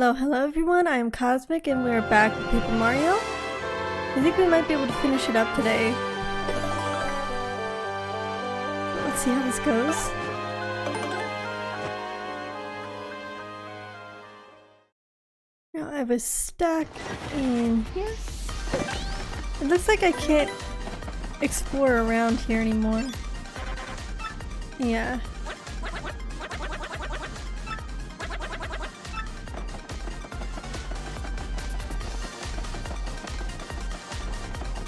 Hello everyone, I am Cosmic and we're back with Paper Mario. I think we might be able to finish it up today. Let's see how this goes. Now I was stuck in here. It looks like I can't explore around here anymore. Yeah.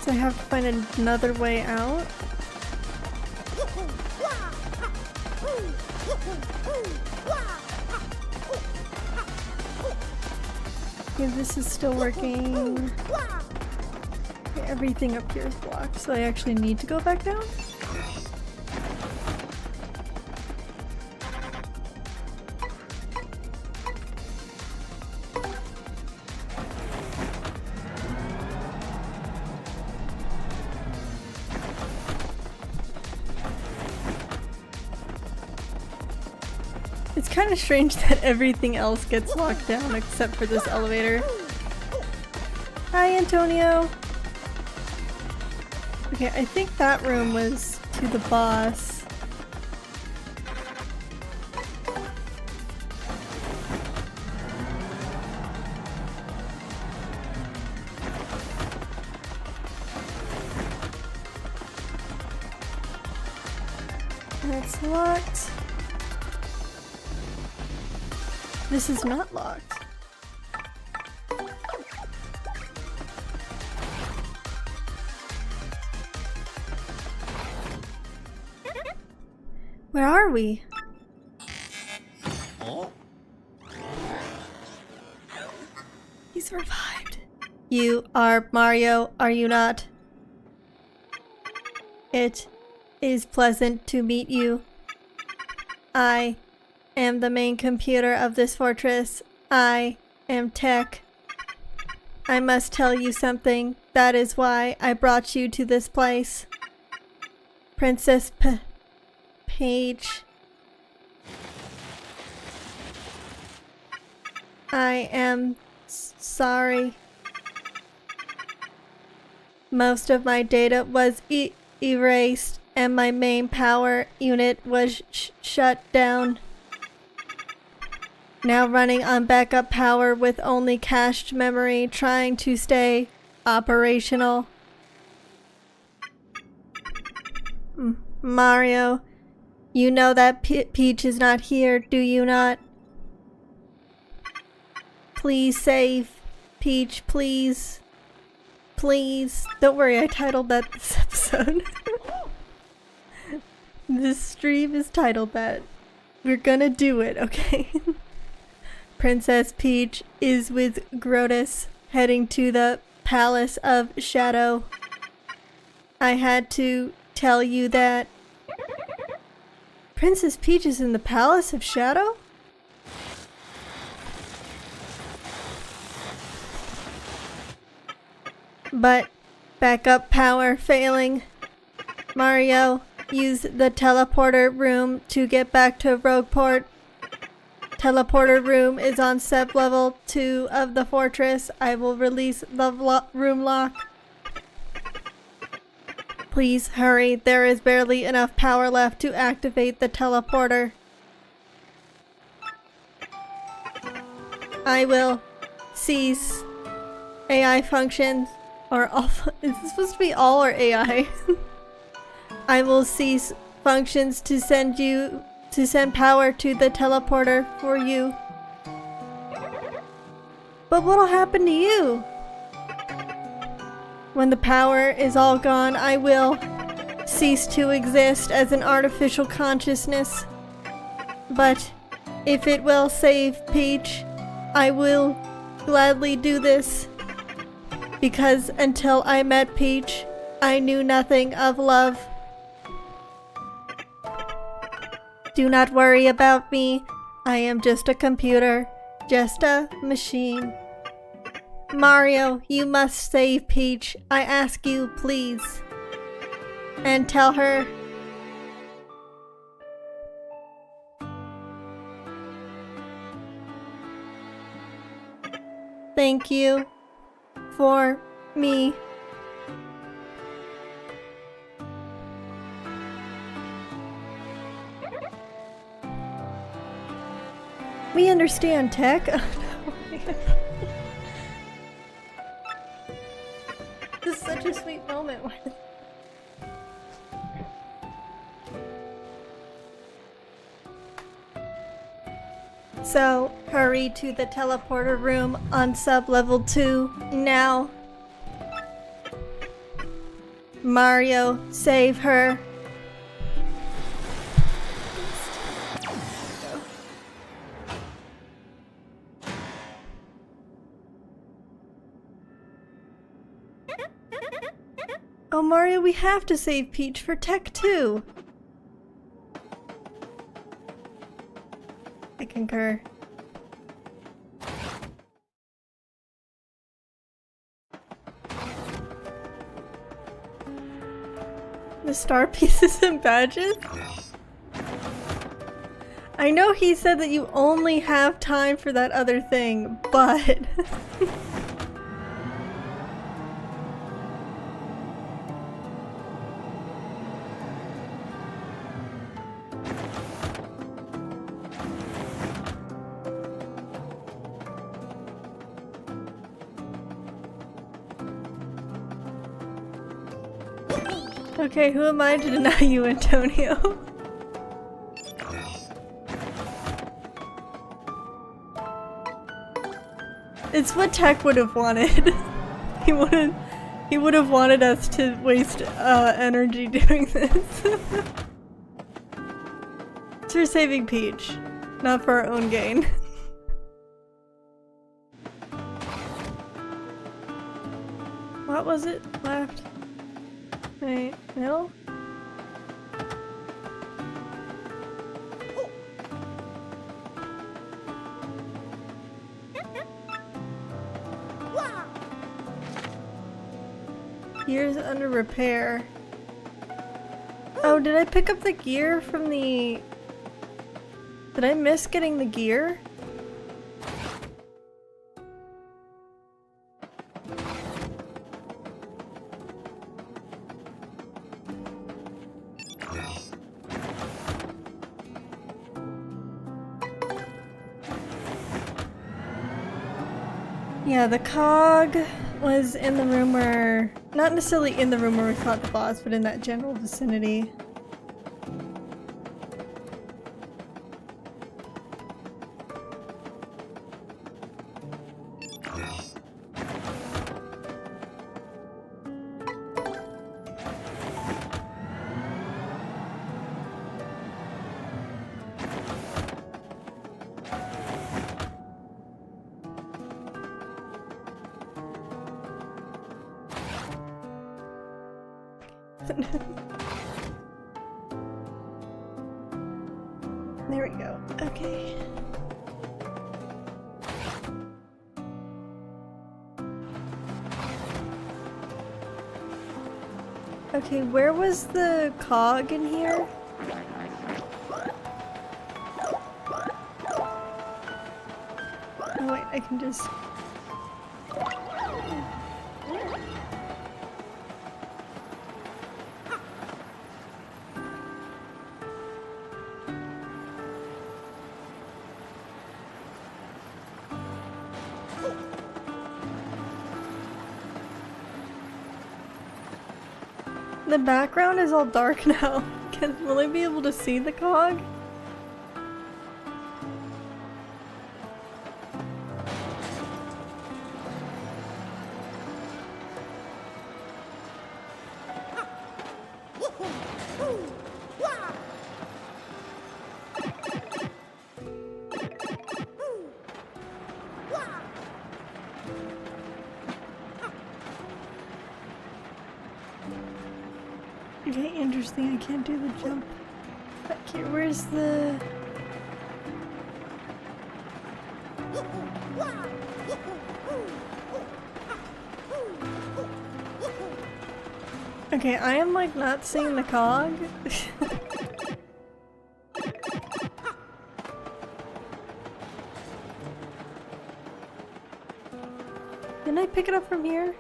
So I have to find another way out. Okay, this is still working. Okay, everything up here is blocked, so I actually need to go back down? It's kind of strange that everything else gets locked down except for this elevator. Hi, Antonio! Okay, I think that room was to the boss. That's locked. This is not locked. Where are we? He survived. You are Mario, are you not? It is pleasant to meet you. I am the main computer of this fortress. I am Tech. I must tell you something. That is why I brought you to this place. Princess Paige. I am sorry. Most of my data was erased and my main power unit was shut down. Now running on backup power with only cached memory, trying to stay operational. Mario, you know that Peach is not here, do you not? Please save Peach, please. Please. Don't worry, I titled that this episode. This stream is titled that. We're gonna do it, okay? Princess Peach is with Grotus, heading to the Palace of Shadow. I had to tell you that. Princess Peach is in the Palace of Shadow? But backup power failing. Mario, use the teleporter room to get back to Rogueport. Teleporter room is on sub-level 2 of the fortress. I will release the room lock. Please hurry, there is barely enough power left to activate the teleporter. I will cease AI functions, or all, is this supposed to be all or AI? I will cease functions to send power to the teleporter for you. But what'll happen to you? When the power is all gone, I will cease to exist as an artificial consciousness. But if it will save Peach, I will gladly do this. Because until I met Peach, I knew nothing of love. Do not worry about me. I am just a computer. Just a machine. Mario, you must save Peach. I ask you, please. And tell her. Thank you for me. We understand, Tech. This is such a sweet moment. So, hurry to the teleporter room on sub-level 2 now. Mario, save her. Oh, Mario, we have to save Peach for Tech 2. I concur. The star pieces and badges? I know he said that you only have time for that other thing, but... Okay, who am I to deny you, Antonio? It's what Tech would have wanted. He would have wanted us to waste energy doing this. It's for saving Peach, not for our own gain. What was it? Left? Right, middle? Gear's under repair. Oh, did I pick up the gear from the... Did I miss getting the gear? Yeah, the cog was in the room where... Not necessarily in the room where we fought the boss, but in that general vicinity. There we go. Okay. Okay, where was the cog in here? Oh wait, I can just... The background is all dark now. Will I be able to see the cog? Okay, interesting. I can't do the jump. Okay, where's the... Okay, I am like not seeing the cog. pick it up from here?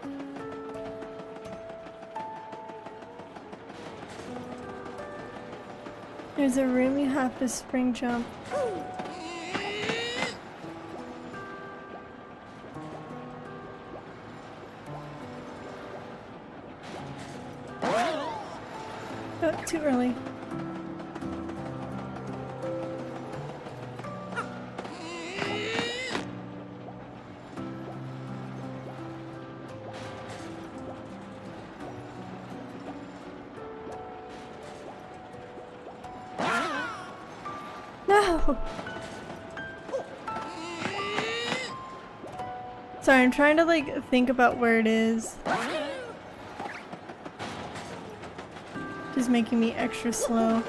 There's a room you have to spring jump. Oh, too early. No! Sorry, I'm trying to like think about where it is. Just making me extra slow.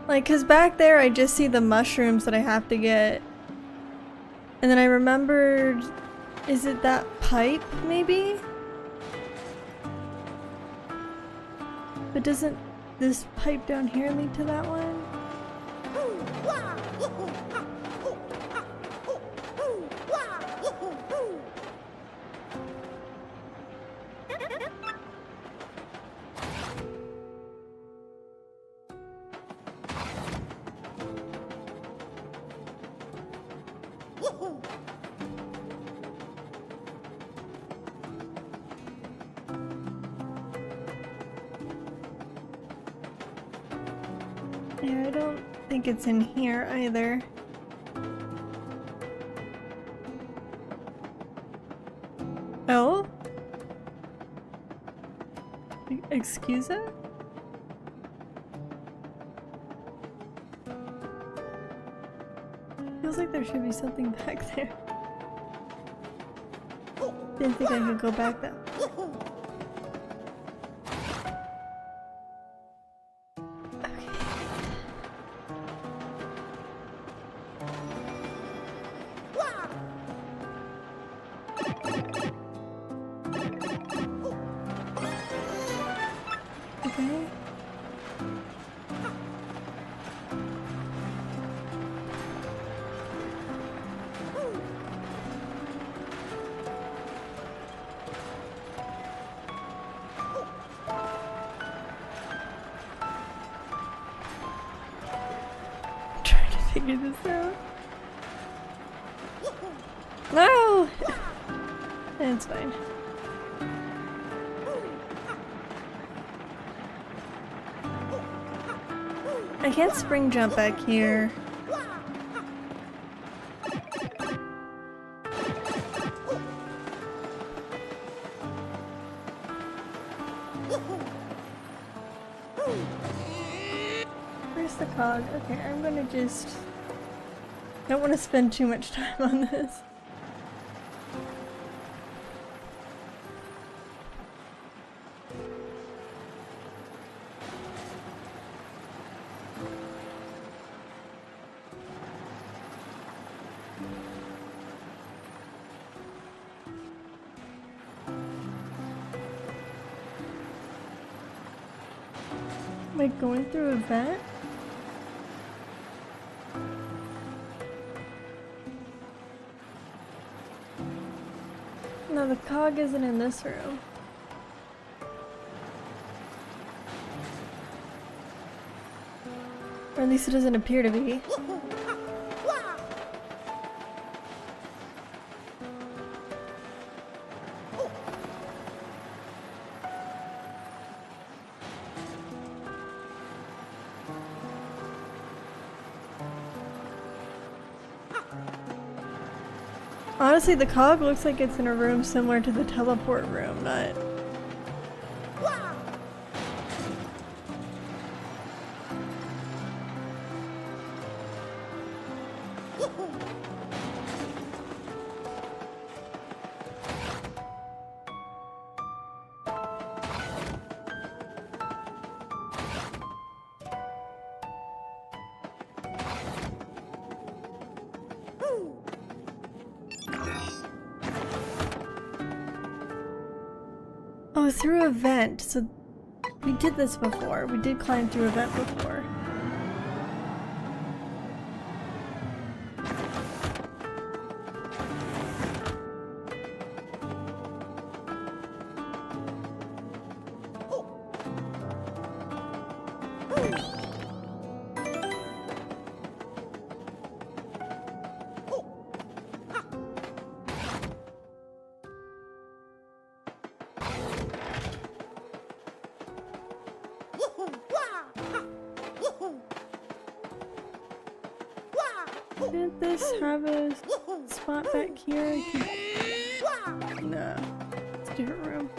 Like, cause back there I just see the mushrooms that I have to get. And then I remembered, is it that pipe maybe? But doesn't this pipe down here lead to that one? Yeah, I don't think it's in here either. Oh? Excuse it? Feels like there should be something back there. Didn't think I could go back though. Figure this out. No! It's fine. I can't spring jump back here. Where's the cog? Okay, I'm gonna just... don't want to spend too much time on this. Am I going through a vent? No, the cog isn't in this room. Or at least it doesn't appear to be. Honestly, the cog looks like it's in a room similar to the teleport room, not... Oh, through a vent. So we did this before. We did climb through a vent before. Didn't this have a spot back here? No. It's a different room.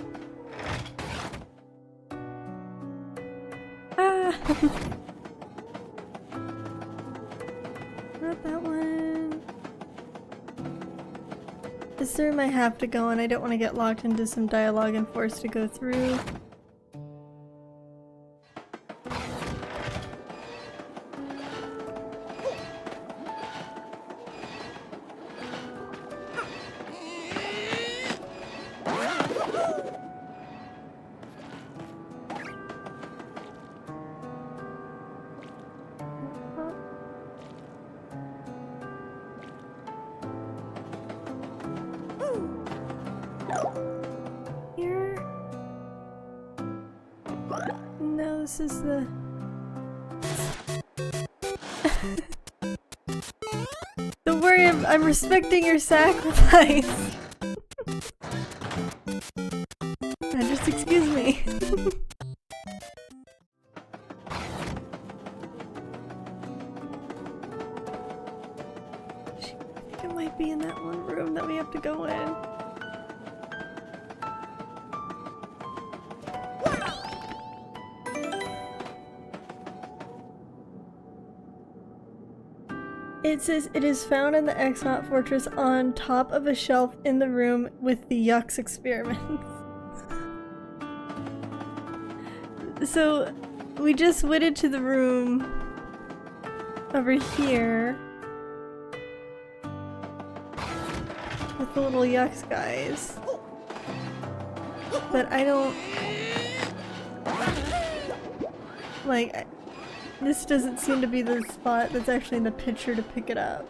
Ah! Not that one. This room I have to go in. I don't want to get locked into some dialogue and forced to go through. This is the... Don't worry, I'm respecting your sacrifice. Just excuse me. I think it might be in that one room that we have to go in. It says it is found in the X-Hot Fortress on top of a shelf in the room with the Yucks experiments. So we just went into the room over here with the little Yucks guys. But I don't... like... This doesn't seem to be the spot that's actually in the picture to pick it up.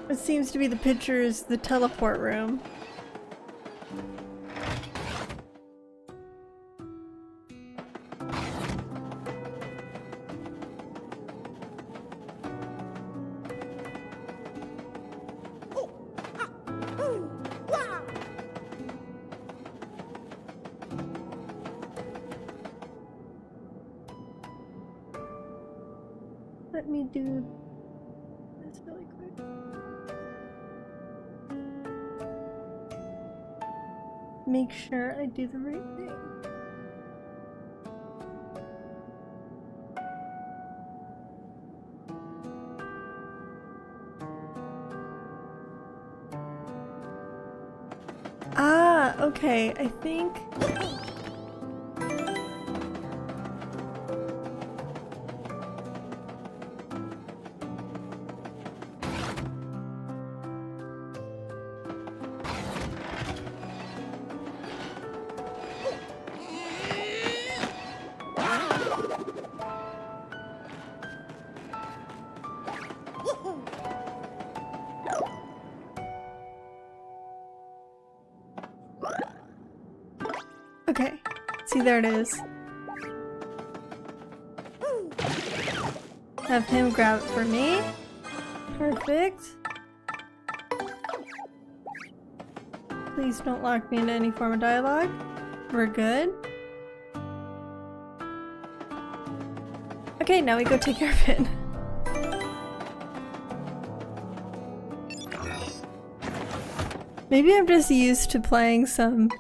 It seems to be the picture is the teleport room. Let me do this really quick. Make sure I do the right thing. Ah, okay, I think... Okay, see, there it is. Have him grab it for me. Perfect. Please don't lock me into any form of dialogue. We're good. Okay, now we go take care of it. Maybe I'm just used to playing some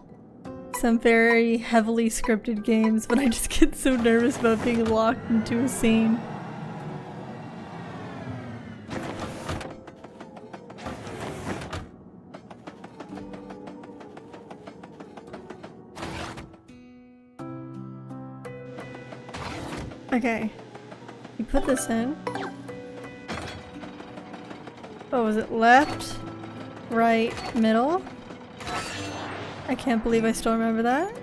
very heavily scripted games, but I just get so nervous about being locked into a scene. Okay, you put this in. Oh, was it left, right, middle? I can't believe I still remember that.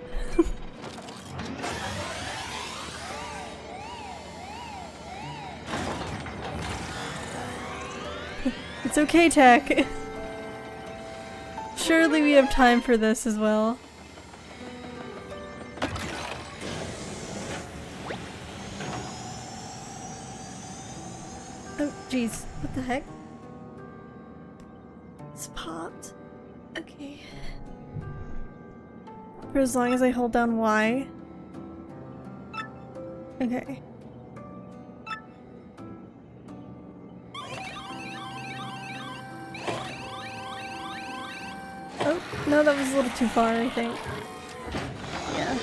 It's okay, Tech. Surely we have time for this as well. Oh, jeez. What the heck? It's popped. Okay. For as long as I hold down Y. Okay. Oh, no, that was a little too far, I think. Yeah.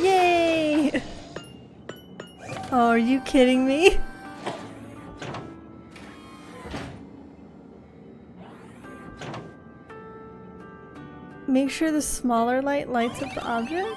Yay! Oh, are you kidding me? Make sure the smaller light lights up the object?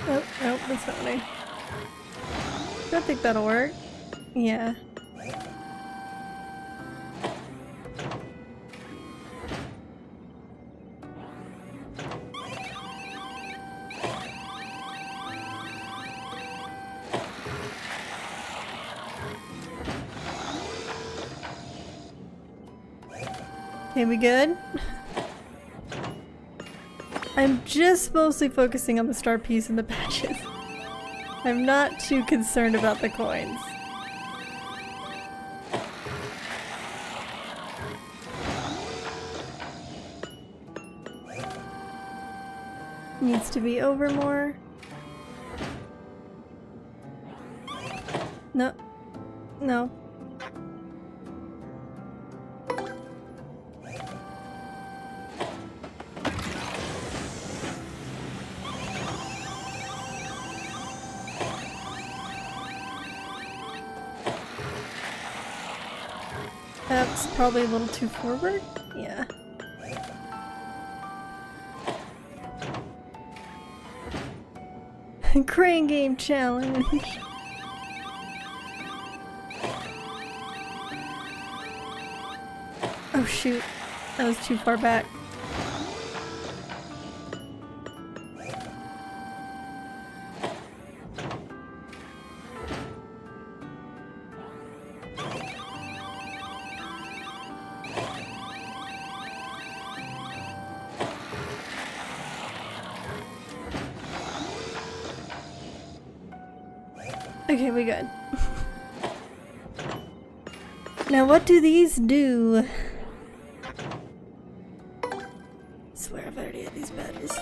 Oh, nope, that's not what I think that'll work. Yeah. Okay, we good? I'm just mostly focusing on the star piece and the patches. I'm not too concerned about the coins. Needs to be over more. No. No. That's probably a little too forward. Yeah. Crane game challenge. Oh shoot, that was too far back. Okay, we good. Now what do these do? I swear I've already had these badges.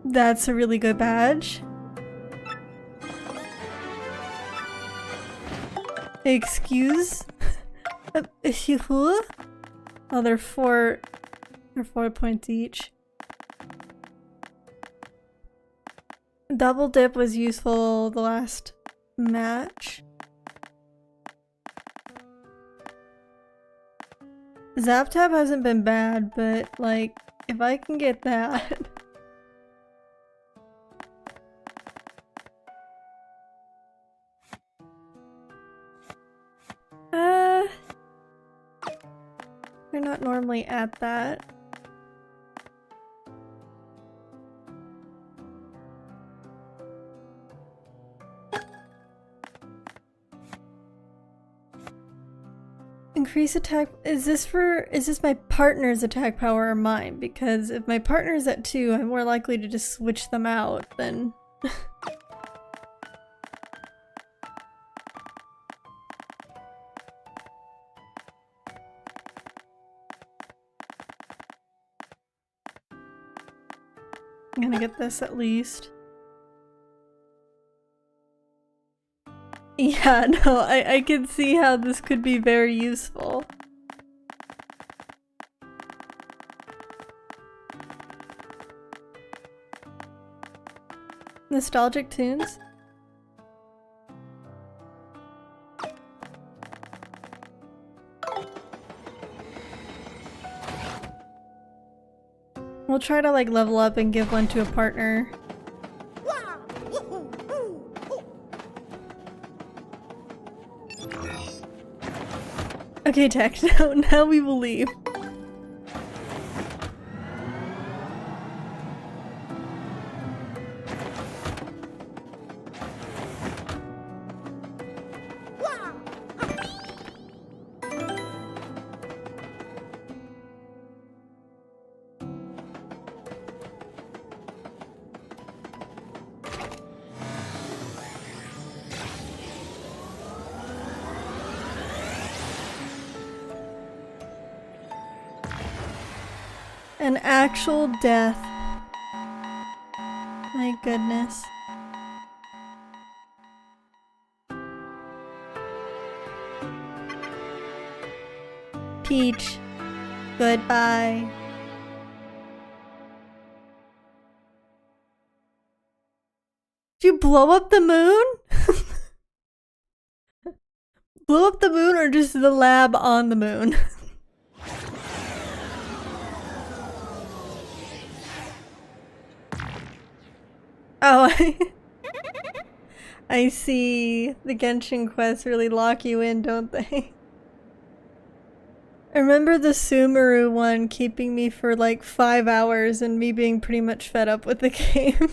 That's a really good badge. Excuse? Oh, they're 4 points each. Double dip was useful the last match. Zap tap hasn't been bad, but like, if I can get that. They're not normally at that. Increase attack. Is this my partner's attack power or mine? Because if my partner's at 2, I'm more likely to just switch them out than I'm gonna get this at least. Yeah, no, I can see how this could be very useful. Nostalgic tunes? We'll try to like level up and give one to a partner. Okay, Tech, now we will leave. An actual death. My goodness. Peach, goodbye. Did you blow up the moon? Blow up the moon or just the lab on the moon? Oh, I see. The Genshin quests really lock you in, don't they? I remember the Sumeru one keeping me for like 5 hours and me being pretty much fed up with the game.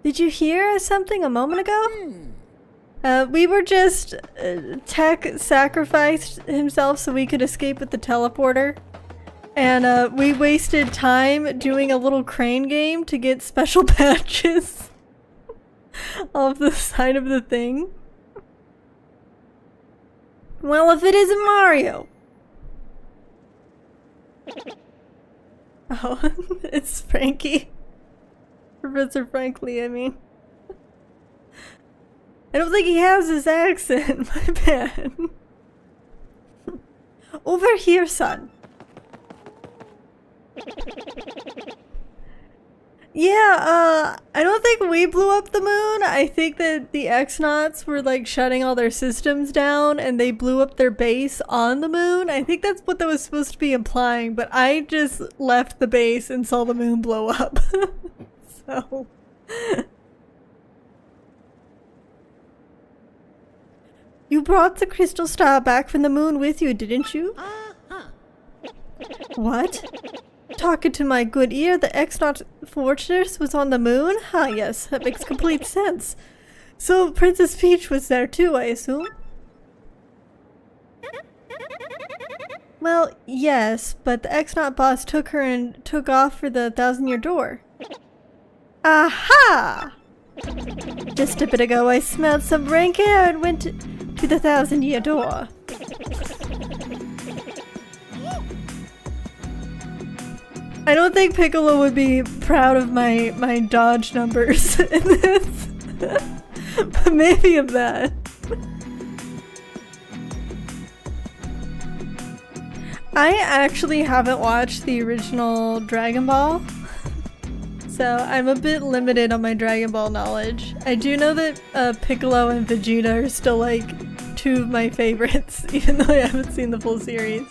Did you hear something a moment ago? We were just... Tech sacrificed himself so we could escape with the teleporter. And we wasted time doing a little crane game to get special patches off the side of the thing. Well, if it isn't Mario. Oh, it's Frankie. Professor Frankly, I mean. I don't think he has his accent, my bad. Over here, son. Yeah, I don't think we blew up the moon. I think that the X-Nauts were like shutting all their systems down and they blew up their base on the moon. I think that's what that was supposed to be implying, but I just left the base and saw the moon blow up. So... You brought the crystal star back from the moon with you, didn't you? What? Talking to my good ear, the X-Naut fortress was on the moon? Ah, yes, that makes complete sense. So Princess Peach was there too, I assume? Well, yes, but the X-Naut boss took her and took off for the 1,000-year door. Aha! Just a bit ago I smelled some rank air and went to the 1,000-year door. I don't think Piccolo would be proud of my dodge numbers in this. But maybe of that. I actually haven't watched the original Dragon Ball. So I'm a bit limited on my Dragon Ball knowledge. I do know that Piccolo and Vegeta are still like 2 of my favorites, even though I haven't seen the full series.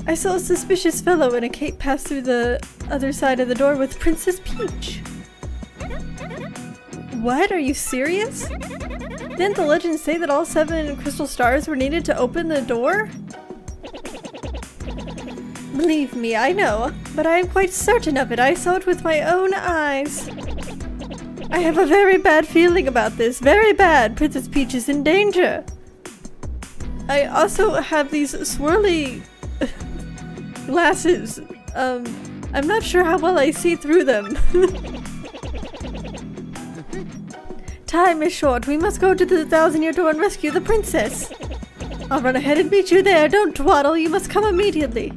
I saw a suspicious fellow in a cape pass through the other side of the door with Princess Peach. What? Are you serious? Didn't the legend say that all 7 crystal stars were needed to open the door? Believe me, I know, but I am quite certain of it. I saw it with my own eyes. I have a very bad feeling about this. Very bad. Princess Peach is in danger. I also have these swirly glasses. I'm not sure how well I see through them. Time is short. We must go to the 1,000-year door and rescue the princess. I'll run ahead and meet you there. Don't dawdle. You must come immediately.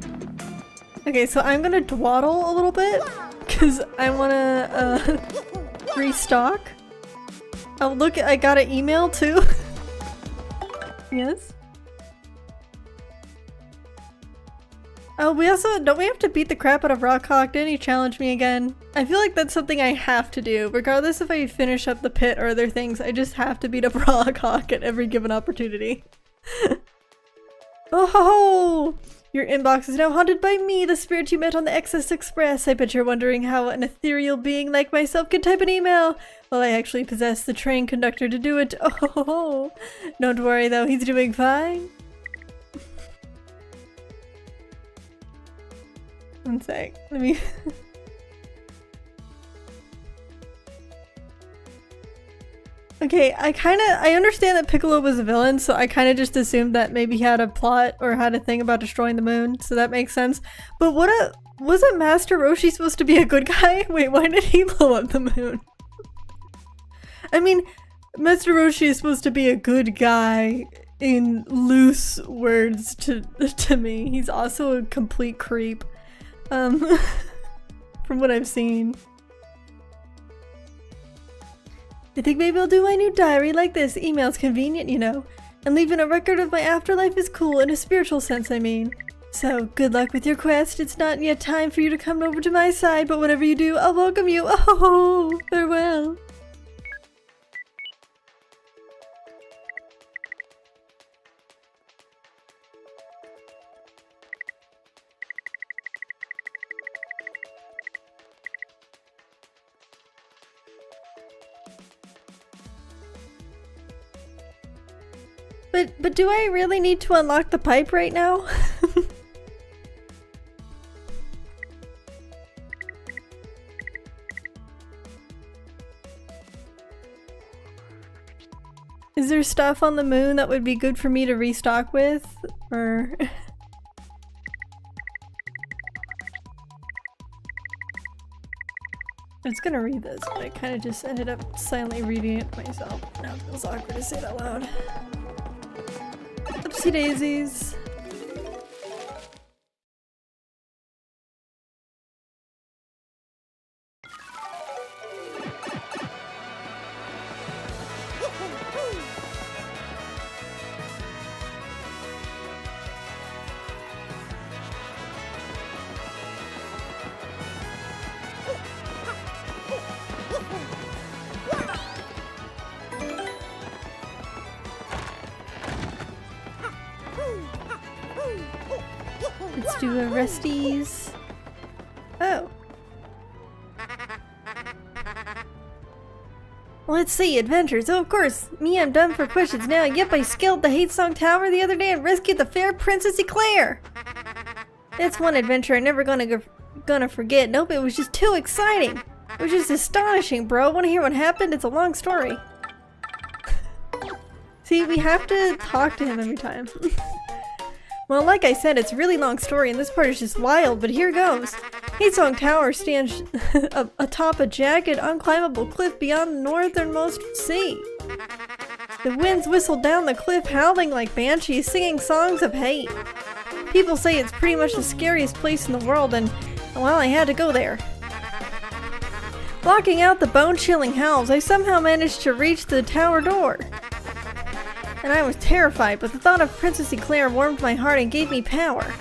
Okay, so I'm gonna dawdle a little bit because I wanna restock. Oh, look! I got an email too. Yes. Oh, we also don't we have to beat the crap out of Rockhawk? Didn't he challenge me again? I feel like that's something I have to do, regardless if I finish up the pit or other things. I just have to beat up Rockhawk at every given opportunity. Oh ho ho! Your inbox is now haunted by me, the spirit you met on the XS Express. I bet you're wondering how an ethereal being like myself can type an email. Well, I actually possess the train conductor to do it. Oh ho ho! Don't worry though, he's doing fine. One sec, let me... Okay, I understand that Piccolo was a villain, so I kinda just assumed that maybe he had a plot or had a thing about destroying the moon, so that makes sense. But wasn't Master Roshi supposed to be a good guy? Wait, why did he blow up the moon? I mean, Master Roshi is supposed to be a good guy in loose words to me. He's also a complete creep. From what I've seen. I think maybe I'll do my new diary like this. Email's convenient, you know. And leaving a record of my afterlife is cool, in a spiritual sense, I mean. So, good luck with your quest. It's not yet time for you to come over to my side, but whatever you do, I'll welcome you. Oh, farewell. But do I really need to unlock the pipe right now? Is there stuff on the moon that would be good for me to restock with? Or... I was gonna read this, but I kind of just ended up silently reading it myself. Now it feels awkward to say it out loud. Oopsie daisies. Let's do a resties. Oh. Let's see, adventures. Oh, of course. Me, I'm done for questions now. Yep, I scaled the Hate Song Tower the other day and rescued the fair Princess Eclair. That's one adventure I'm never gonna forget. Nope, it was just too exciting. It was just astonishing, bro. Want to hear what happened? It's a long story. See, we have to talk to him every time. Well, like I said, it's a really long story and this part is just wild, but here goes. Haesong Tower stands atop a jagged, unclimbable cliff beyond the northernmost sea. The winds whistle down the cliff, howling like banshees, singing songs of hate. People say it's pretty much the scariest place in the world and, well, I had to go there. Blocking out the bone-chilling howls, I somehow managed to reach the tower door. And I was terrified, but the thought of Princess Eclair warmed my heart and gave me power.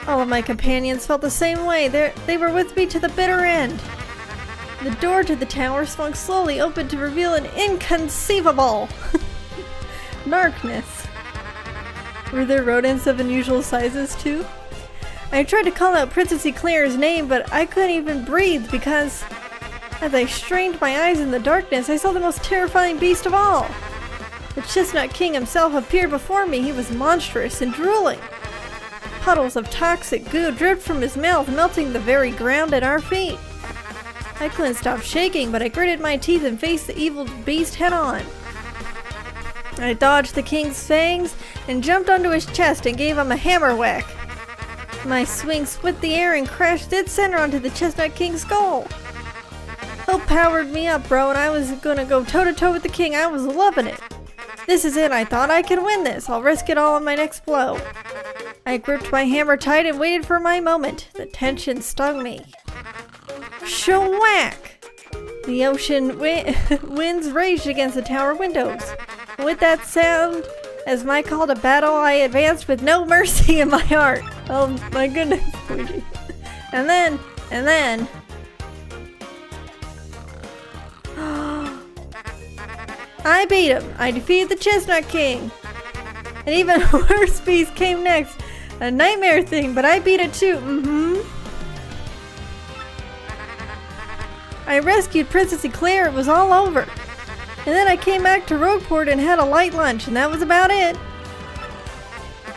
All of my companions felt the same way. They were with me to the bitter end. The door to the tower swung slowly open to reveal an inconceivable darkness. Were there rodents of unusual sizes too? I tried to call out Princess Eclair's name, but I couldn't even breathe because as I strained my eyes in the darkness, I saw the most terrifying beast of all. The Chestnut King himself appeared before me. He was monstrous and drooling. Puddles of toxic goo dripped from his mouth, melting the very ground at our feet. I couldn't stop shaking, but I gritted my teeth and faced the evil beast head-on. I dodged the king's fangs and jumped onto his chest and gave him a hammer whack. My swing split the air and crashed dead center onto the Chestnut King's skull. Hope powered me up, bro, and I was gonna go toe-to-toe with the king. I was loving it. This is it, I thought. I can win this. I'll risk it all on my next blow. I gripped my hammer tight and waited for my moment. The tension stung me. Shwhack! The ocean winds raged against the tower windows. With that sound, as my call to battle, I advanced with no mercy in my heart. Oh my goodness, Luigi. And then... I beat him! I defeated the Chestnut King! An even worse beast came next. A nightmare thing, but I beat it too. I rescued Princess Eclair, it was all over. And then I came back to Rogueport and had a light lunch, and that was about it.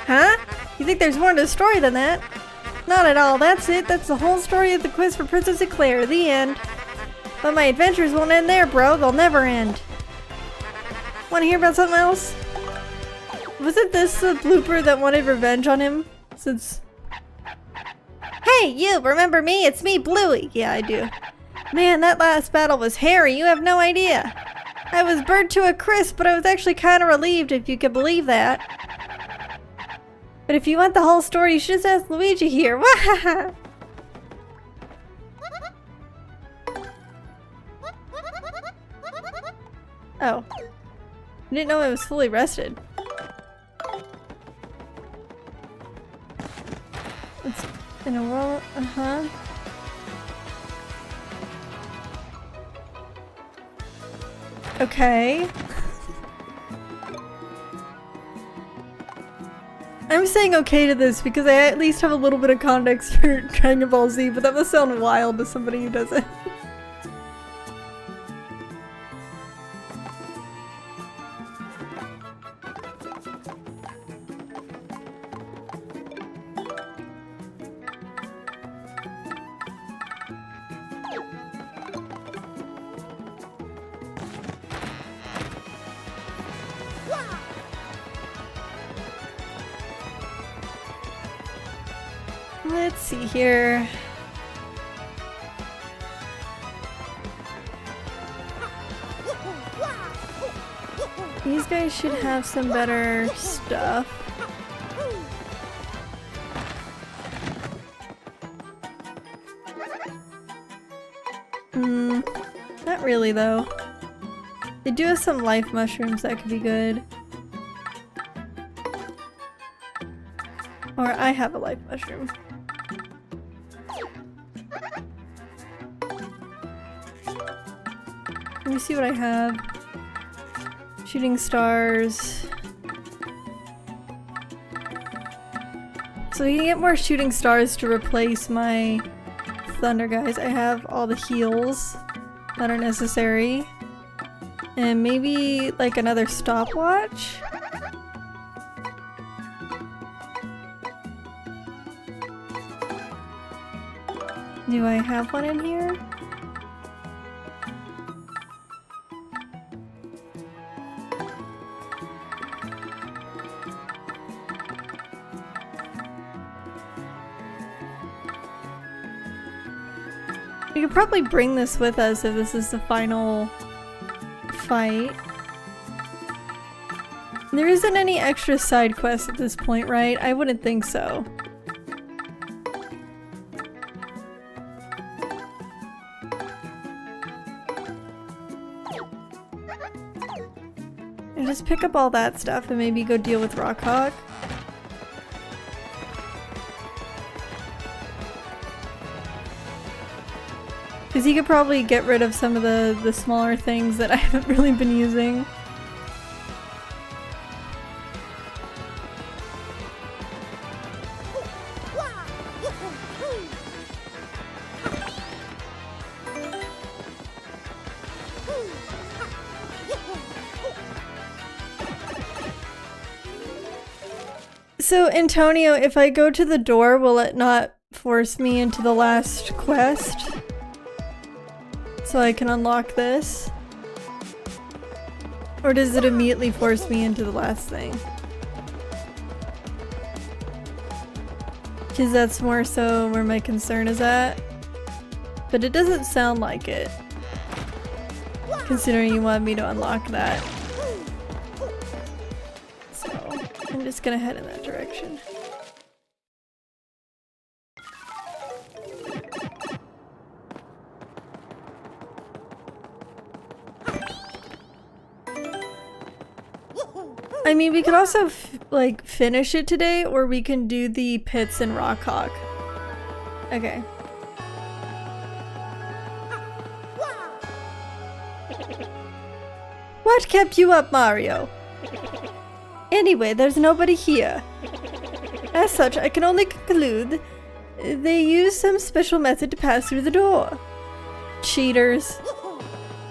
Huh? You think there's more to the story than that? Not at all, that's it. That's the whole story of the quest for Princess Eclair, the end. But my adventures won't end there, bro. They'll never end. Wanna hear about something else? Wasn't this the blooper that wanted revenge on him? Since... Hey, you! Remember me? It's me, Bluey! Yeah, I do. Man, that last battle was hairy. You have no idea. I was burnt to a crisp, but I was actually kind of relieved, if you could believe that. But if you want the whole story, you should just ask Luigi here. Wahaha! Oh. I didn't know I was fully rested. It's in a row. Okay. I'm saying okay to this because I at least have a little bit of context for Dragon Ball Z, but that must sound wild to somebody who doesn't. Let's see here. These guys should have some better stuff. Not really though. They do have some life mushrooms that could be good. Or I have a life mushroom. Let me see what I have. Shooting stars. So you can get more shooting stars to replace my thunder guys. I have all the heals that are necessary. And maybe like another stopwatch? Do I have one in here? We could probably bring this with us if this is the final fight. There isn't any extra side quests at this point, right? I wouldn't think so. And just pick up all that stuff and maybe go deal with Rockhawk. Because he could probably get rid of some of the smaller things that I haven't really been using. So, Antonio, if I go to the door, will it not force me into the last quest? So I can unlock this? Or does it immediately force me into the last thing? Because that's more so where my concern is at. But it doesn't sound like it. Considering you want me to unlock that. So, I'm just gonna head in that direction. I mean, we could also like finish it today, or we can do the pits and Rockhawk. Okay. What kept you up, Mario? Anyway, there's nobody here. As such, I can only conclude they used some special method to pass through the door. Cheaters.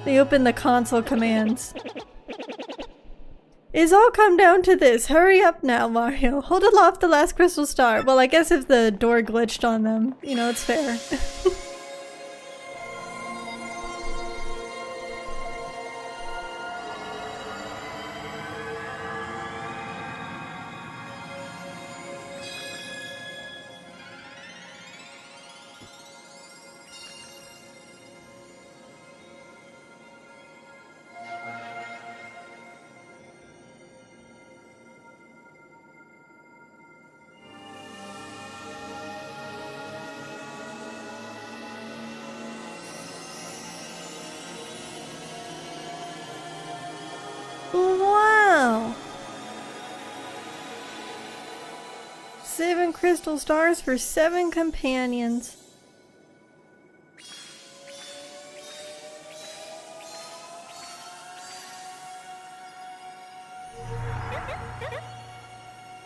They opened the console commands. It's all come down to this. Hurry up now, Mario. Hold aloft the last crystal star. Well, I guess if the door glitched on them, you know, it's fair. Wow! 7 crystal stars for 7 companions.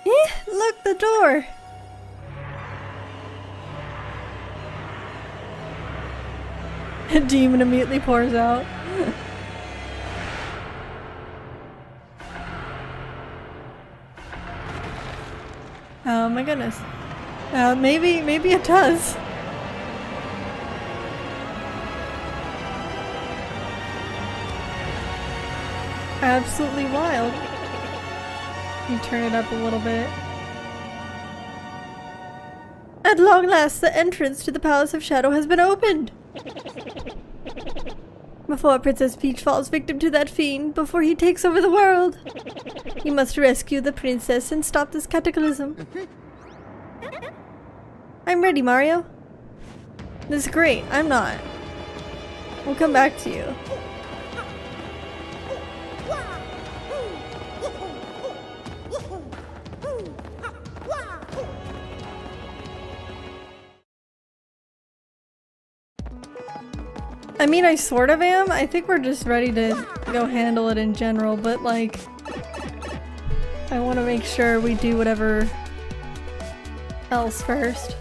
Look, the door! A demon immediately pours out. Oh my goodness. Maybe it does. Absolutely wild. You turn it up a little bit. At long last, the entrance to the Palace of Shadow has been opened! Before Princess Peach falls victim to that fiend, before he takes over the world, you must rescue the princess and stop this cataclysm. I'm ready, Mario. This is great. I'm not. We'll come back to you. I mean, I sort of am. I think we're just ready to go handle it in general, but like, I want to make sure we do whatever else first.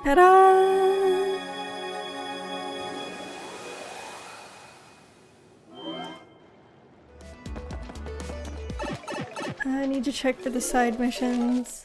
Ta-da! I need to check for the side missions.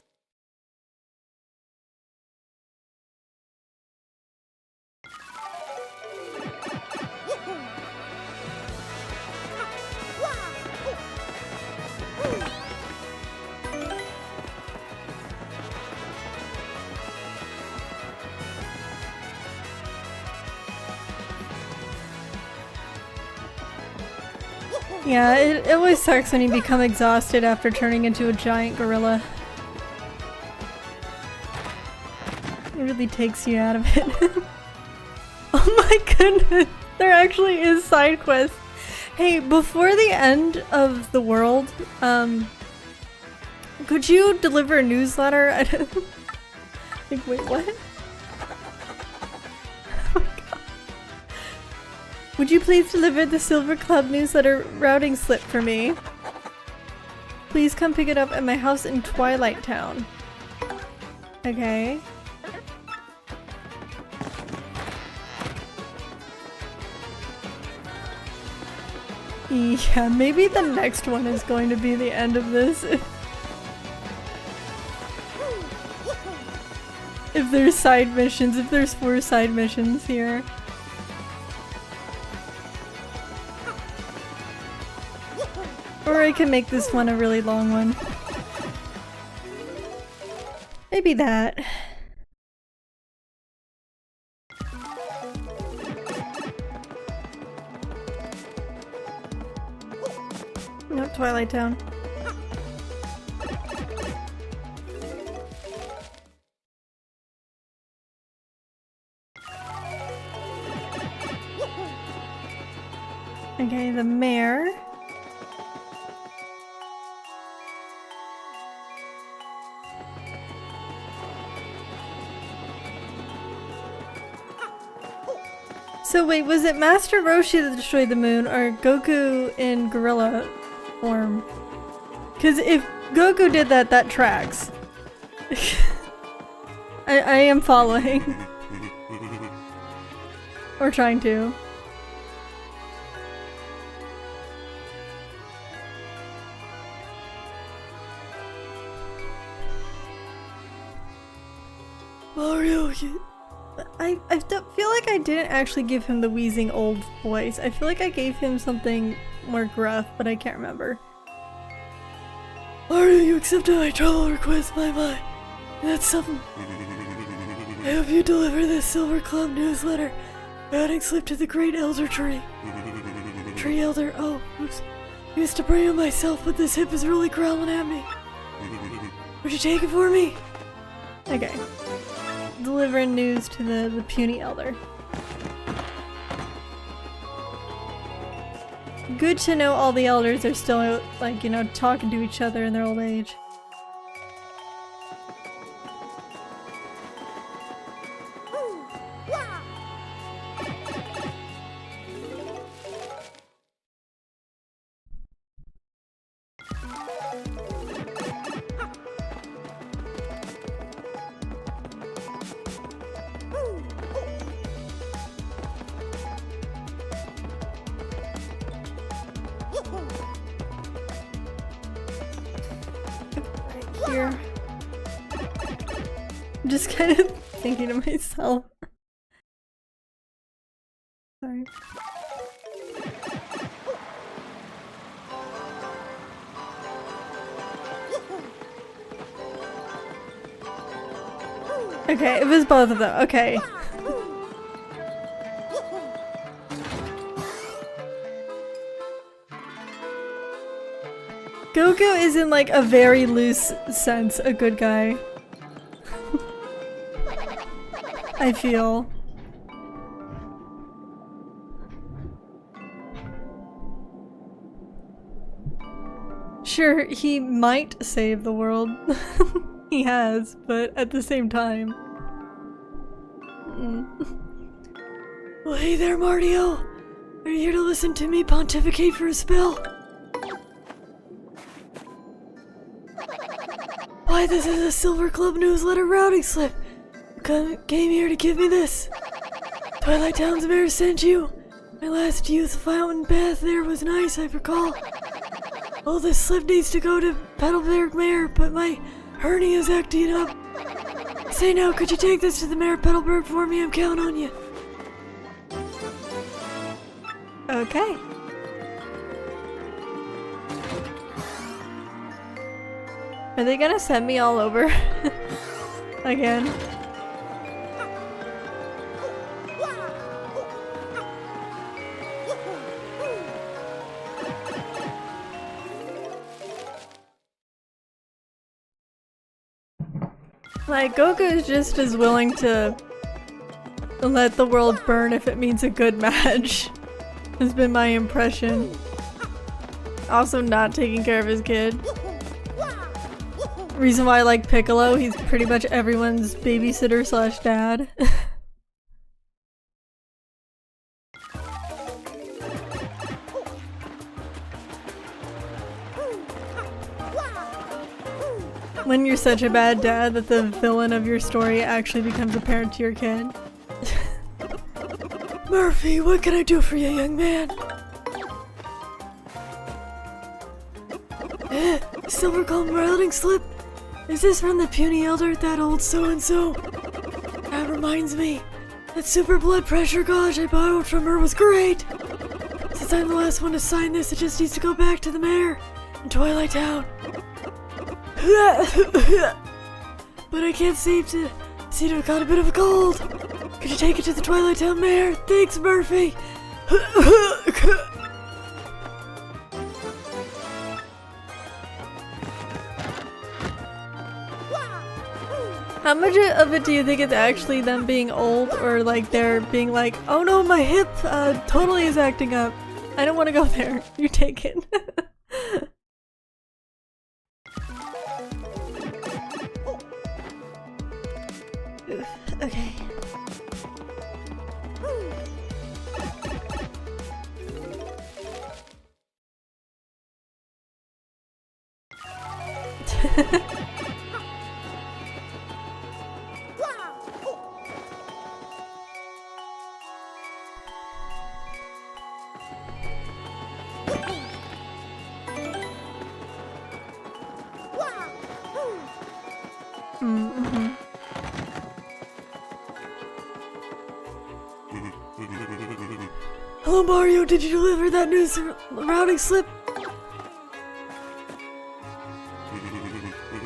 Yeah, it always sucks when you become exhausted after turning into a giant gorilla. It really takes you out of it. Oh my goodness! There actually is side quests. Hey, before the end of the world, could you deliver a newsletter? Like, wait, what? Would you please deliver the Silver Club newsletter routing slip for me? Please come pick it up at my house in Twilight Town. Okay. Yeah, maybe the next one is going to be the end of this. If there's side missions, if there's 4 side missions here. Or I can make this one a really long one. Maybe that. No, Twilight Town. Okay, the mayor. So wait, was it Master Roshi that destroyed the moon, or Goku in gorilla form? Because if Goku did that, that tracks. I am following. Or trying to. Mario, I feel like I didn't actually give him the wheezing old voice. I feel like I gave him something more gruff, but I can't remember. Mario, you accepted my travel request, my. That's something. I hope you deliver this Silver Club newsletter. Routing slip to the Great Elder Tree. Tree Elder, oh, oops. Used to bring it myself, but this hip is really growling at me. Would you take it for me? Okay. Delivering news to the puny elder. Good to know all the elders are still, like, you know, talking to each other in their old age. Here. I'm just kind of thinking to myself. Sorry. Okay, it was both of them. Okay. Goku is in like a very loose sense a good guy. I feel. Sure, he might save the world. He has, but at the same time. Well, hey there, Mario! Are you here to listen to me pontificate for a spell? Why, this is a Silver Club newsletter routing slip! You came here to give me this! Twilight Town's mayor sent you! My last youth fountain bath there was nice, I recall. Oh, this slip needs to go to Petalburg Mayor, but my hernia's acting up. Say now, could you take this to the Mayor of Petalburg for me? I'm counting on you. Okay. Are they gonna send me all over? Again? Like, Goku is just as willing to let the world burn if it means a good match. Has been my impression. Also not taking care of his kid. Reason why I like Piccolo, he's pretty much everyone's babysitter slash dad. When you're such a bad dad that the villain of your story actually becomes a parent to your kid. Murphy, what can I do for you, young man? Silver Club routing slip? Is this from the puny elder, that old so-and-so? That reminds me, that super blood pressure gauge I borrowed from her was great! Since I'm the last one to sign this, it just needs to go back to the mayor in Twilight Town. But I can't seem to have got a bit of a cold. Could you take it to the Twilight Town mayor? Thanks, Murphy! How much of it do you think it's actually them being old, or like they're being like, oh no, my hip totally is acting up. I don't want to go there. You take it. Okay. Hello Mario, did you deliver that news routing slip?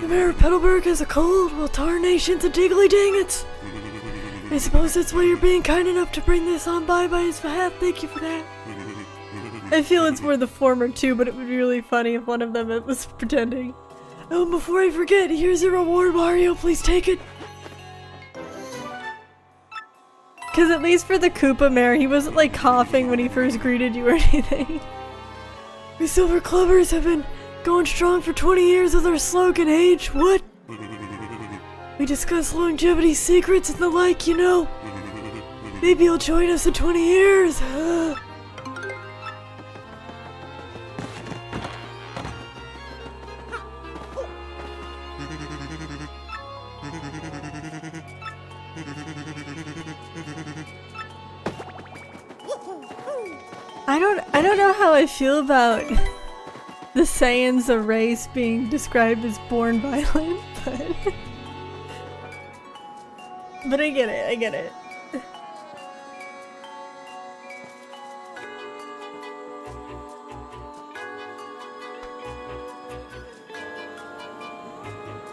The mayor of Petalburg has a cold? Well, tarnations and diggly dang it! I suppose that's why you're being kind enough to bring this on by his behalf. Thank you for that. I feel it's more the former too, but it would be really funny if one of them was pretending. Oh, and before I forget, here's your reward, Mario. Please take it. Because at least for the Koopa Mayor, he wasn't like coughing when he first greeted you or anything. We Silver Clubbers have been going strong for 20 years with our slogan, Age What? We discuss longevity secrets and the like, you know. Maybe you'll join us in 20 years. I don't know how I feel about the Saiyans, a race, being described as born violent, but I get it, I get it.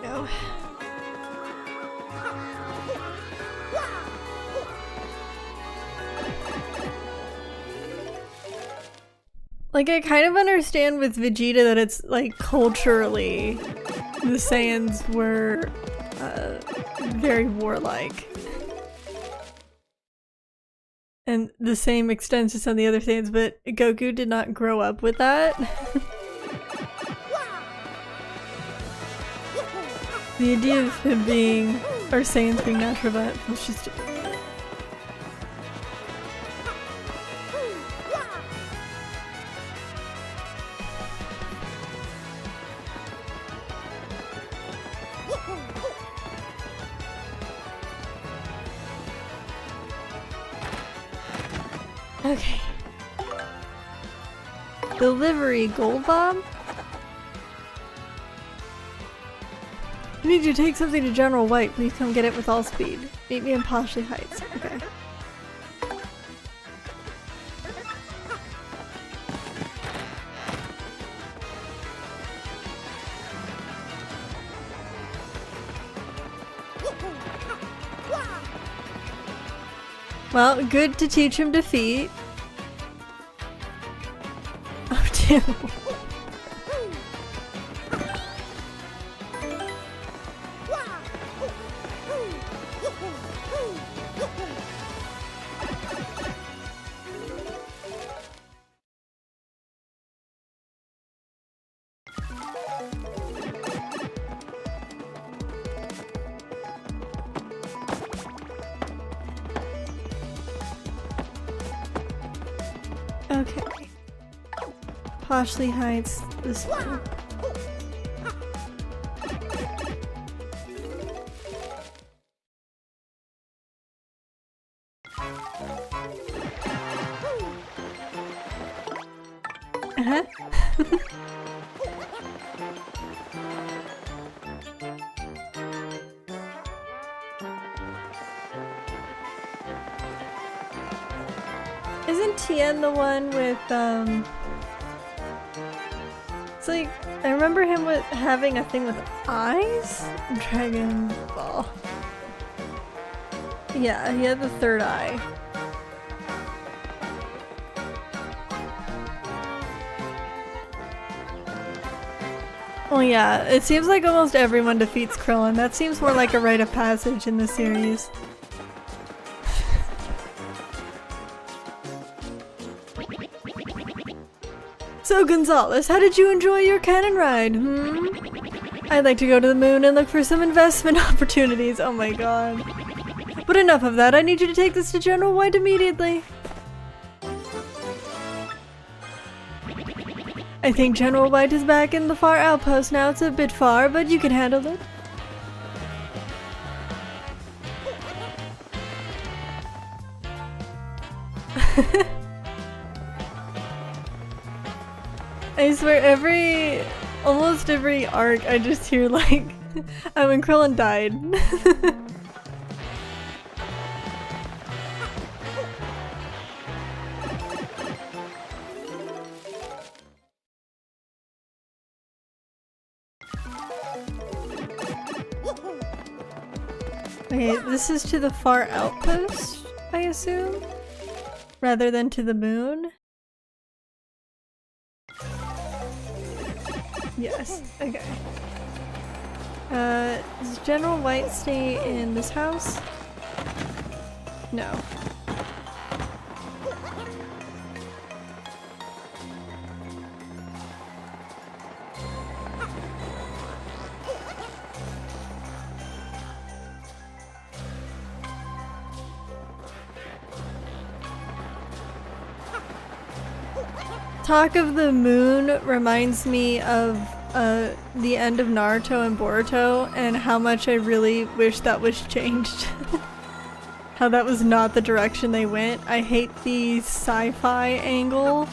No. Like, I kind of understand with Vegeta that it's, like, culturally, the Saiyans were, very warlike. And the same extends to some of the other Saiyans, but Goku did not grow up with that. The idea of him being, or Saiyans being natural violent feels just okay. Delivery Gold Bomb? I need you to take something to General White. Please come get it with all speed. Meet me in Poshley Heights. Okay. Well, good to teach him defeat. Oh, damn. Okay. Poshley Heights, this one. Uh-huh. Isn't Tien the one with, it's like, I remember him with having a thing with eyes? Dragon Ball. Yeah, he had the third eye. Well, yeah, it seems like almost everyone defeats Krillin. That seems more like a rite of passage in the series. So Gonzalez, how did you enjoy your cannon ride? I'd like to go to the moon and look for some investment opportunities. Oh my god. But enough of that, I need you to take this to General White immediately. I think General White is back in the far outpost now. It's a bit far, but you can handle it. I swear almost every arc I just hear like, oh, and Krillin died. Okay, this is to the far outpost, I assume? Rather than to the moon? Yes, okay. Does General White stay in this house? No. Talk of the moon reminds me of the end of Naruto and Boruto and how much I really wish that was changed. How that was not the direction they went. I hate the sci-fi angle.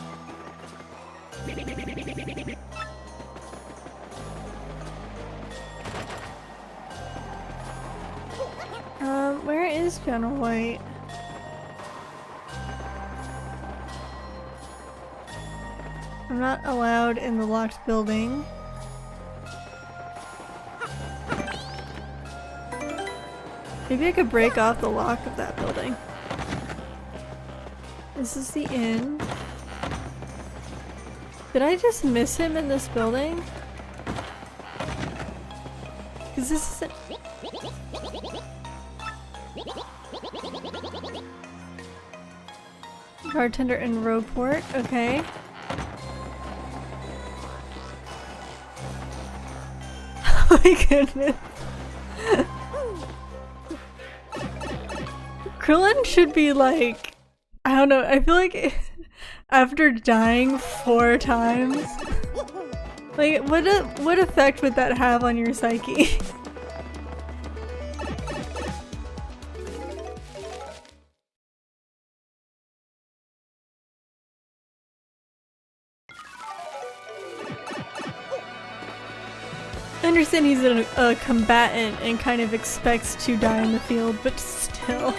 Where is General White? I'm not allowed in the locked building. Maybe I could break off the lock of that building. This is the inn. Did I just miss him in this building? Because this isn't... Bartender in Rowport, okay. Oh my goodness. Krillin should be like, I don't know, I feel like after dying 4 times, like what effect would that have on your psyche? I understand he's a combatant and kind of expects to die in the field, but still.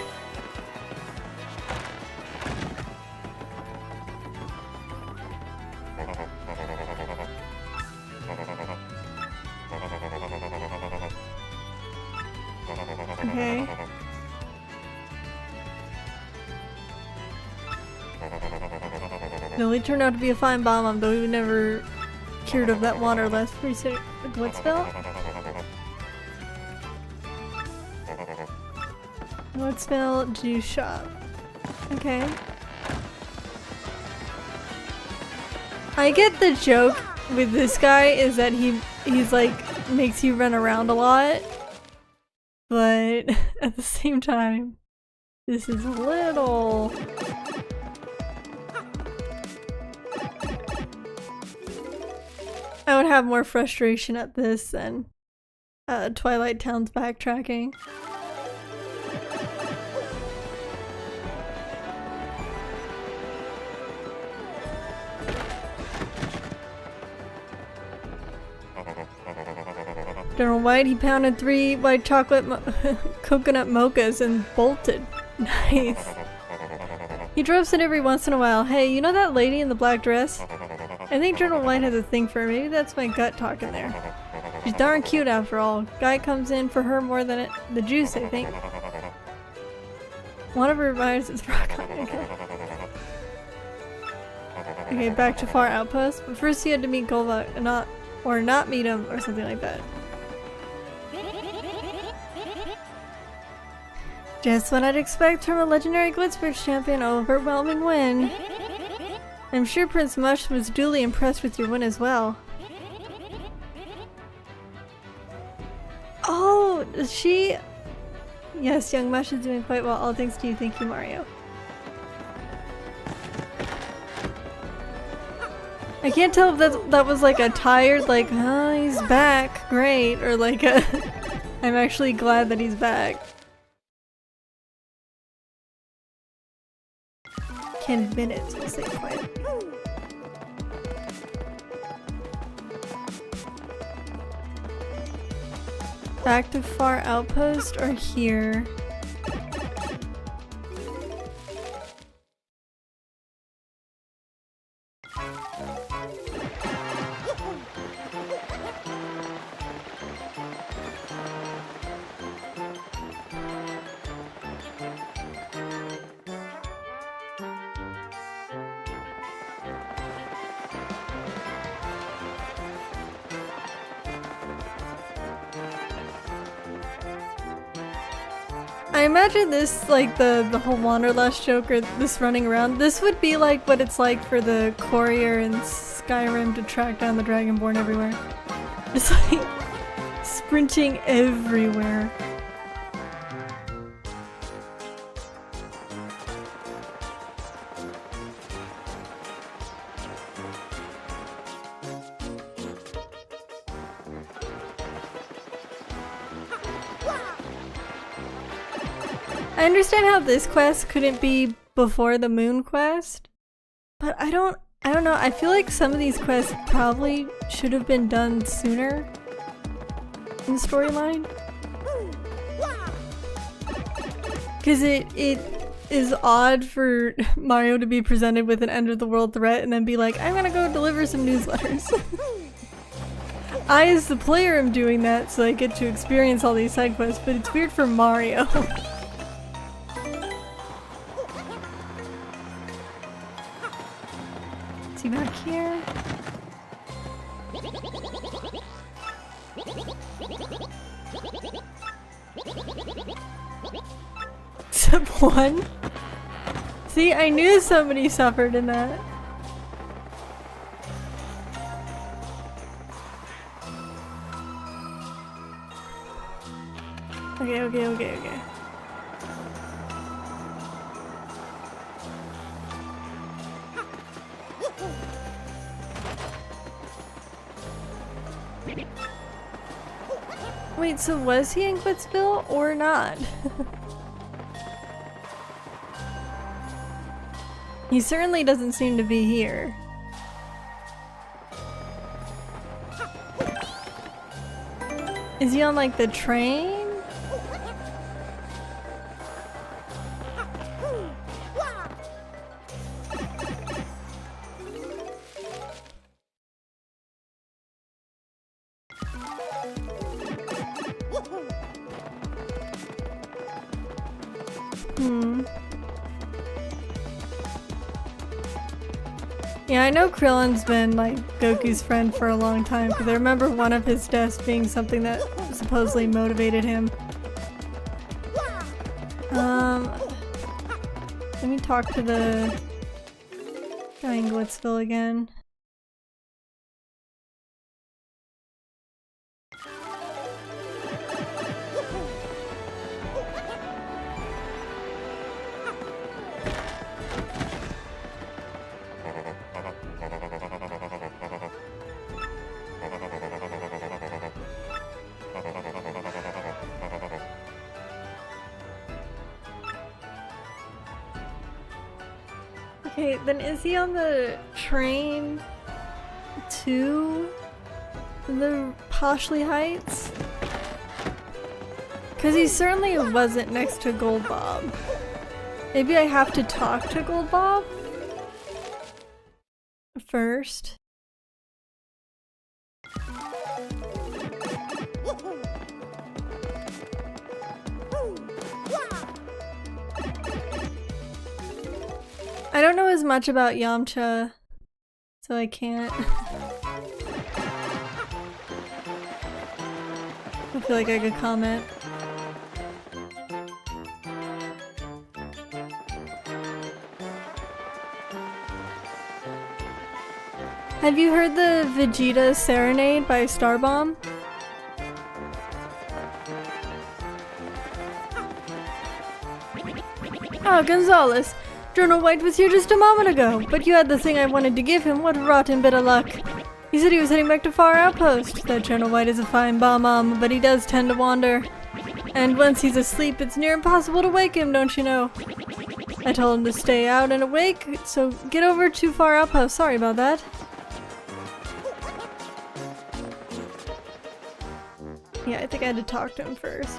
Okay. No, he turned out to be a fine bomb, though he never cured of that wanderlust research. What spell? What spell do you shop? Okay. I get the joke with this guy is that he's like makes you run around a lot, but at the same time, this is a little. I would have more frustration at this than Twilight Town's backtracking. General White, he pounded 3 white chocolate coconut mochas and bolted. Nice. He drops in every once in a while. Hey, you know that lady in the black dress? I think General White has a thing for her. Maybe that's my gut talking there. She's darn cute after all. Guy comes in for her more than the juice, I think. One of her admirers is rock on. Okay. Okay, back to Far Outpost. But first you had to meet Golva, or not meet him, or something like that. Just what I'd expect from a legendary Glitchbridge champion. Overwhelming win. I'm sure Prince Mush was duly impressed with your win as well. Oh, is she? Yes, young Mush is doing quite well. All thanks to you. Thank you, Mario. I can't tell if that was like a tired, like, oh, he's back, great, or like a, I'm actually glad that he's back. Can minutes will stay quiet. Back to far outpost or here? I imagine this, like the whole Wanderlust joke or this running around, this would be like what it's like for the courier in Skyrim to track down the Dragonborn everywhere. Just like sprinting everywhere. I understand how this quest couldn't be before the moon quest, but I don't know, I feel like some of these quests probably should have been done sooner in the storyline. Because it is odd for Mario to be presented with an end of the world threat and then be like, I'm gonna go deliver some newsletters. I as the player am doing that so I get to experience all these side quests, but it's weird for Mario. See back here. Except one. See, I knew somebody suffered in that. Okay. Wait, so was he in Quitsville or not? He certainly doesn't seem to be here. Is he on like the train? Yeah, I know Krillin's been like Goku's friend for a long time because I remember one of his deaths being something that supposedly motivated him. Let me talk to the guy in Glitzville again. Okay, then is he on the train to the Poshley Heights? Because he certainly wasn't next to Gold Bob. Maybe I have to talk to Gold Bob first. I don't know as much about Yamcha, so I can't. I feel like I could comment. Have you heard the Vegeta Serenade by Starbomb? Oh, Gonzalez. General White was here just a moment ago, but you had the thing I wanted to give him. What a rotten bit of luck. He said he was heading back to Far Outpost. That General White is a fine bomb, but he does tend to wander. And once he's asleep, it's near impossible to wake him, don't you know? I told him to stay out and awake, so get over to Far Outpost. Sorry about that. Yeah, I think I had to talk to him first.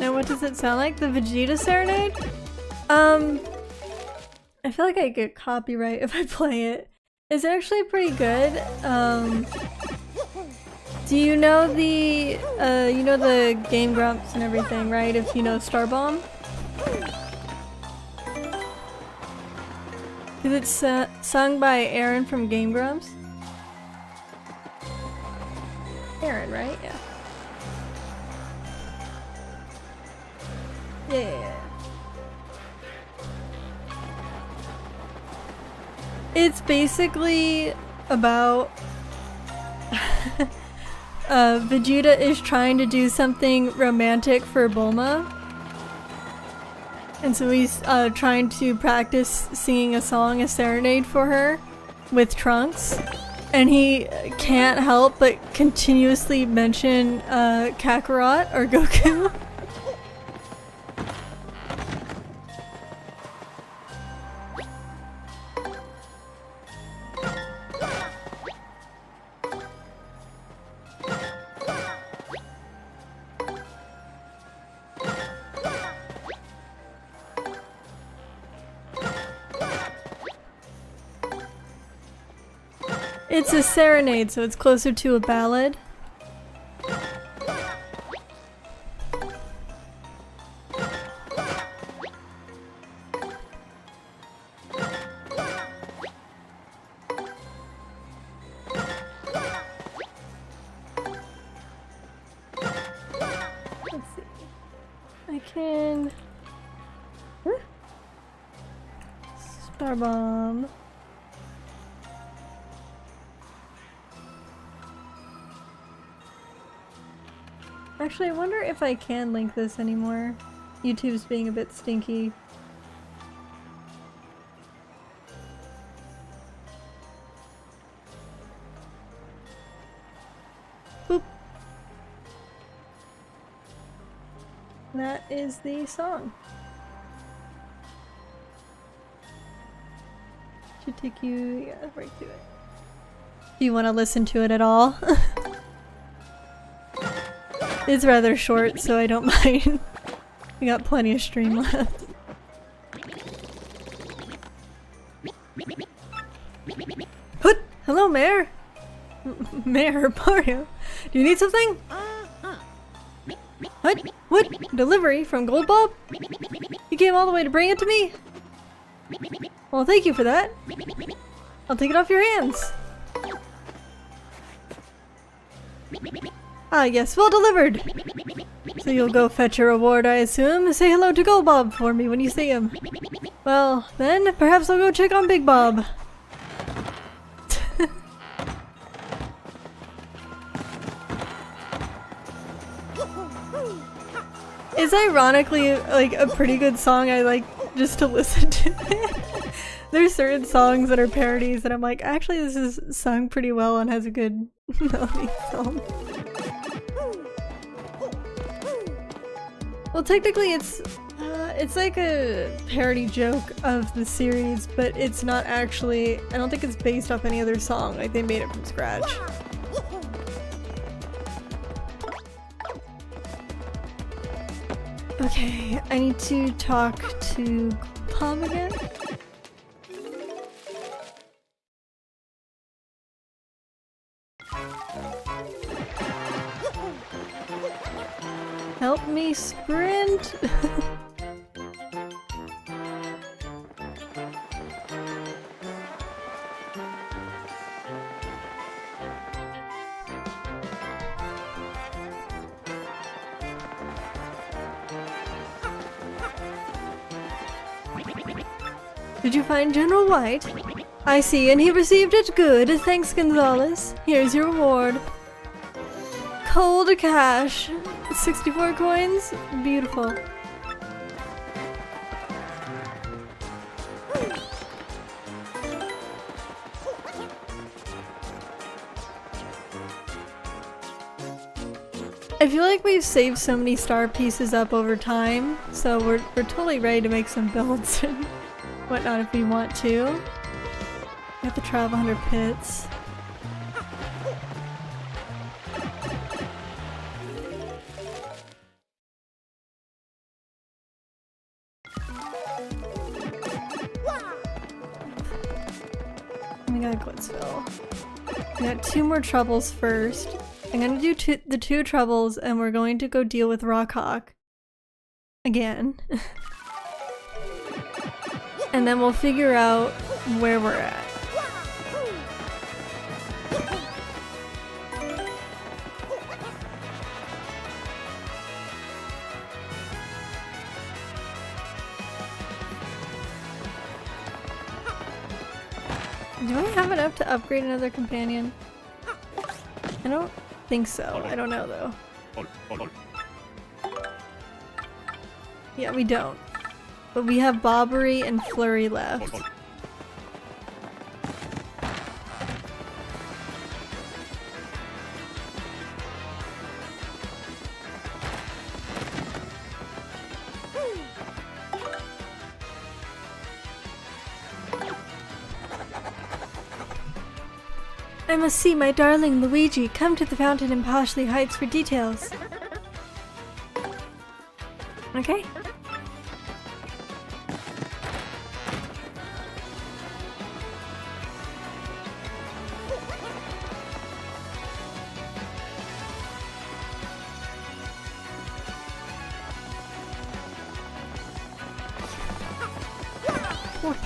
Now what does it sound like? The Vegeta Serenade? I feel like I get copyright if I play it. It's actually pretty good. Do you know the Game Grumps and everything, right? If you know Starbomb? Because it's sung by Aaron from Game Grumps. Aaron, right? Yeah. Yeah. It's basically about Vegeta is trying to do something romantic for Bulma. And so he's trying to practice singing a song, a serenade for her with Trunks. And he can't help but continuously mention Kakarot or Goku. It's a serenade, so it's closer to a ballad. Let's see. I can... Starbomb. Actually, I wonder if I can link this anymore. YouTube's being a bit stinky. Boop. That is the song. Should take you, yeah, right to it. Do you want to listen to it at all? It's rather short, so I don't mind. We got plenty of stream left. Hoot! Hello, Mayor! Mayor Mario. Do you need something? What? Delivery from Gold Bob? You came all the way to bring it to me? Well, thank you for that. I'll take it off your hands. Ah, yes, well delivered! So you'll go fetch your reward, I assume. Say hello to Gold Bob for me when you see him. Well, then, perhaps I'll go check on Big Bob. It's ironically, like, a pretty good song I like just to listen to. There's certain songs that are parodies that I'm like, actually this is sung pretty well and has a good melody film. Well, technically it's like a parody joke of the series, but it's not actually, I don't think it's based off any other song, like they made it from scratch. Okay, I need to talk to Palm again. Help me sprint! Did you find General White? I see, and he received it. Good. Thanks, Gonzalez. Here's your reward. Cold cash. 64 coins? Beautiful. I feel like we've saved so many star pieces up over time, so we're totally ready to make some builds and whatnot if we want to. We have to travel 100 pits. We got Glitzville. We got 2 more troubles first. I'm gonna do the 2 troubles and we're going to go deal with Rockhawk. Again. And then we'll figure out where we're at. Do I have enough to upgrade another companion? I don't think so. I don't know though. Yeah, we don't. But we have Bobbery and Flurry left. I must see my darling Luigi. Come to the fountain in Poshley Heights for details. Okay.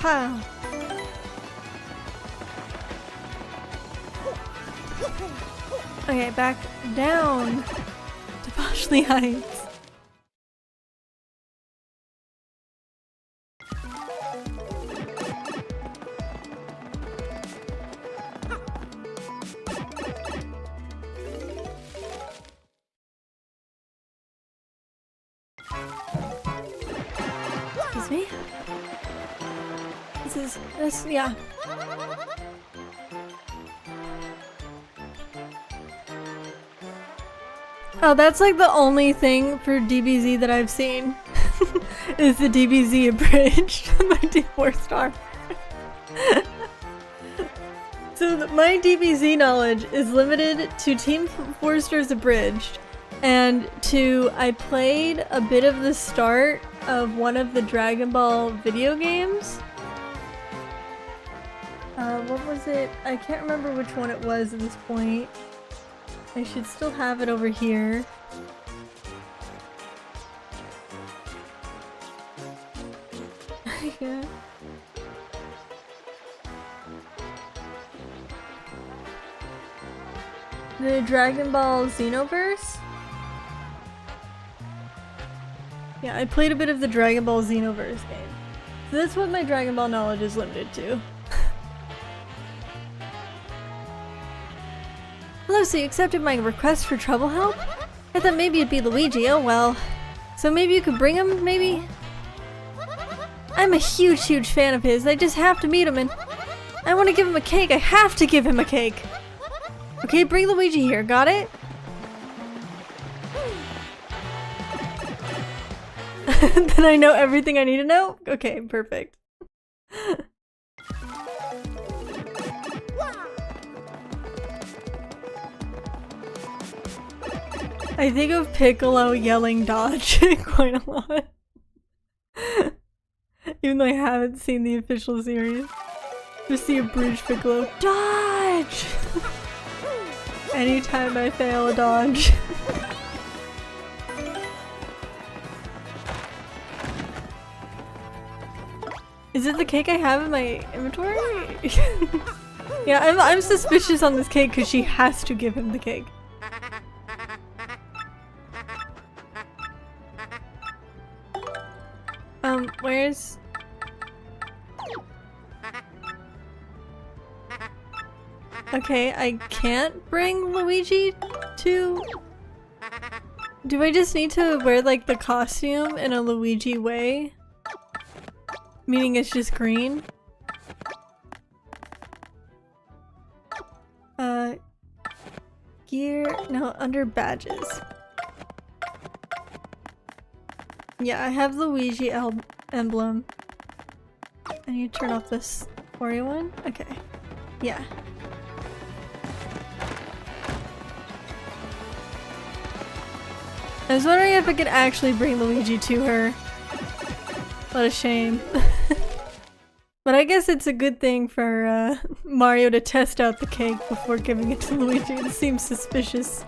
Wow. Okay, back down to Poshley Heights. Excuse me? This, yeah. Oh, that's like the only thing for DBZ that I've seen is the DBZ abridged by D4 So my DBZ knowledge is limited to Team 4 Stars abridged and to I played a bit of the start of one of the Dragon Ball video games. What was it? I can't remember which one it was at this point. I should still have it over here. Yeah. The Dragon Ball Xenoverse? Yeah, I played a bit of the Dragon Ball Xenoverse game. So that's what my Dragon Ball knowledge is limited to. Hello, so you accepted my request for trouble help? I thought maybe it'd be Luigi, oh well. So maybe you could bring him, maybe? I'm a huge fan of his. I just have to meet him and I want to give him a cake. I have to give him a cake. Okay, bring Luigi here. Got it? Then I know everything I need to know? Okay, perfect. I think of Piccolo yelling dodge quite a lot. Even though I haven't seen the official series. Just see a abridged Piccolo. Dodge! Anytime I fail a dodge. Is it the cake I have in my inventory? Yeah, I'm suspicious on this cake because she has to give him the cake. Okay, I can't bring Luigi to... Do I just need to wear like the costume in a Luigi way? Meaning it's just green? Gear... No, under badges. Yeah, I have Luigi emblem. I need to turn off this Wario one? Okay. Yeah. I was wondering if I could actually bring Luigi to her. What a shame. But I guess it's a good thing for Mario to test out the cake before giving it to Luigi. It seems suspicious.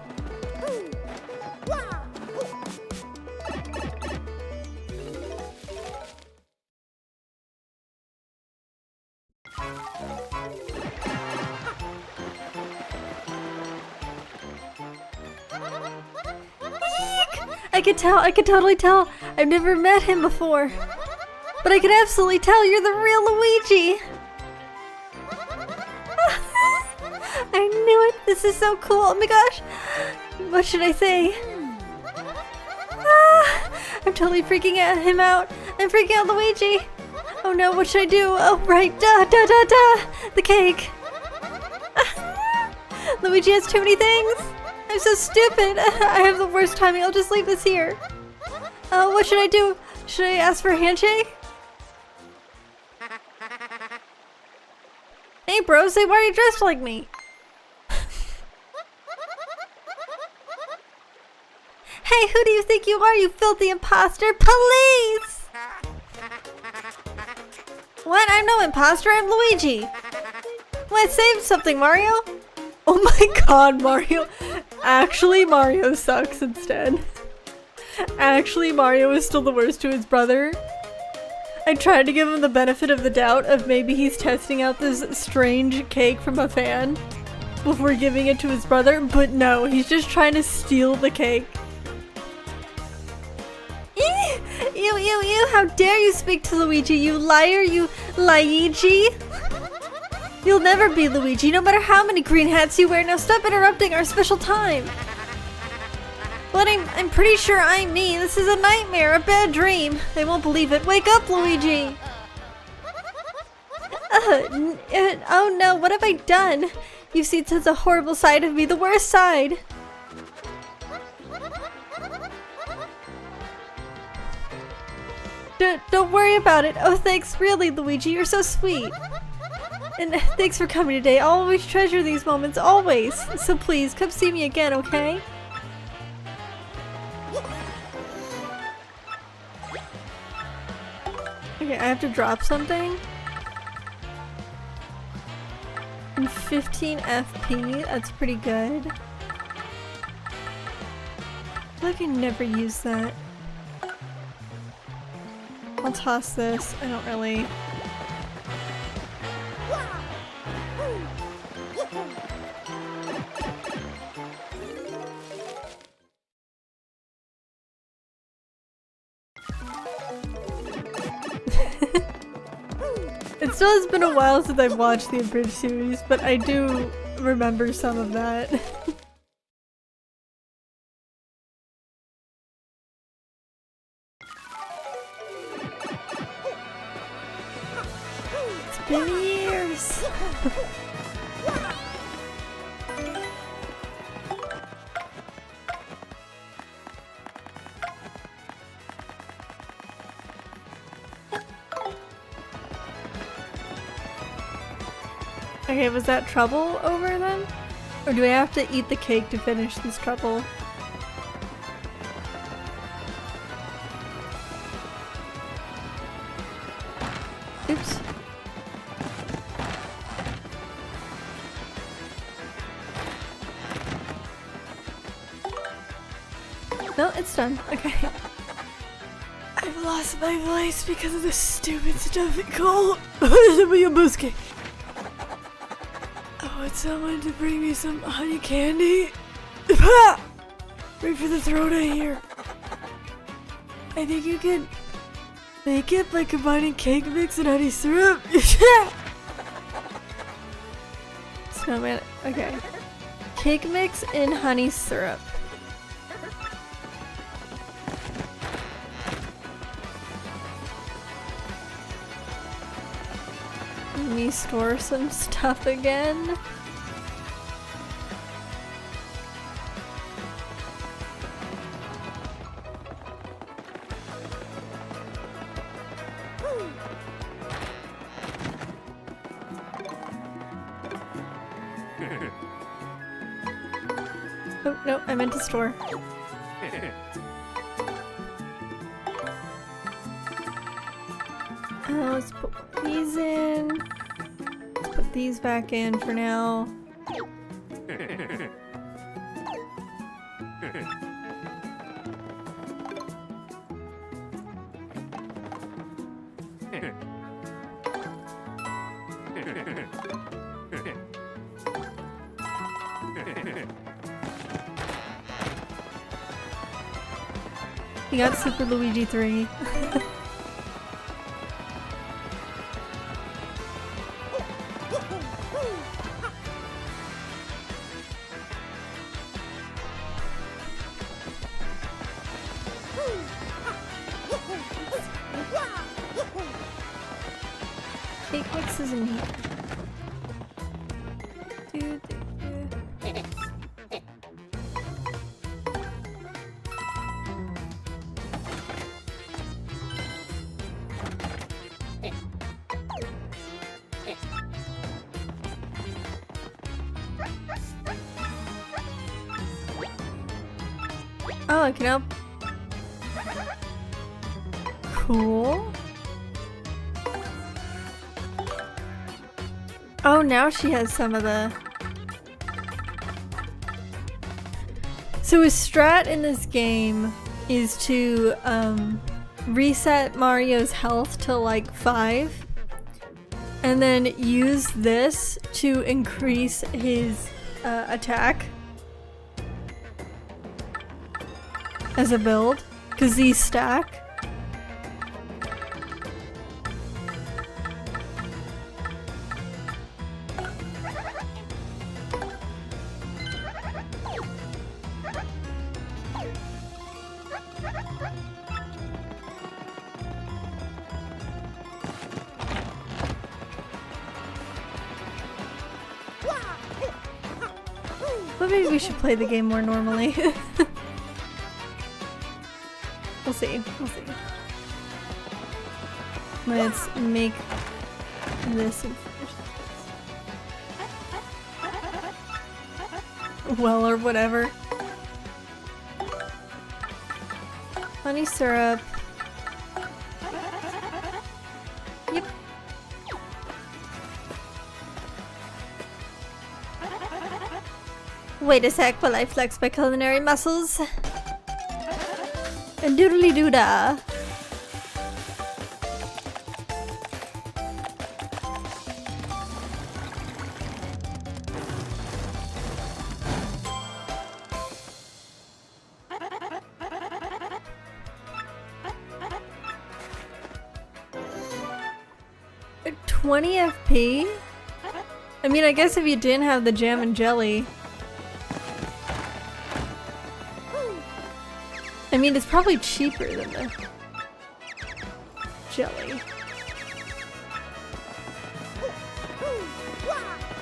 I could totally tell. I've never met him before. But I could absolutely tell you're the real Luigi! I knew it! This is so cool! Oh my gosh! What should I say? I'm totally freaking him out! I'm freaking out Luigi! Oh no, what should I do? Oh right, the cake! Luigi has too many things! I'm so stupid! I have the worst timing, I'll just leave this here! What should I do? Should I ask for a handshake? Hey bro, say why are you dressed like me? Hey, who do you think you are, you filthy imposter? Police! What? I'm no imposter, I'm Luigi! Well, I saved something, Mario! Oh my god, Mario! Actually, Mario sucks instead. Actually, Mario is still the worst to his brother. I tried to give him the benefit of the doubt of maybe he's testing out this strange cake from a fan before giving it to his brother, but no, he's just trying to steal the cake. Ew, how dare you speak to Luigi, you liar, you Luigi! You'll never be Luigi, no matter how many green hats you wear. Now stop interrupting our special time! But I'm pretty sure I'm me. This is a nightmare, a bad dream. They won't believe it. Wake up, Luigi! Oh no, what have I done? You've seen such a horrible side of me, the worst side! Don't worry about it. Oh, thanks, really, Luigi, you're so sweet. And thanks for coming today. I'll always treasure these moments, always. So please, come see me again, okay? Okay, I have to drop something. In 15 FP, that's pretty good. I feel like I never use that. I'll toss this. I don't really... It still has been a while since I've watched the abridged series, but I do remember some of that. It's been years! Okay, was that trouble over then? Or do I have to eat the cake to finish this trouble? Oops. No, it's done. Okay. I've lost my voice because of this stupid stuff it called Yabusuke. I want someone to bring me some honey candy. Wait for the throat I hear. I think you can make it by combining cake mix and honey syrup. snowman. Okay. Cake mix in honey syrup. Let me store some stuff again. Oh, no, I meant to store. Let's put these in. Let's put these back in for now. You got Super Luigi 3. Cake mix is in here. Oh, I can help. Cool. Oh, now she has some of the... So a strat in this game is to reset Mario's health to like 5 and then use this to increase his attack as a build, because these stack. But maybe we should play the game more normally. We'll see. We'll see. Let's make this and finish this. Well, or whatever. Honey syrup. Yep. Wait a sec while I flex my culinary muscles. And doodly doodah. At 20 FP? I mean, I guess if you didn't have the jam and jelly. I mean, it's probably cheaper than the jelly.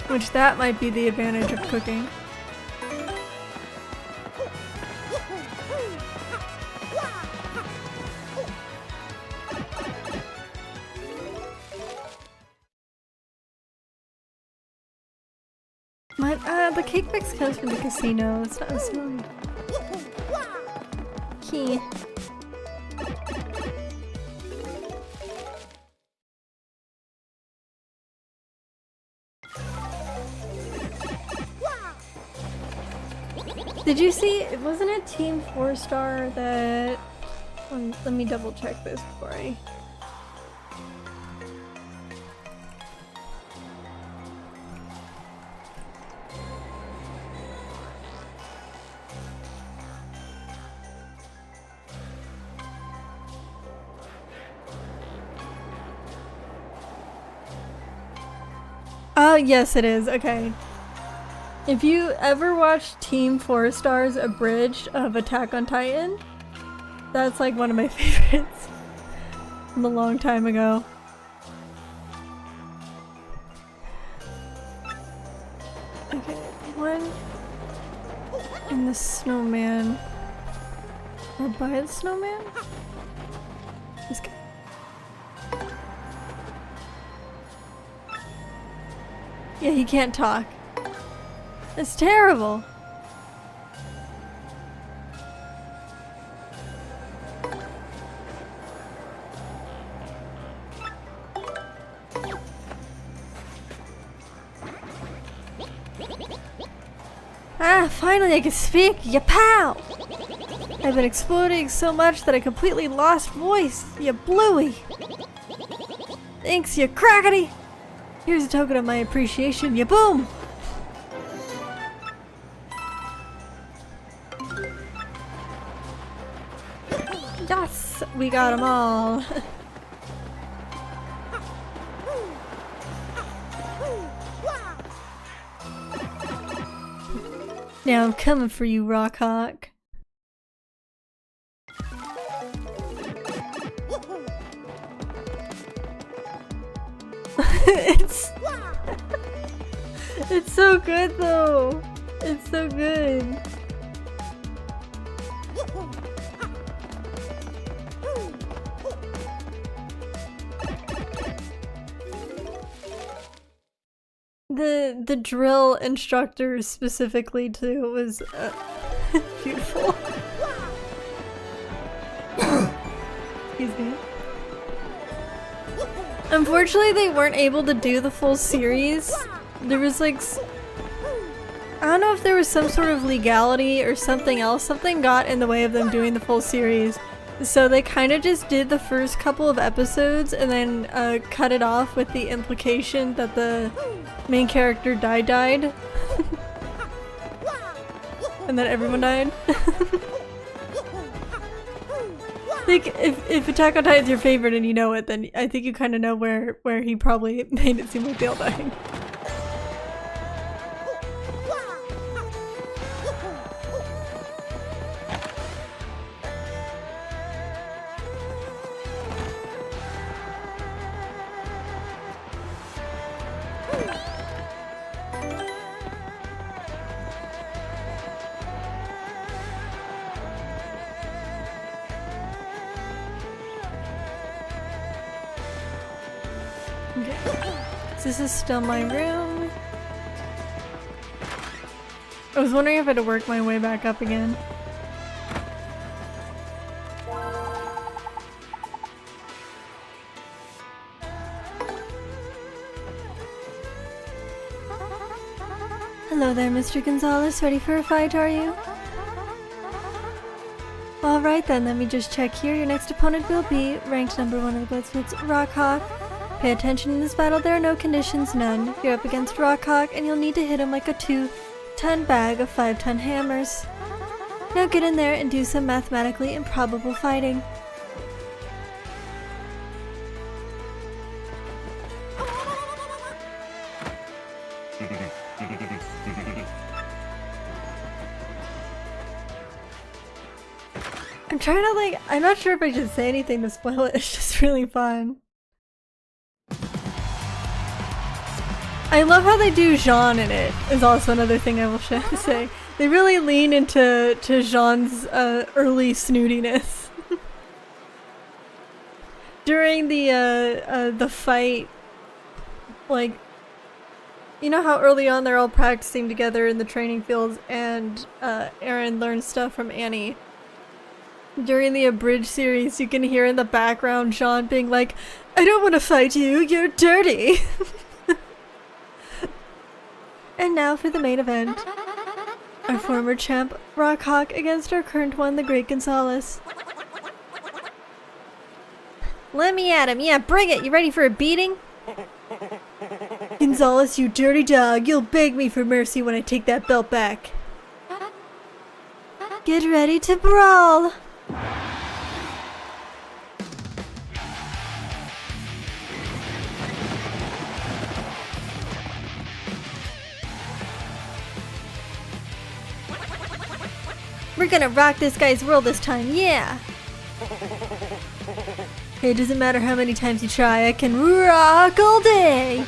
Which that might be the advantage of cooking. The cake mix comes from the casino. It's not so key. Did you see? Wasn't it Team 4-star that? Let me double check this before I. Oh, yes, it is. Okay. If you ever watched Team 4 Stars Abridged of Attack on Titan, that's like one of my favorites from a long time ago. Okay, one in the snowman. Or by the snowman? This guy. Yeah, he can't talk. That's terrible. Ah, finally I can speak! Ya pow! I've been exploding so much that I completely lost voice, ya bluey! Thanks, ya crackety! Here's a token of my appreciation, ya boom! Yes! We got them all! Now I'm coming for you, Rockhawk. It's so good though. It's so good. The drill instructor specifically too was beautiful. Excuse me. Unfortunately, they weren't able to do the full series. There was like, I don't know if there was some sort of legality or something else. Something got in the way of them doing the full series. So they kind of just did the first couple of episodes and then cut it off with the implication that the main character died. And that everyone died. Like, if Attack on Titan's your favorite and you know it, then I think you kind of know where he probably made it seem like they all died. Okay. So this is still my room. I was wondering if I had to work my way back up again. Hello there, Mr. Gonzalez. Ready for a fight, are you? Alright then, let me just check here. Your next opponent will be ranked number 1 of the Loxbeats, Rockhawk. Pay attention in this battle, there are no conditions, none. You're up against Rockhawk and you'll need to hit him like a 2-ton bag of 5-ton hammers. Now get in there and do some mathematically improbable fighting. I'm trying to I'm not sure if I should say anything to spoil it, it's just really fun. I love how they do Jean in it, is also another thing I will say. They really lean into Jean's early snootiness. During the fight, like, you know how early on they're all practicing together in the training fields and Aaron learns stuff from Annie. During the Abridged series, you can hear in the background Jean being like, "I don't want to fight you, you're dirty!" And now for the main event. Our former champ, Rockhawk, against our current one, the Great Gonzalez. Let me at him, yeah, bring it! You ready for a beating? Gonzalez, you dirty dog, you'll beg me for mercy when I take that belt back. Get ready to brawl! We're gonna rock this guy's world this time, yeah! Hey, it doesn't matter how many times you try, I can rock all day!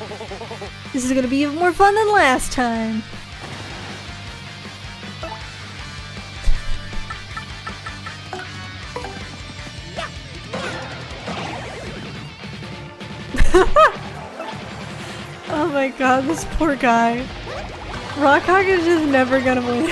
This is gonna be even more fun than last time! Oh my god, this poor guy. Rockhawk is just never gonna win.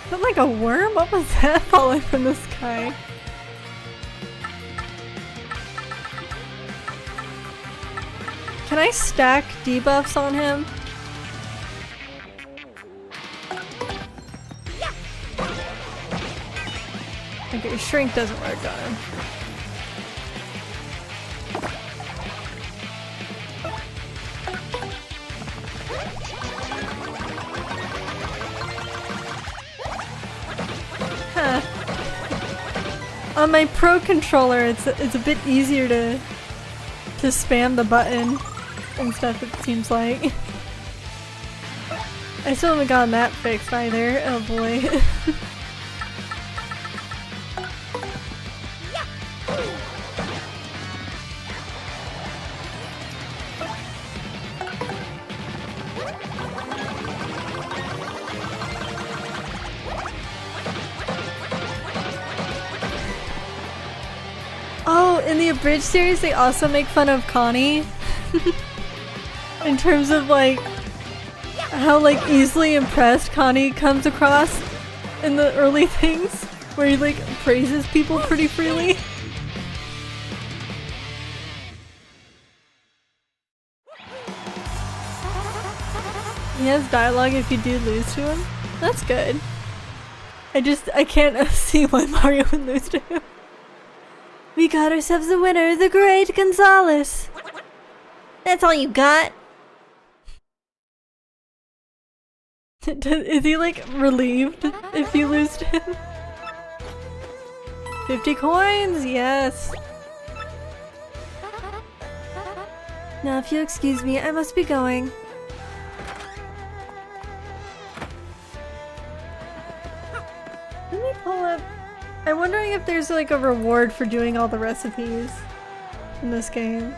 Is that like a worm? What was that falling from the sky? Can I stack debuffs on him? Okay, shrink doesn't work on him. Huh. On my Pro controller, it's a bit easier to spam the button and stuff, it seems like. I still haven't gotten that fixed either. Oh boy. Oh, in the Abridged series they also make fun of Connie. In terms of like how like easily impressed Connie comes across in the early things, where he like praises people pretty freely. He has dialogue if you do lose to him. That's good. I can't see why Mario would lose to him. We got ourselves a winner, the great Gonzalez. That's all you got? Is he like relieved if you lose to him? 50 coins, yes. Now if you'll excuse me, I must be going. Let me pull up. I'm wondering if there's like a reward for doing all the recipes in this game.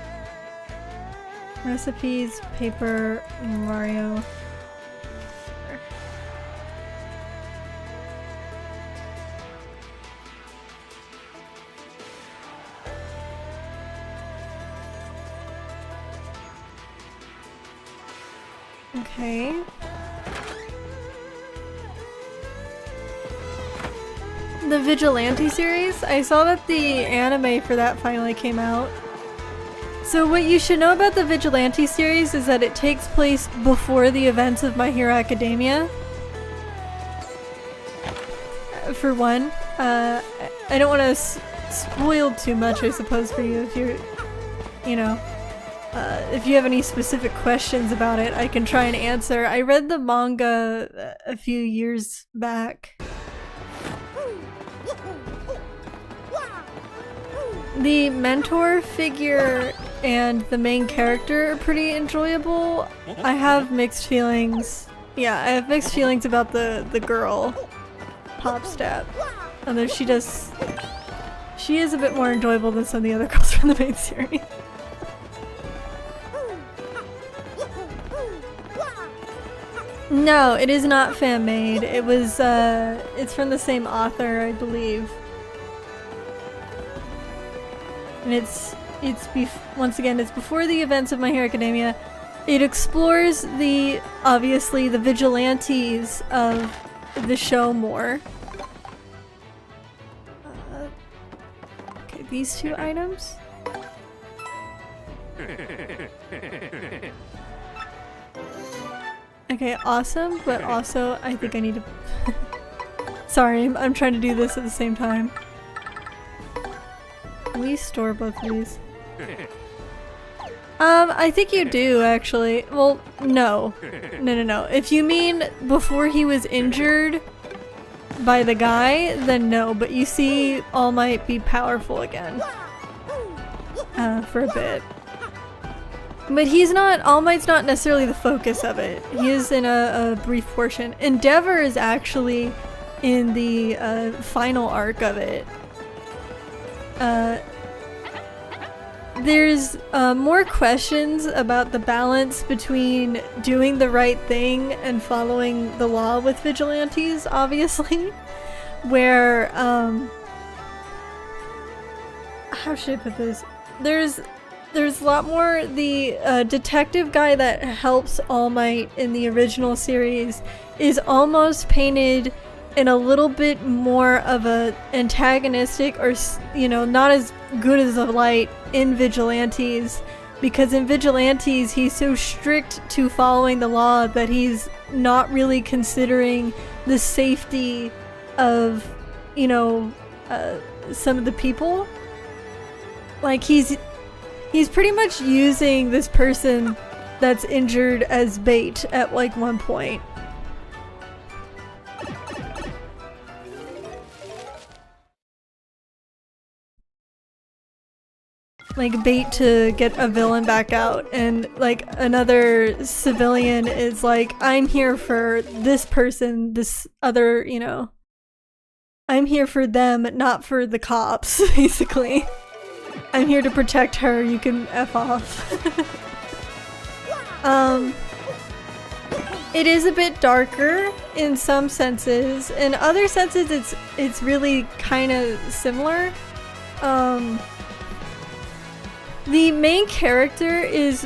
Recipes, paper, Mario. Okay. The Vigilante series? I saw that the anime for that finally came out. So what you should know about the Vigilante series is that it takes place before the events of My Hero Academia. For one. I don't want to spoil too much, I suppose, for you if you're, you know, if you have any specific questions about it, I can try and answer. I read the manga a few years back. The mentor figure and the main character are pretty enjoyable. I have mixed feelings. Yeah, I have mixed feelings about the girl, Popstep. Although she is a bit more enjoyable than some of the other girls from the main series. No, it is not fan-made. It was, it's from the same author, I believe. And once again, it's before the events of My Hero Academia. It explores obviously the vigilantes of the show more. Okay, these two items. Okay, awesome, but also I think I need to... Sorry, I'm trying to do this at the same time. Can we store both of these? I think you do, actually. Well, no. No. If you mean before he was injured by the guy, then no. But you see, All Might be powerful again. for a bit. But All Might's not necessarily the focus of it. He is in a brief portion. Endeavor is actually in the final arc of it. There's more questions about the balance between doing the right thing and following the law with vigilantes, obviously. Where, how should I put this? There's a lot more. The detective guy that helps All Might in the original series is almost painted in a little bit more of a antagonistic, or not as good as a light in Vigilantes, because in Vigilantes he's so strict to following the law that he's not really considering the safety of some of the people. Like he's pretty much using this person that's injured as bait at like one point. Like bait to get a villain back out, and like another civilian is like, I'm here for this person, this other, I'm here for them, not for the cops, basically. I'm here to protect her, you can F off. It is a bit darker in some senses. In other senses, it's really kind of similar. The main character is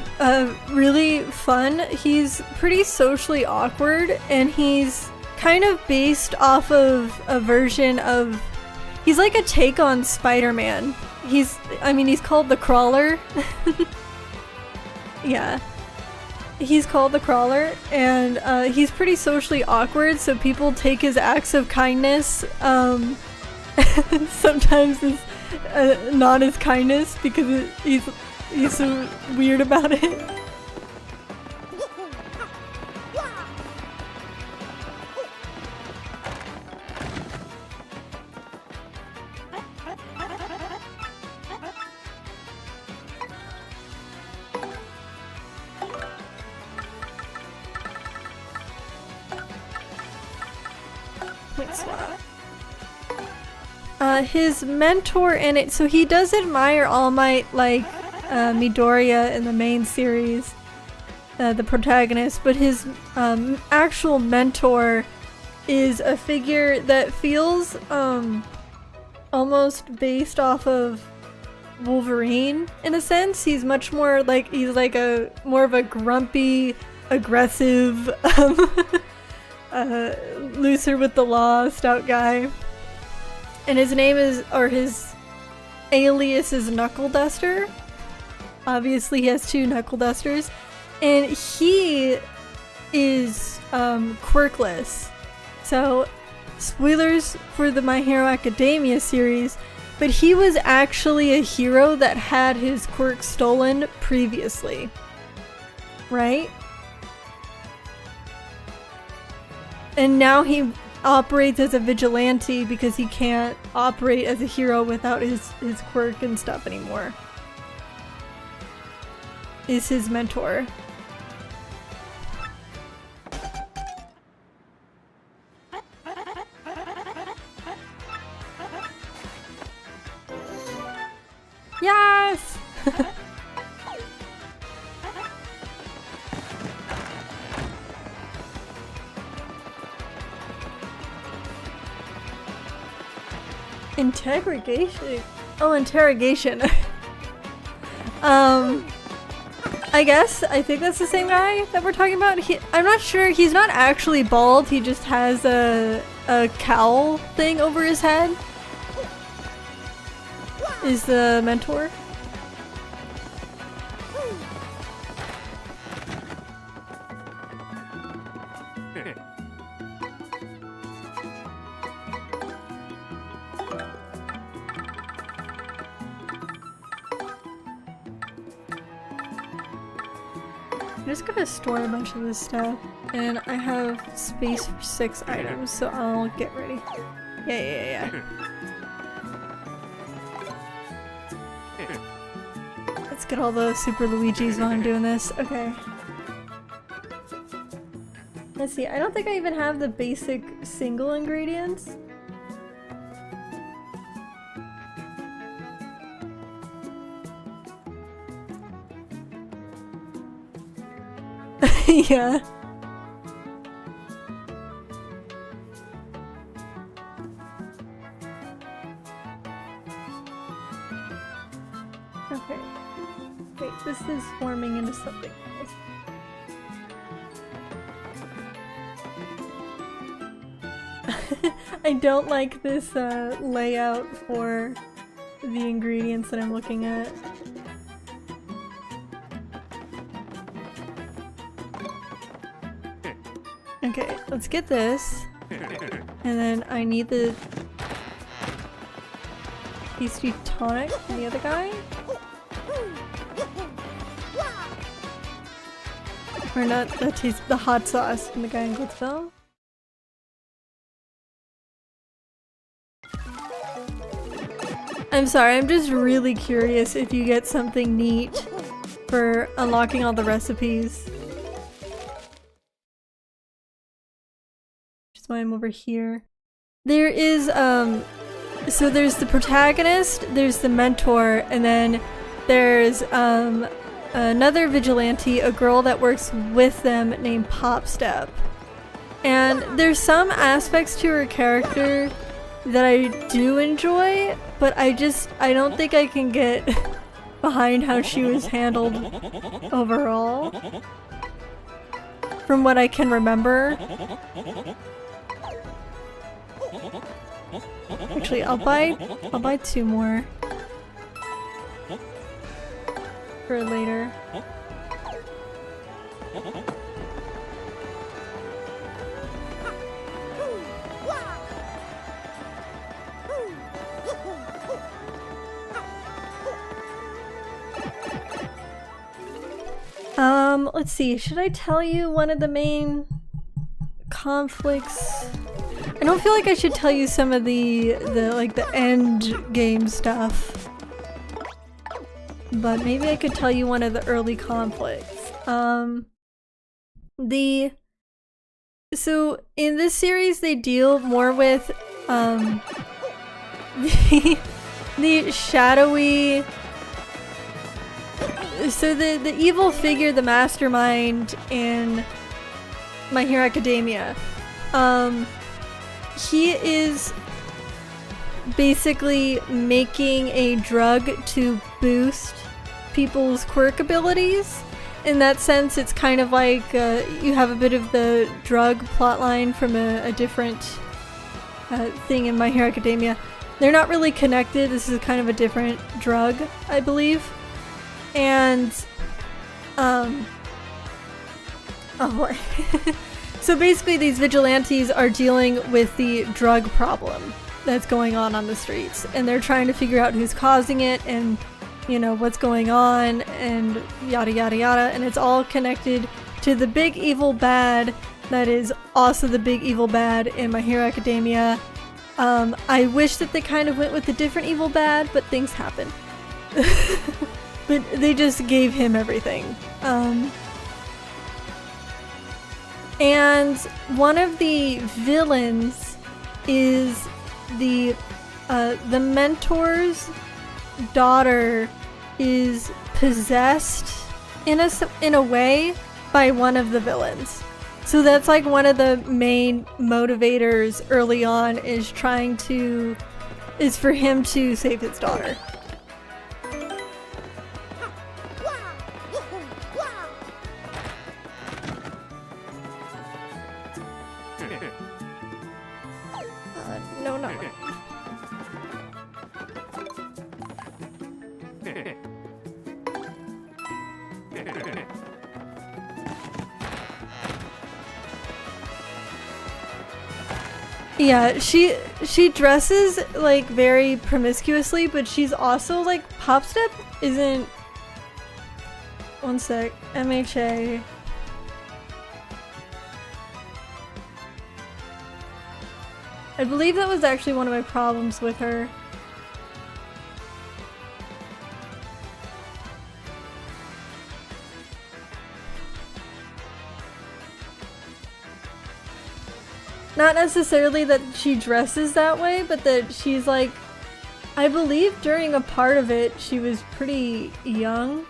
really fun. He's pretty socially awkward, and he's kind of based off of a version of... He's like a take on Spider-Man. He's called the Crawler. Yeah. He's called the Crawler, and he's pretty socially awkward, so people take his acts of kindness sometimes as not as kindness, because he's so weird about it. Wait, swap. His mentor in it, so he does admire All Might like Midoriya in the main series, the protagonist, but his actual mentor is a figure that feels almost based off of Wolverine in a sense. He's much more like, he's like more of a grumpy, aggressive, looser with the law, stout guy. And his name is, or his alias is Knuckle Duster. Obviously he has two Knuckle Dusters. And he is quirkless. So, spoilers for the My Hero Academia series, but he was actually a hero that had his quirk stolen previously. Right? And now he operates as a vigilante because he can't operate as a hero without his quirk and stuff anymore. Is his mentor. Yes! Interrogation. Oh, interrogation. I think that's the same guy that we're talking about. I'm not sure. He's not actually bald. He just has a cowl thing over his head. Is the mentor. I'm just gonna store a bunch of this stuff, and I have space for 6 items, so I'll get ready. Yeah. Get all the Super Luigis while I'm doing this. Okay. Let's see, I don't think I even have the basic single ingredients. Yeah. Okay. Wait, this is forming into something else. I don't like this layout for the ingredients that I'm looking at. Okay, let's get this. And then I need the tasty tonic from the other guy. Or not the hot sauce from the guy in Glitzville. I'm sorry, I'm just really curious if you get something neat for unlocking all the recipes. Which is why I'm over here. There is, so there's the protagonist, there's the mentor, and then there's, another vigilante, a girl that works with them named Popstep. And there's some aspects to her character that I do enjoy, but I don't think I can get behind how she was handled overall. From what I can remember. Actually, I'll buy 2 more. For later. Let's see, should I tell you one of the main conflicts? I don't feel like I should tell you some of the end game stuff. But maybe I could tell you one of the early conflicts. So in this series they deal more with the shadowy. So the evil figure, the mastermind in My Hero Academia, he is basically making a drug to boost people's quirk abilities. In that sense, it's kind of like you have a bit of the drug plotline from a different thing in My Hero Academia. They're not really connected. This is kind of a different drug, I believe. And oh boy. So basically these vigilantes are dealing with the drug problem that's going on the streets, and they're trying to figure out who's causing it and, you know, what's going on and yada yada yada, and it's all connected to the big evil bad that is also the big evil bad in My Hero Academia. I wish that they kind of went with a different evil bad, but things happen. But they just gave him everything. And one of the villains is the mentor's daughter is possessed in a way by one of the villains. So that's like one of the main motivators early on is for him to save his daughter. No, not really. Yeah, she dresses like very promiscuously, but she's also like Popstep isn't. One sec, MHA. I believe that was actually one of my problems with her. not necessarily that she dresses that way, but that she's like, I believe during a part of it she was pretty young.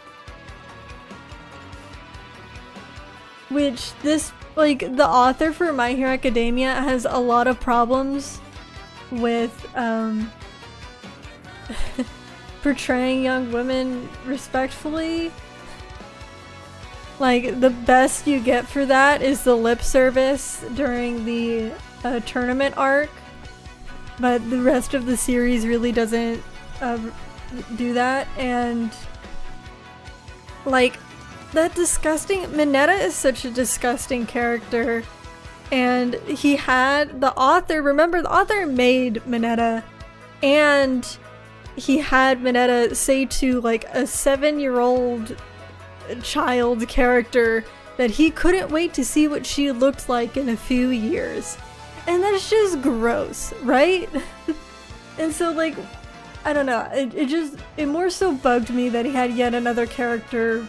Which this, like, the author for My Hero Academia has a lot of problems with portraying young women respectfully. Like, the best you get for that is the lip service during the tournament arc, but the rest of the series really doesn't do that. And like, that disgusting Mineta is such a disgusting character, and he had the author, remember the author made Mineta, and he had Mineta say to like a 7-year-old child character that he couldn't wait to see what she looked like in a few years. And that's just gross, right? And so, like, I don't know, it more so bugged me that he had yet another character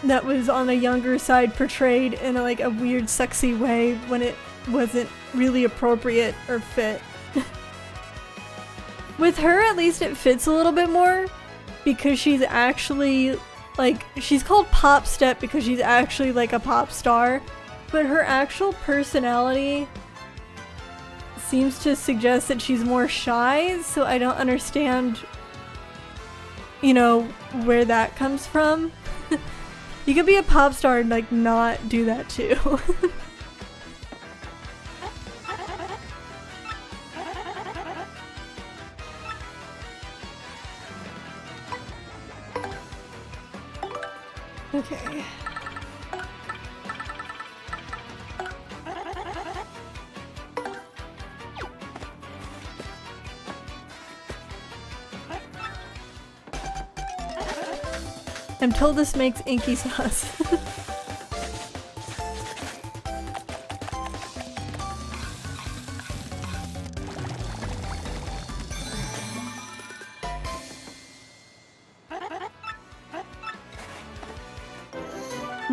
that was on the younger side portrayed in like a weird sexy way when it wasn't really appropriate or fit. With her, at least it fits a little bit more because she's actually like, she's called Pop Step because she's actually like a pop star, but her actual personality seems to suggest that she's more shy, so I don't understand, you know, where that comes from. You could be a pop star and like not do that too. Okay. I'm told this makes inky sauce.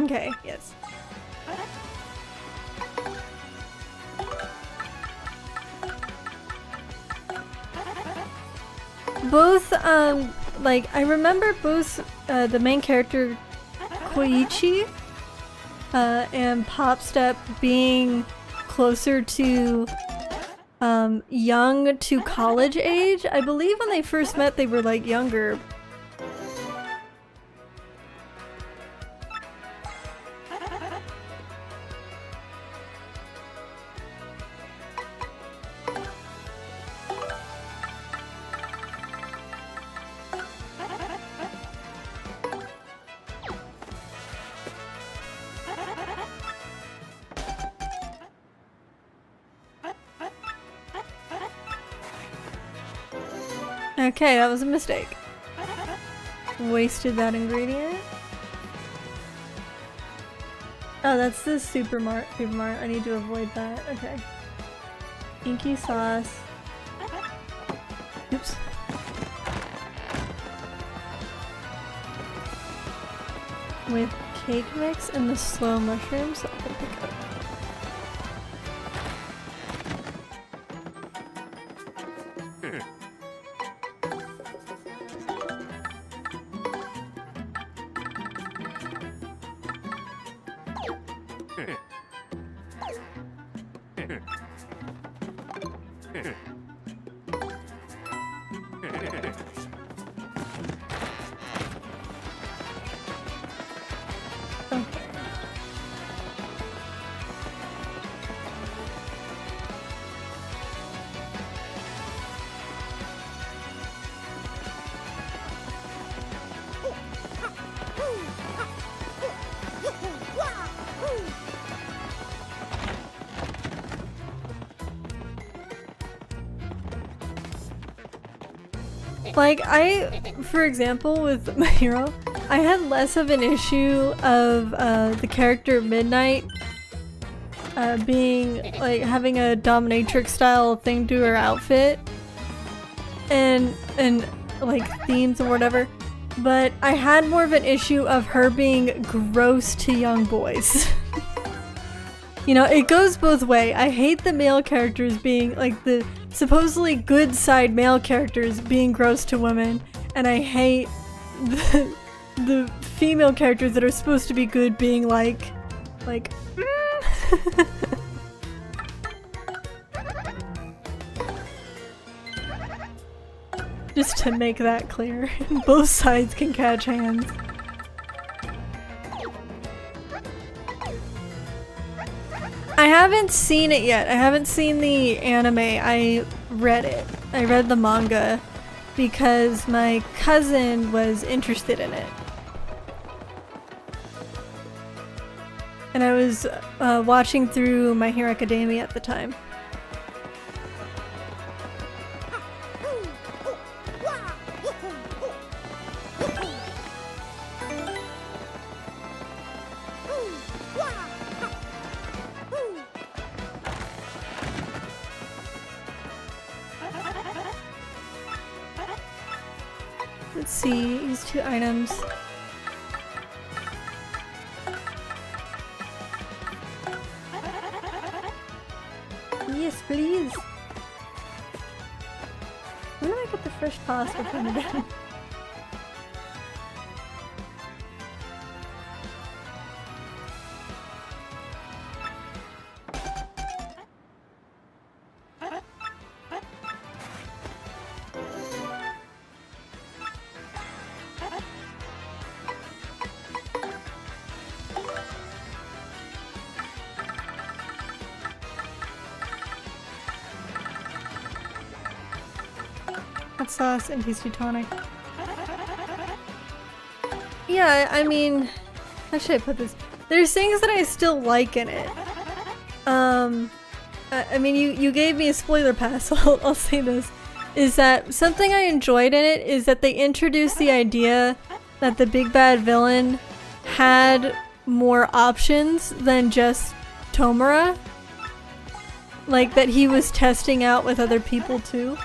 Okay, yes. Both, like, I remember both the main character Koichi and Pop Step being closer to young to college age. I believe when they first met they were like younger. Okay, that was a mistake. Wasted that ingredient. Oh, that's the Super Mart. I need to avoid that. Okay. Inky sauce. Oops. With cake mix and the slow mushrooms that I can pick up. Like, for example, with My Hero, I had less of an issue of the character Midnight being, like, having a dominatrix style thing to her outfit and like themes or whatever, but I had more of an issue of her being gross to young boys. You know, it goes both way. I hate the male characters being, like, the supposedly good side male characters being gross to women, and I hate the female characters that are supposed to be good being like Just to make that clear, both sides can catch hands. I haven't seen it yet. I haven't seen the anime. I read it. I read the manga because my cousin was interested in it. And I was watching through My Hero Academia at the time. Let's see, use 2 items. Yes, please. When do I get the fresh pasta from again? Hot sauce and tasty tonic. Yeah, I mean, how should I put this? There's things that I still like in it. I mean, you gave me a spoiler pass, so I'll say this. Is that something I enjoyed in it is that they introduced the idea that the big bad villain had more options than just Tomura. Like that he was testing out with other people too.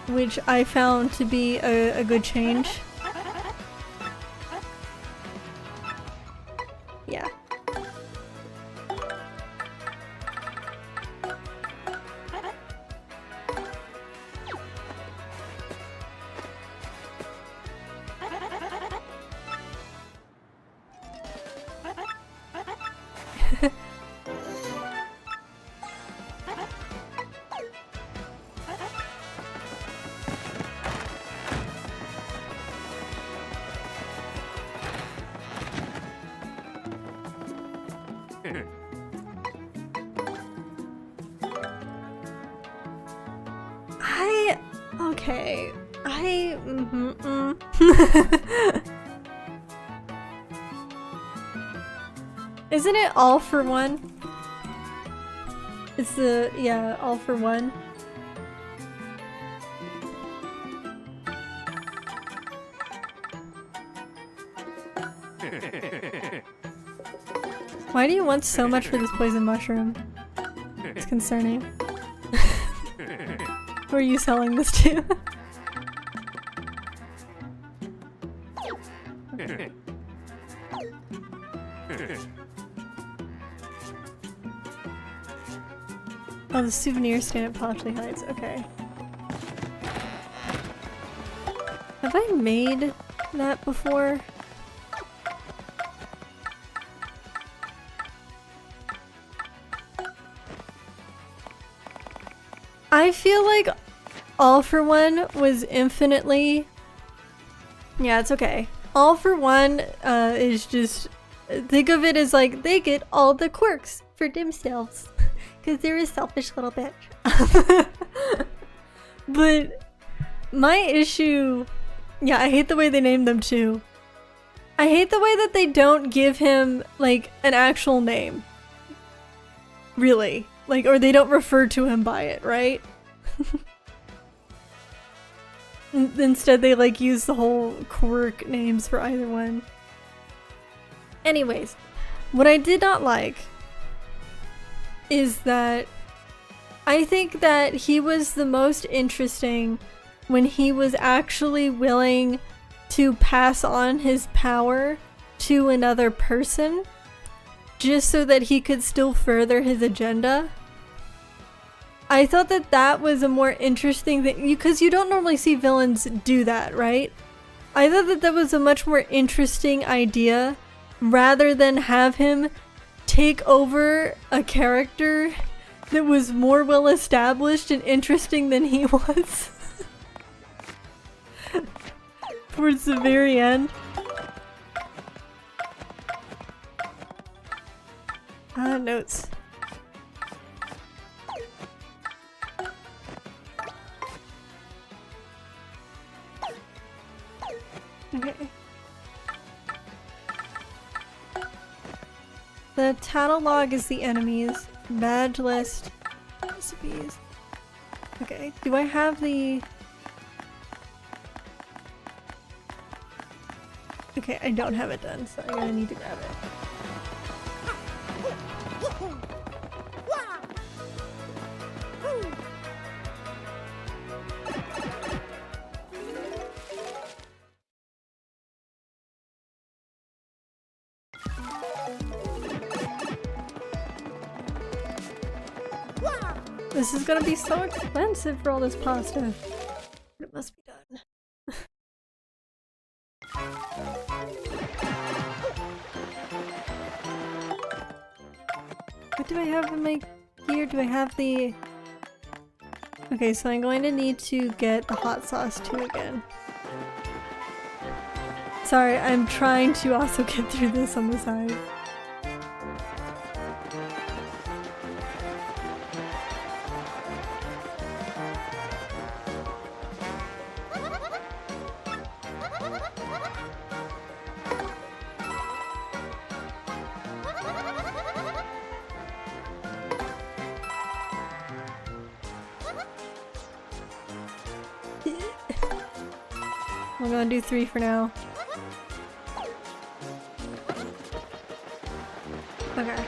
Which I found to be a good change. Yeah. Okay. Isn't it all for one? It's the, yeah, all for one. Why do you want so much for this poison mushroom? It's concerning. Who are you selling this to? Oh, the souvenir stand at Potley Heights. Okay. Have I made that before? I feel like All for One was infinitely... Yeah, it's okay. All for One is just... Think of it as like, they get all the quirks for themselves. Because they're a selfish little bitch. But my issue... Yeah, I hate the way they named them too. I hate the way that they don't give him, like, an actual name. Really. Like, or they don't refer to him by it, right? Instead they, like, use the whole quirk names for either one. Anyways, what I did not like is that I think that he was the most interesting when he was actually willing to pass on his power to another person just so that he could still further his agenda. I thought that that was a more interesting thing, because you don't normally see villains do that, right? I thought that that was a much more interesting idea, rather than have him take over a character that was more well established and interesting than he was. Towards the very end. Notes. Okay. The catalog is the enemies. Badge list. Recipes. Okay, do I have the... Okay, I don't have it done, so I'm gonna need to grab it. This is gonna be so expensive for all this pasta. It must be done. What do I have in my gear? Do I have the... Okay, so I'm going to need to get the hot sauce too again. Sorry, I'm trying to also get through this on the side. I'm gonna do 3 for now. Okay.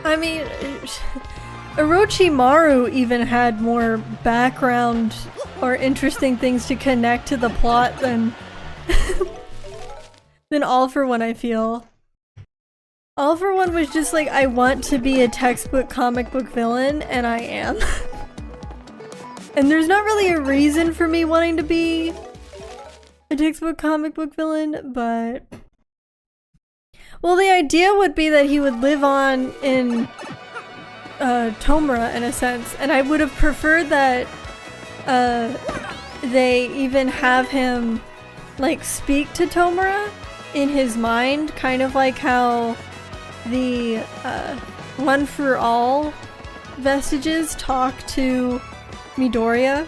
I mean, Orochimaru even had more background or interesting things to connect to the plot than than All For One, I feel. All For One was just like, I want to be a textbook comic book villain, and I am. And there's not really a reason for me wanting to be a textbook comic book villain, but... Well, the idea would be that he would live on in Tomura, in a sense, and I would have preferred that they even have him, like, speak to Tomura in his mind, kind of like how the One For All vestiges talk to Midoriya,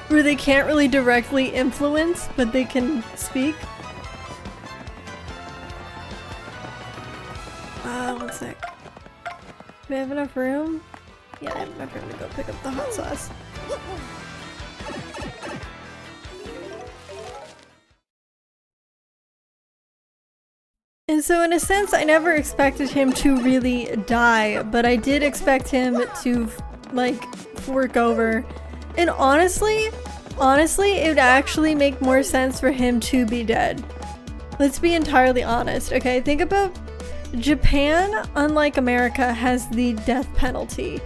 where they can't really directly influence, but they can speak. One sec. Do I have enough room? Yeah, I have enough room to go pick up the hot sauce. And so in a sense, I never expected him to really die, but I did expect him to, like, fork over. And honestly, it would actually make more sense for him to be dead. Let's be entirely honest, okay? Think about Japan, unlike America, has the death penalty.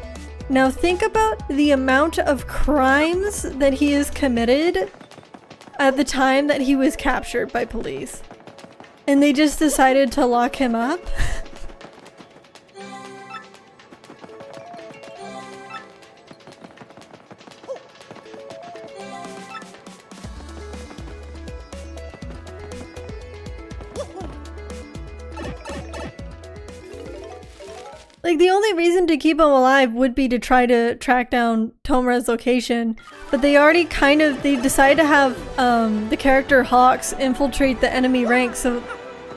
Now think about the amount of crimes that he has committed at the time that he was captured by police. And they just decided to lock him up? Like, the only reason to keep him alive would be to try to track down Tomura's location, but they already they decided to have the character Hawks infiltrate the enemy ranks, so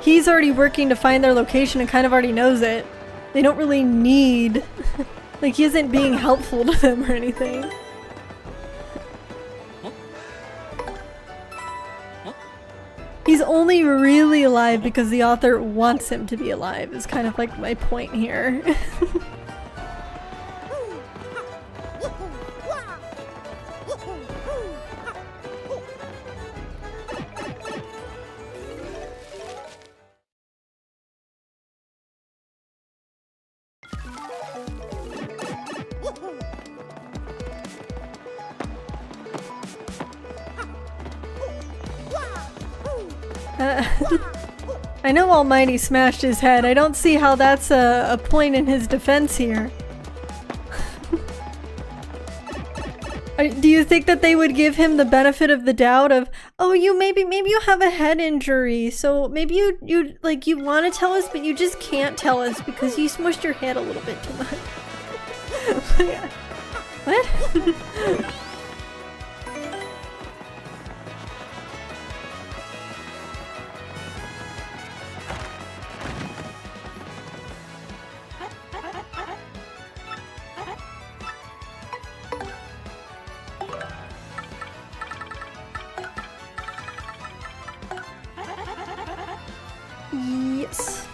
he's already working to find their location and kind of already knows it. They don't really need... like, he isn't being helpful to them or anything. He's only really alive because the author wants him to be alive, is kind of like my point here. I know Almighty smashed his head. I don't see how that's a point in his defense here. Do you think that they would give him the benefit of the doubt of, oh, maybe you have a head injury, so maybe you want to tell us, but you just can't tell us because you smushed your head a little bit too much. What? Yes.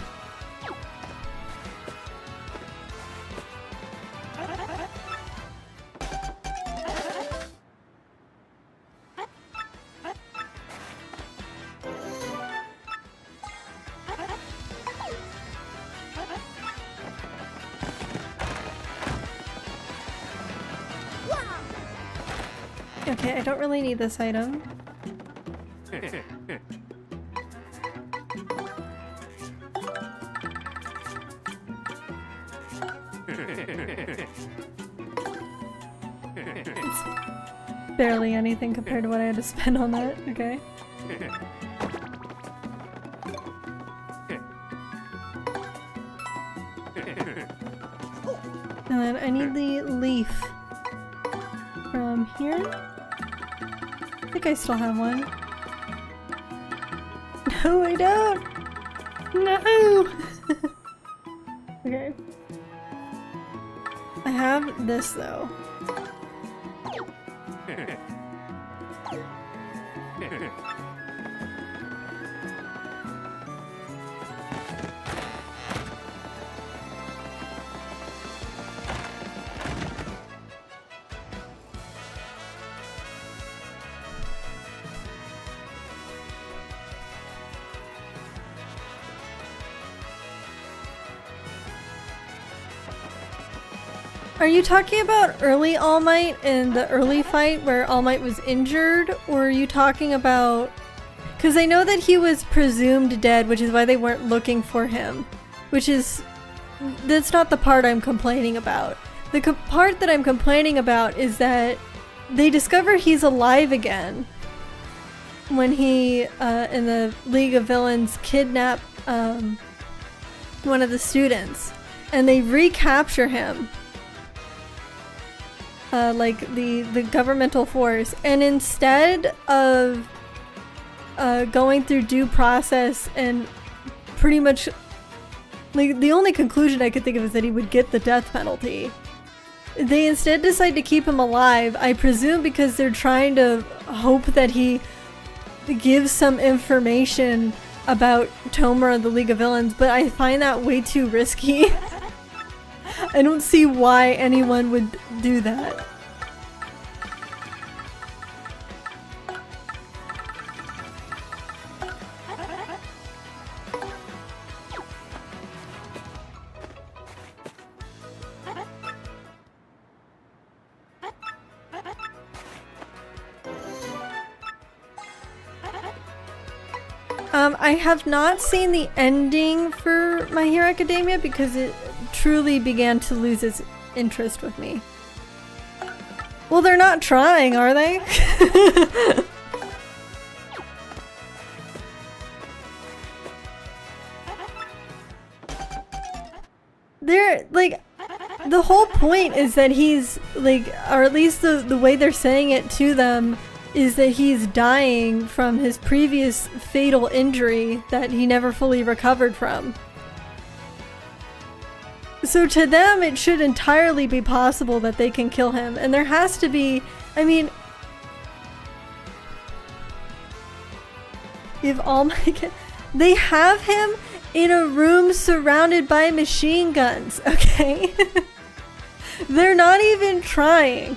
Okay, I don't really need this item. It's barely anything compared to what I had to spend on that, okay. And then I need the leaf from here. I think I still have one. No, I don't! No! Okay. I have this though. Are you talking about early All Might and the early fight where All Might was injured? Or are you talking about... Because I know that he was presumed dead, which is why they weren't looking for him. Which is... That's not the part I'm complaining about. The part that I'm complaining about is that they discover he's alive again when he, in the League of Villains, kidnap one of the students. And they recapture him. Like the governmental force, and instead of going through due process and pretty much like the only conclusion I could think of is that he would get the death penalty, they instead decide to keep him alive, I presume because they're trying to hope that he gives some information about Tomura and the League of Villains, but I find that way too risky. I don't see why anyone would do that. I have not seen the ending for My Hero Academia because it truly began to lose its interest with me. Well, they're not trying, are they? They're like, the whole point is that he's like, or at least the way they're saying it to them is that he's dying from his previous fatal injury that he never fully recovered from. So to them, it should entirely be possible that they can kill him. And there has to be, I mean, if All Might, they have him in a room surrounded by machine guns, okay? They're not even trying.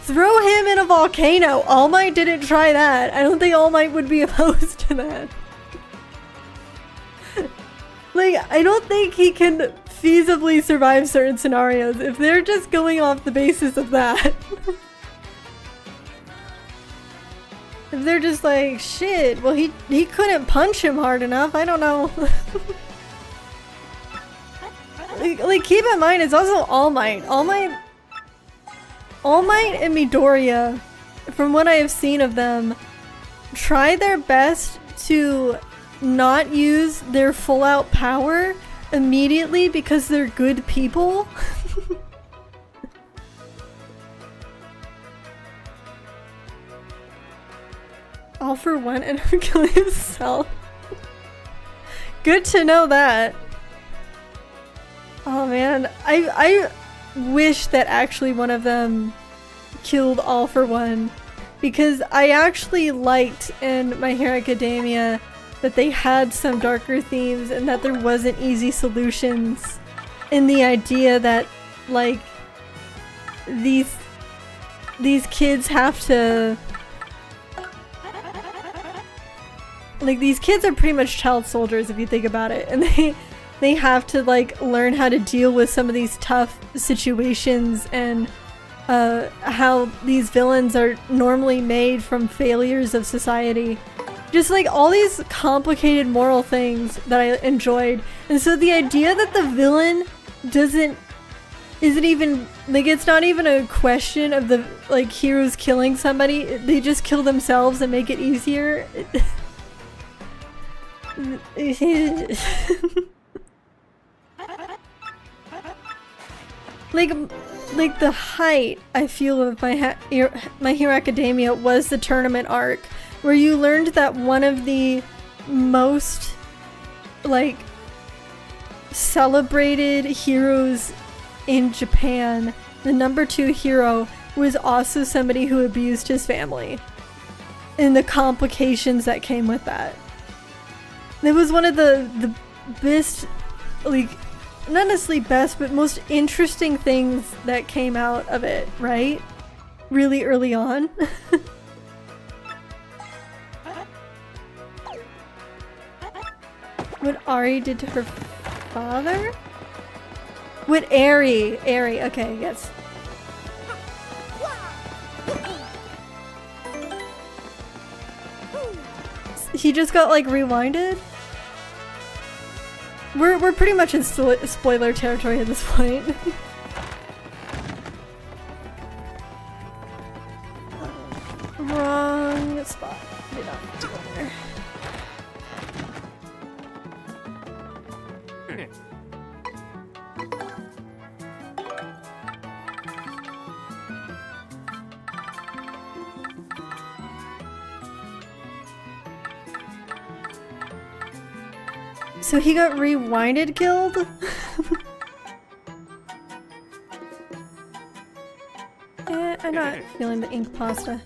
Throw him in a volcano. All Might didn't try that. I don't think All Might would be opposed to that. Like, I don't think he can feasibly survive certain scenarios if they're just going off the basis of that. If they're just like, shit, well he couldn't punch him hard enough, I don't know. like keep in mind, it's also All Might. All Might and Midoriya, from what I have seen of them, try their best to not use their full out power immediately because they're good people. All for one and kill himself. Good to know that. Oh man, I wish that actually one of them killed All for One, because I actually liked in My Hero Academia that they had some darker themes and that there wasn't easy solutions, in the idea that like these kids have to, like, these kids are pretty much child soldiers if you think about it, and they have to like learn how to deal with some of these tough situations, and how these villains are normally made from failures of society. Just like all these complicated moral things that I enjoyed. And so the idea that the villain isn't even, like, it's not even a question of the like heroes killing somebody, they just kill themselves and make it easier. Like the height, I feel, of My Hero Academia was the tournament arc, where you learned that one of the most like celebrated heroes in Japan, the #2 hero, was also somebody who abused his family, and the complications that came with that. It was one of the best, like, not necessarily best, but most interesting things that came out of it, right? Really early on. What Ari did to her father? What Eri, okay, yes. He just got like rewinded? We're pretty much in spoiler territory at this point. Wrong spot. Did not do it there. So he got rewinded killed? I'm not feeling the ink pasta.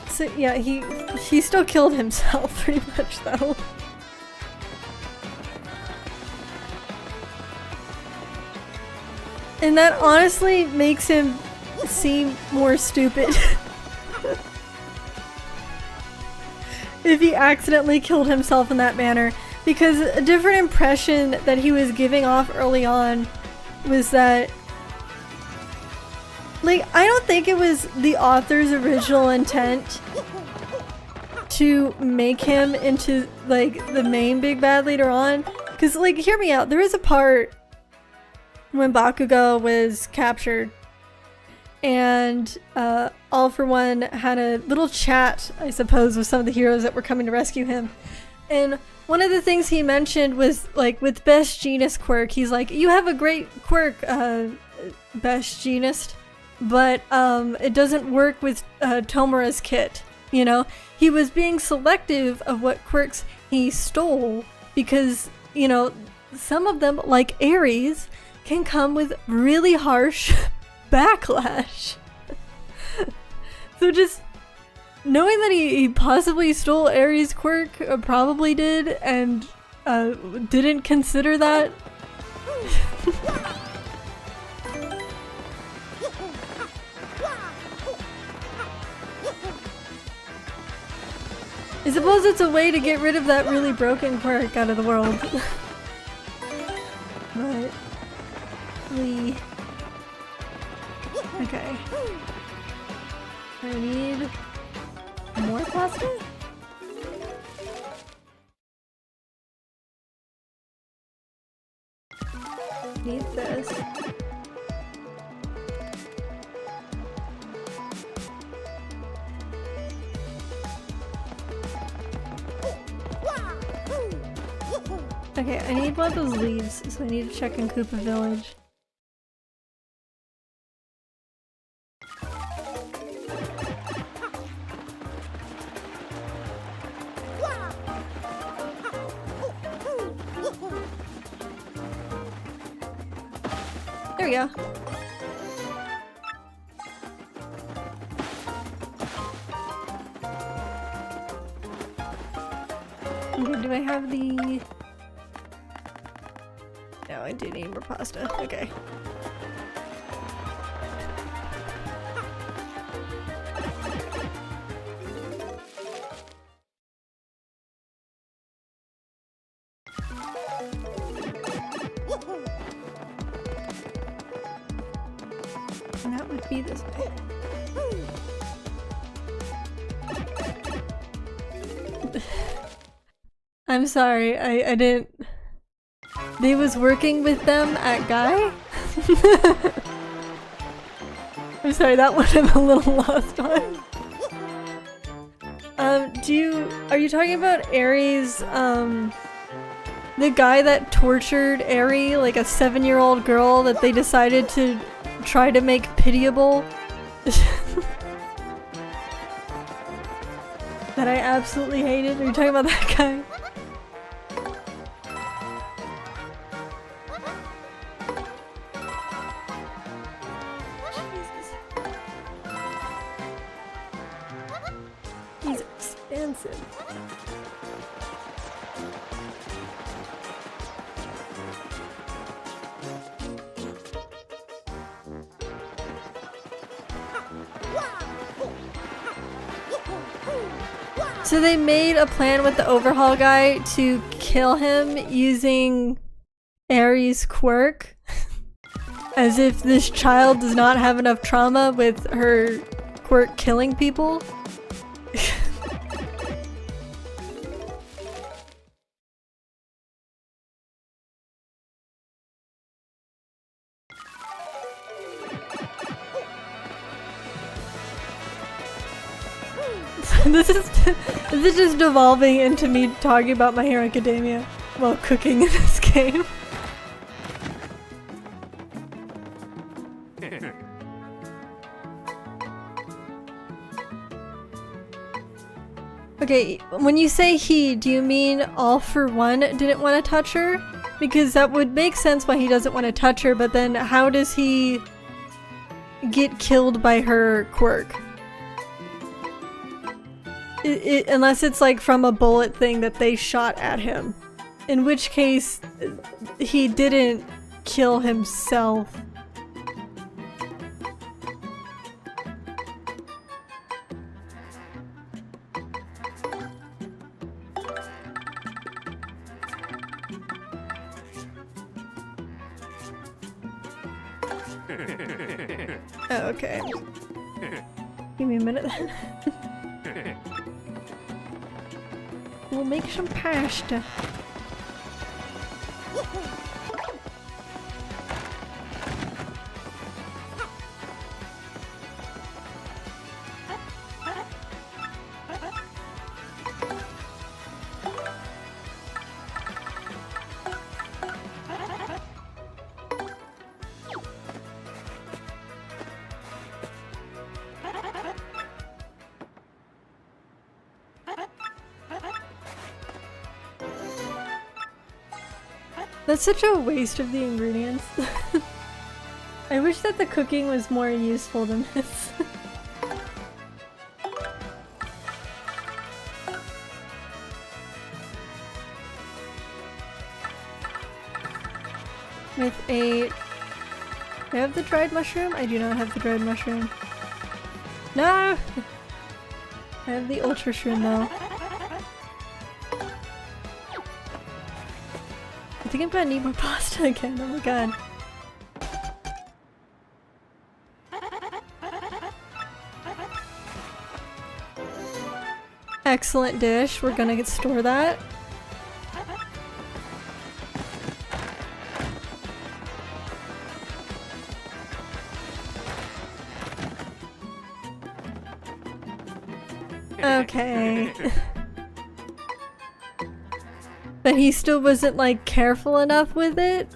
So yeah, he still killed himself pretty much though. And that honestly makes him seem more stupid. If he accidentally killed himself in that manner. Because a different impression that he was giving off early on was that, like, I don't think it was the author's original intent to make him into, like, the main big bad later on. Because, like, hear me out, there is a part when Bakugo was captured and All for One had a little chat, I suppose, with some of the heroes that were coming to rescue him. And one of the things he mentioned was, like, with Best Jeanist quirk, he's like, you have a great quirk, Best Jeanist, but it doesn't work with Tomura's kit, you know? He was being selective of what quirks he stole because, you know, some of them, like Ares, can come with really harsh backlash. So just knowing that he possibly stole Ares' quirk, probably did, and didn't consider that. I suppose it's a way to get rid of that really broken quirk out of the world. But okay. I need more pasta? Need this. Okay, I need one of those leaves, so I need to check in Koopa Village. There we go. Okay, do I have the... No, I do need more pasta. Okay. And that would be this way. I'm sorry, I didn't... They was working with them at Guy? I'm sorry, that one I'm a little lost on. Are you talking about Aries, the guy that tortured Aerie, like a 7-year-old girl that they decided to try to make pitiable? That I absolutely hated? Are you talking about that guy? He's expensive. So they made a plan with the overhaul guy to kill him using Aries' quirk. As if this child does not have enough trauma with her quirk killing people. This is just devolving into me talking about My Hero Academia while cooking in this game. Okay, when you say he, do you mean All For One didn't want to touch her? Because that would make sense why he doesn't want to touch her, but then how does he get killed by her quirk? Unless it's like from a bullet thing that they shot at him. In which case, he didn't kill himself. Oh, okay. Give me a minute then. We'll make some pasta. That's such a waste of the ingredients. I wish that the cooking was more useful than this. With a... Do I have the dried mushroom? I do not have the dried mushroom. No! I have the ultra shroom though. I think I'm gonna need more pasta again. Oh my god. Excellent dish. We're gonna store that. Okay. But he still wasn't like careful enough with it.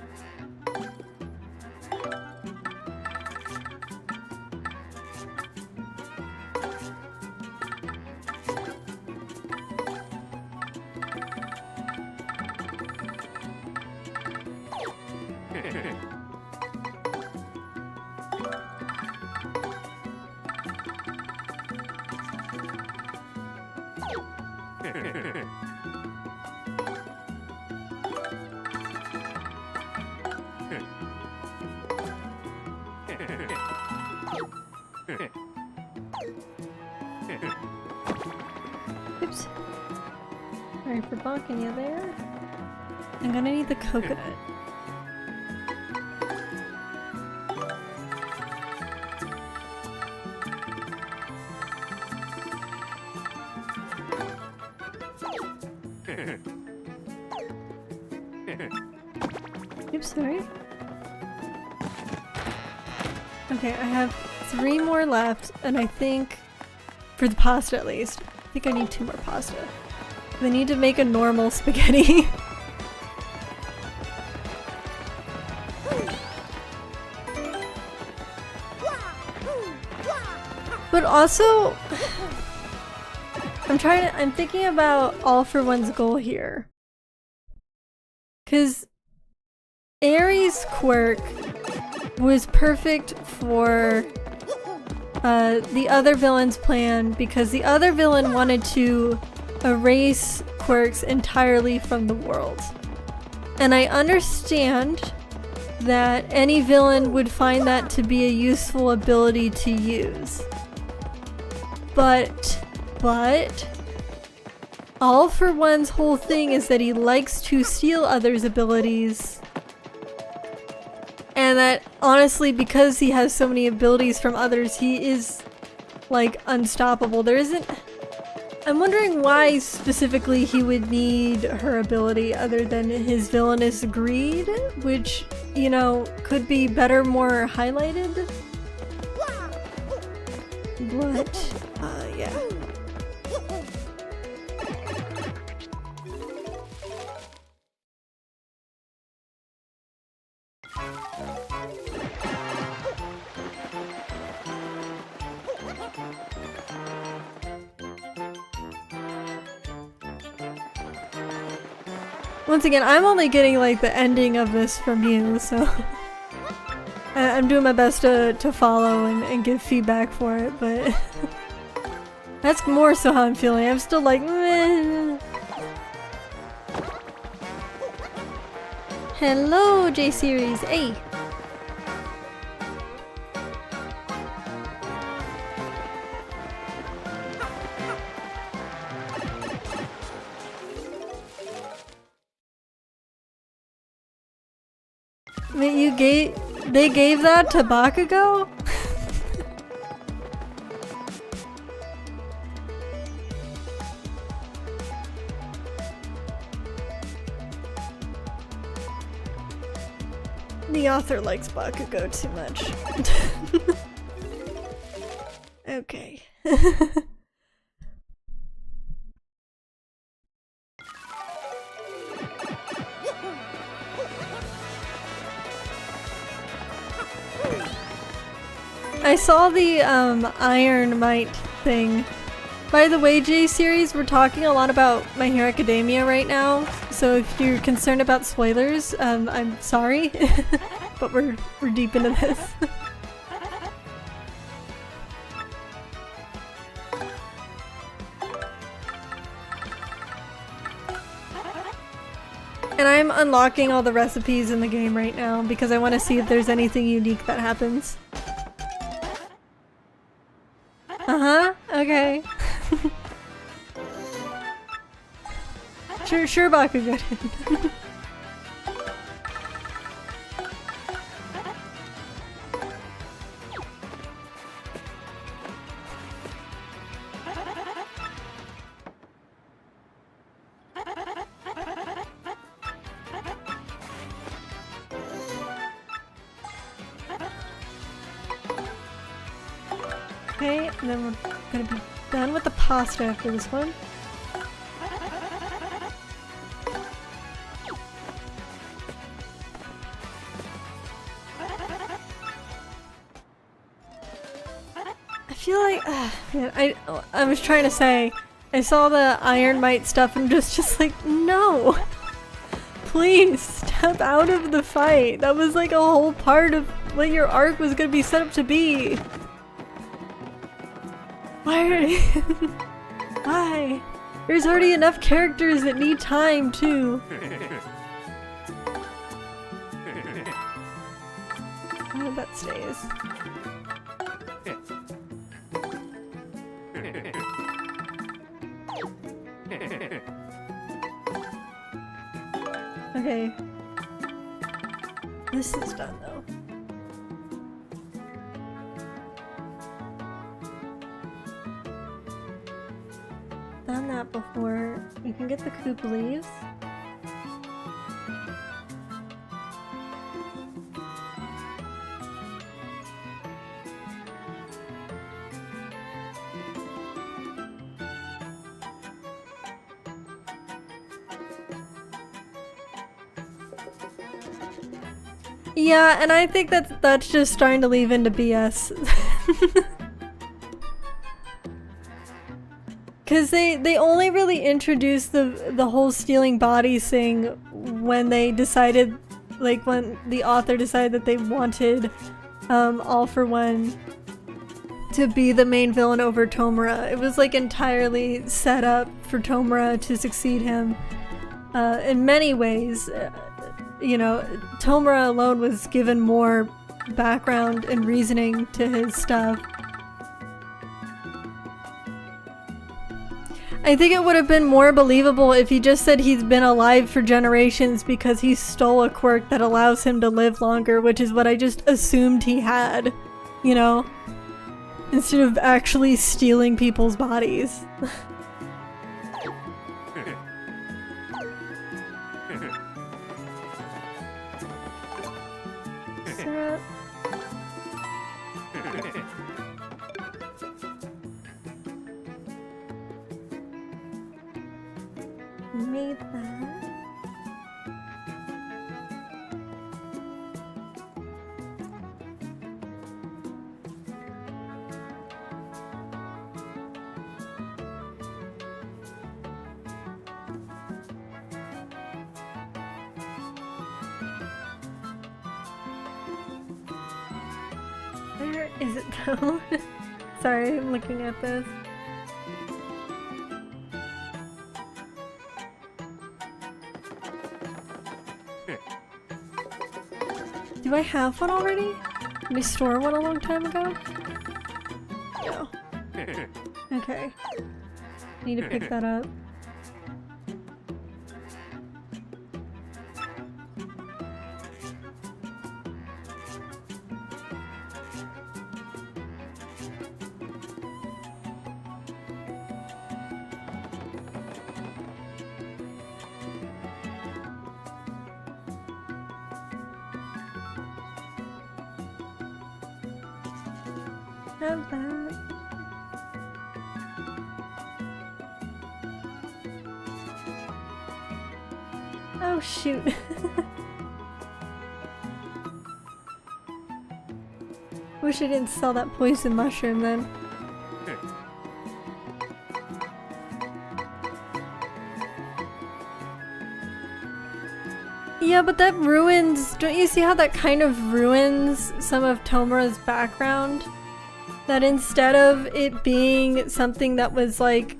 Oops. Sorry for bonking you there. I'm gonna need the coconut. Oops, sorry. Okay, I have 3 more left, and I think, for the pasta at least, I think I need 2 more pasta. I need to make a normal spaghetti. But also, I'm thinking about All for One's goal here. 'Cause Aries' quirk was perfect for the other villain's plan because the other villain wanted to erase quirks entirely from the world. And I understand that any villain would find that to be a useful ability to use. But All for One's whole thing is that he likes to steal others' abilities. And that, honestly, because he has so many abilities from others, he is, like, unstoppable. I'm wondering why specifically he would need her ability other than his villainous greed, which, you know, could be better, more highlighted. But, yeah. Once again, I'm only getting like the ending of this from you, so I'm doing my best to follow and give feedback for it, but that's more so how I'm feeling. I'm still like, meh. Hello, J-Series. Hey. Wait, they gave that to Bakugo? The author likes Bakugo too much. Okay. I saw the Iron Might thing. By the way, J-Series, we're talking a lot about My Hero Academia right now, so if you're concerned about spoilers, I'm sorry, but we're deep into this. And I'm unlocking all the recipes in the game right now because I want to see if there's anything unique that happens. Uh-huh, okay. Sure, Bakugo. Okay, and then we're gonna be done with the pasta after this one. I feel like, man, I was trying to say, I saw the Iron Might stuff and just like, no! Please, step out of the fight! That was like a whole part of what your arc was gonna be set up to be! Why? Why? There's already enough characters that need time, too! Oh, that stays. Okay. This is done though. Done that before. You can get the coop leaves. Yeah, and I think that's just starting to leave into BS. Cause they only really introduced the whole stealing bodies thing when they decided, like when the author decided that they wanted All For One to be the main villain over Tomura. It was like entirely set up for Tomura to succeed him in many ways. You know, Tomura alone was given more background and reasoning to his stuff. I think it would have been more believable if he just said he's been alive for generations because he stole a quirk that allows him to live longer, which is what I just assumed he had, you know? Instead of actually stealing people's bodies. Syrup. Made that. Where is it though? Sorry, I'm looking at this. Do I have one already? Did I store one a long time ago? No. Okay. Need to pick that up. Have that. Oh shoot. Wish I didn't sell that poison mushroom then. Yeah, but that ruins, don't you see how that kind of ruins some of Tomura's background? That instead of it being something that was like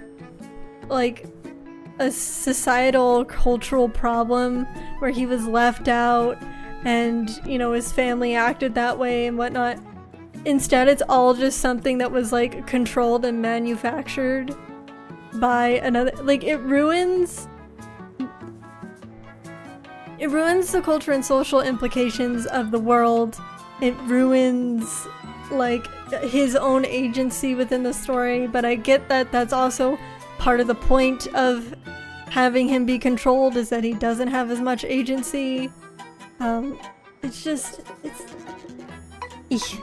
a societal cultural problem where he was left out and, you know, his family acted that way and whatnot, instead it's all just something that was like controlled and manufactured by another, like it ruins the culture and social implications of the world. It ruins like his own agency within the story, but I get that that's also part of the point of having him be controlled, is that he doesn't have as much agency. It's just, it's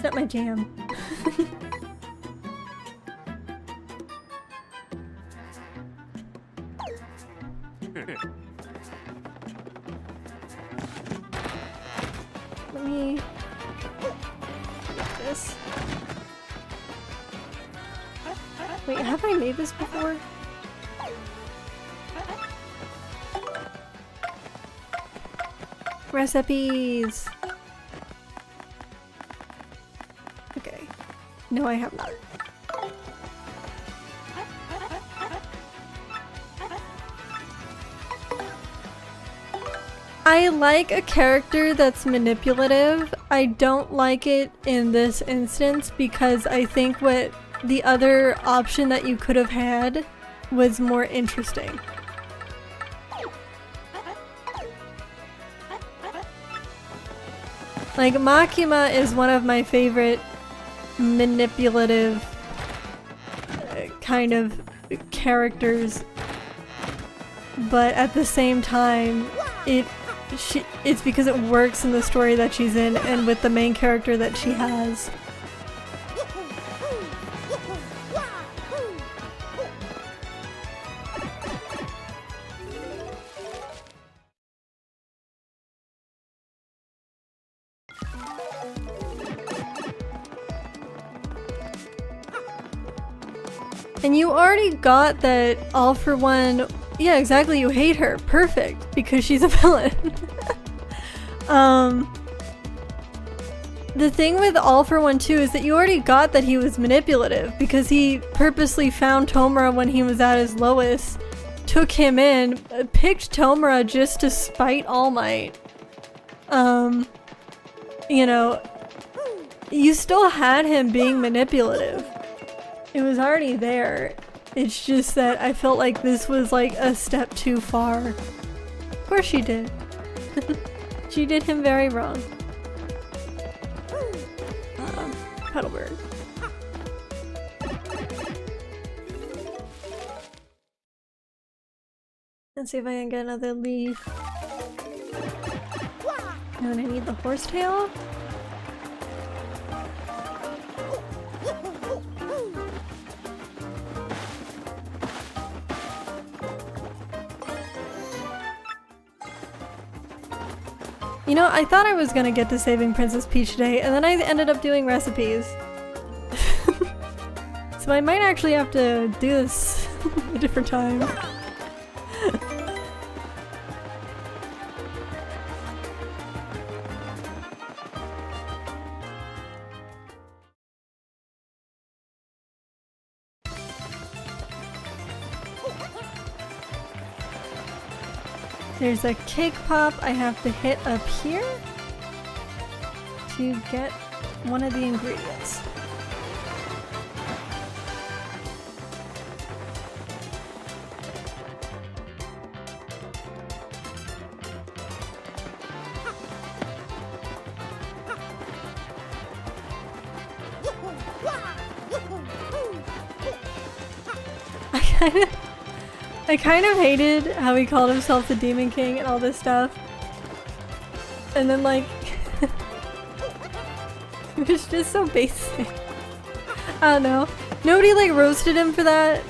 not my jam. let me do this. Wait, have I made this before? Recipes! Okay. No, I have not. I like a character that's manipulative. I don't like it in this instance because I think what the other option that you could have had was more interesting. Like, Makima is one of my favorite manipulative kind of characters, but at the same time, it's because it works in the story that she's in and with the main character that she has. And you already got that All for One. Yeah, exactly, you hate her. Perfect, because she's a villain. The thing with All for One too is that you already got that he was manipulative because he purposely found Tomura when he was at his lowest, took him in, picked Tomura just to spite All Might. You know, you still had him being manipulative. It was already there. It's just that I felt like this was like a step too far. Of course she did. She did him very wrong. Petalburg. Let's see if I can get another leaf. And then I need the horsetail. You know, I thought I was gonna get to Saving Princess Peach today, and then I ended up doing recipes. So I might actually have to do this a different time. There's a cake pop I have to hit up here to get one of the ingredients. I kind of hated how he called himself the Demon King and all this stuff. And then like, it was just so basic. I don't know. Nobody like roasted him for that.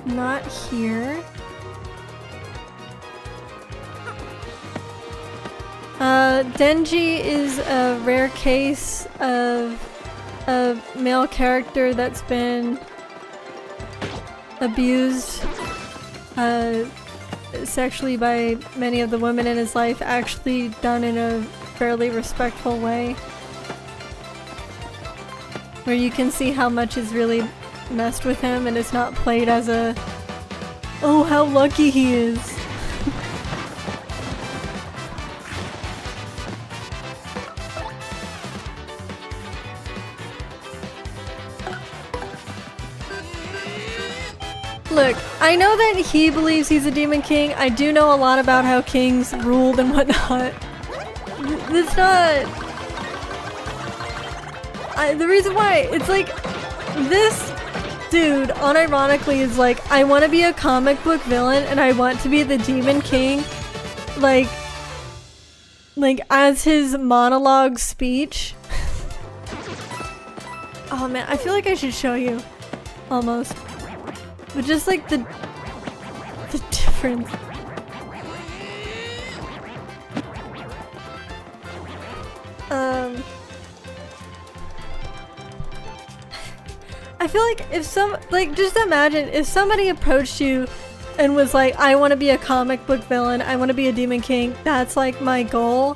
Not here. Denji is a rare case of a male character that's been abused sexually by many of the women in his life, actually done in a fairly respectful way. Where you can see how much is really messed with him and it's not played as a oh how lucky he is. Look, I know that he believes he's a demon king. I do know a lot about how kings ruled and whatnot. It's not... the reason why, it's like, this dude unironically is like, I want to be a comic book villain and I want to be the Demon King, like as his monologue speech. Oh man, I feel like I should show you almost, but just like the difference. I feel like if just imagine if somebody approached you and was like, I want to be a comic book villain, I want to be a Demon King, that's like my goal.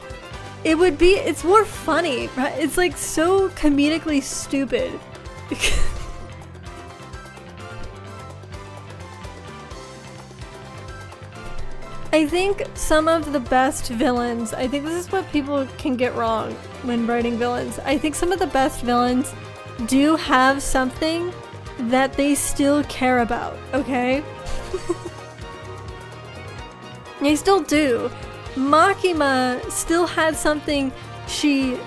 It's more funny, right? It's like so comedically stupid. I think some of the best villains, I think this is what people can get wrong when writing villains. I think some of the best villains do have something that they still care about, okay? They still do. Makima still had something she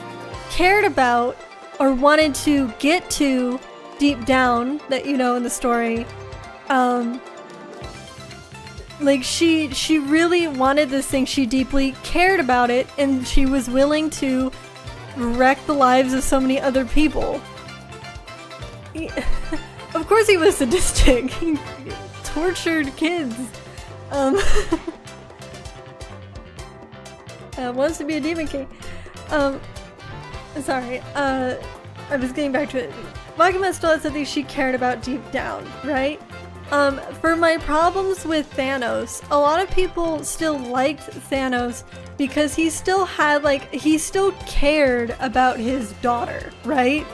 cared about or wanted to get to deep down that you know in the story. Like she really wanted this thing, she deeply cared about it, and she was willing to wreck the lives of so many other people. Of course he was sadistic. He tortured kids. Wants to be a Demon King. Sorry. I was getting back to it. Makima still had something she cared about deep down, right? For my problems with Thanos, a lot of people still liked Thanos because he still had, he still cared about his daughter, right?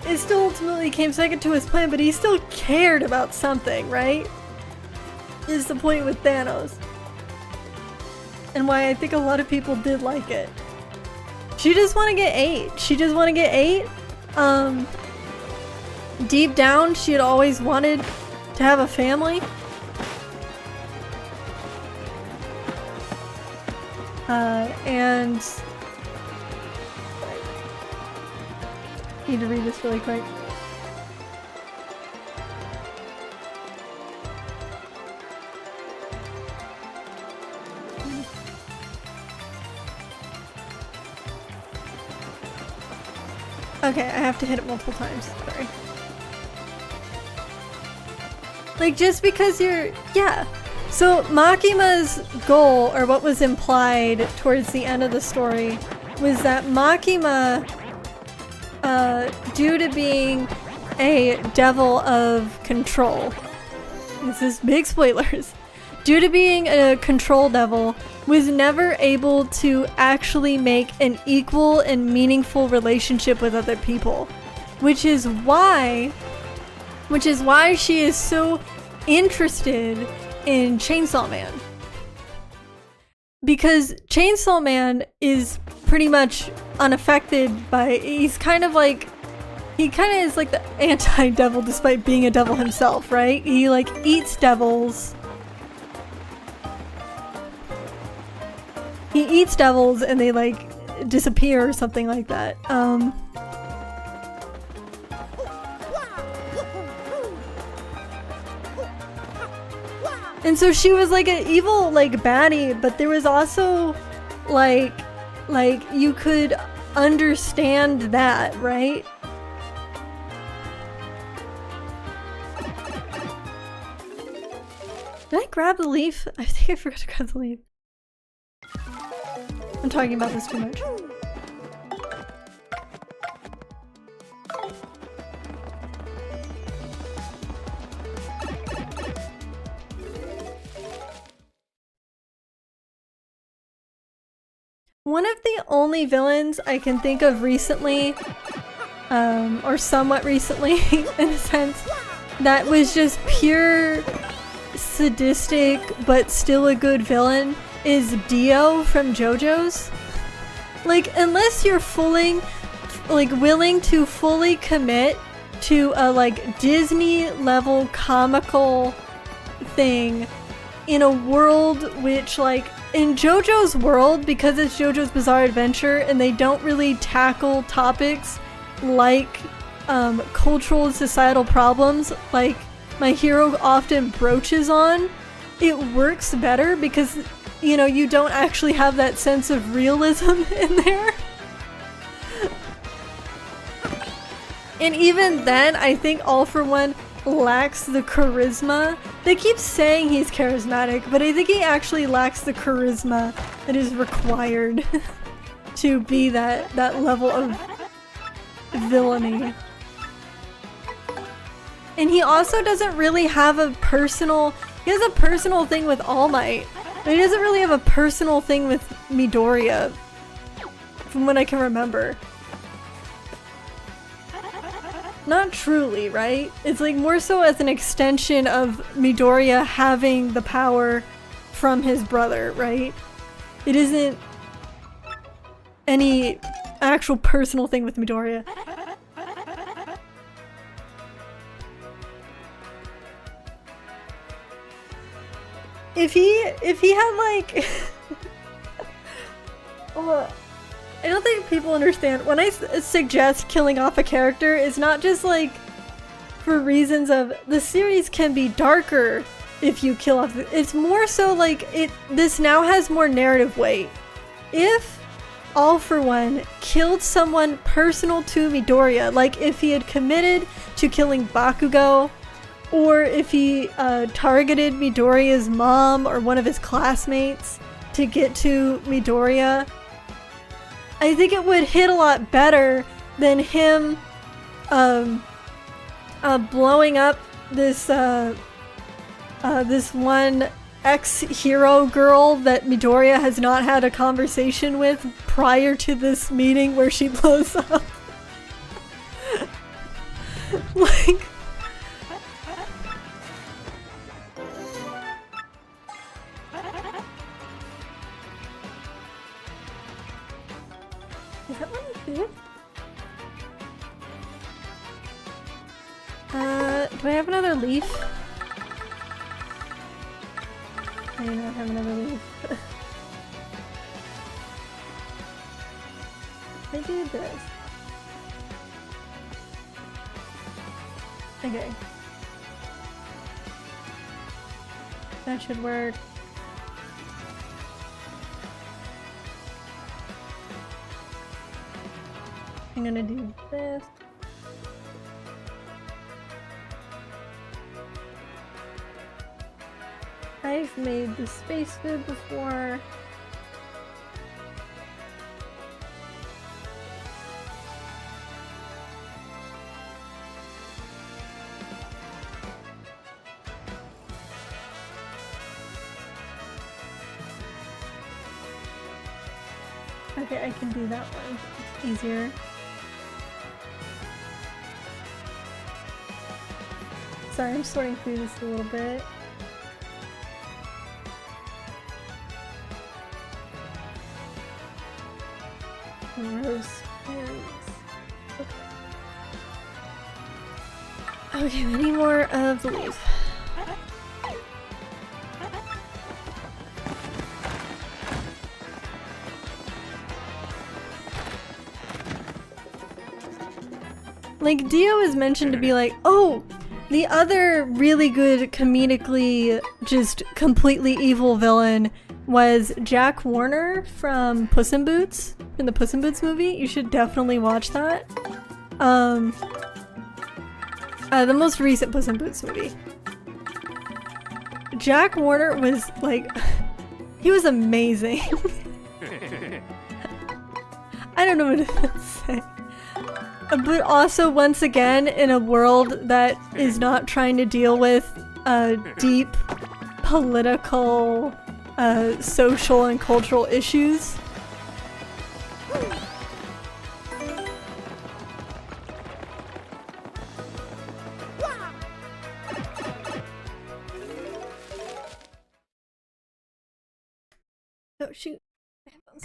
It still ultimately came second to his plan, but he still cared about something, right? Is the point with Thanos. And why I think a lot of people did like it. She just want to get 8. She just want to get 8. Deep down, she had always wanted to have a family. And need to read this really quick. Okay, I have to hit it multiple times. Sorry. Just because you're... Yeah. So Makima's goal, or what was implied towards the end of the story, was that Makima, due to being a devil of control, this is big spoilers, due to being a control devil, was never able to actually make an equal and meaningful relationship with other people. Which is why she is so interested in Chainsaw Man. Because Chainsaw Man is pretty much unaffected by, he kind of is like the anti-devil despite being a devil himself, right? He eats devils. He eats devils and they disappear or something like that. And so she was an evil baddie, but there was also you could understand that, right? Did I grab the leaf? I think I forgot to grab the leaf. I'm talking about this too much. One of the only villains I can think of recently, or somewhat recently in a sense, that was just pure sadistic but still a good villain is Dio from JoJo's. Unless you're willing to fully commit to a Disney level comical thing in a world which in JoJo's world, because it's JoJo's Bizarre Adventure and they don't really tackle topics like cultural and societal problems like my hero often broaches on, it works better because, you know, you don't actually have that sense of realism in there. And even then, I think All For One lacks the charisma. They keep saying he's charismatic, but I think he actually lacks the charisma that is required to be that level of villainy. And he also doesn't really have a personal... He has a personal thing with All Might, but he doesn't really have a personal thing with Midoriya, from what I can remember. Not truly, right? It's like more so as an extension of Midoriya having the power from his brother, right? It isn't any actual personal thing with Midoriya. If he had like oh, I don't think people understand. When I suggest killing off a character, it's not just like for reasons of the series can be darker if you kill off it's more so like this now has more narrative weight. If All For One killed someone personal to Midoriya, like if he had committed to killing Bakugo, or if he targeted Midoriya's mom or one of his classmates to get to Midoriya, I think it would hit a lot better than him blowing up this this one ex-hero girl that Midoriya has not had a conversation with prior to this meeting where she blows up. Like... Is that one food? Do I have another leaf? I do not have another leaf. I do this. Okay. That should work. I'm gonna do this. I've made the space food before. Okay, I can do that one. It's easier. Sorry, I'm sorting through this a little bit. Rose pins. Okay, we need more of the leaf. Like, Dio is mentioned to be like, oh, the other really good comedically just completely evil villain was Jack Warner from Puss in Boots, in the Puss in Boots movie. You should definitely watch that. The most recent Puss in Boots movie. Jack Warner was like, he was amazing. I don't know what to say. But also, once again, in a world that is not trying to deal with deep political, social, and cultural issues. Oh, shoot. My headphones.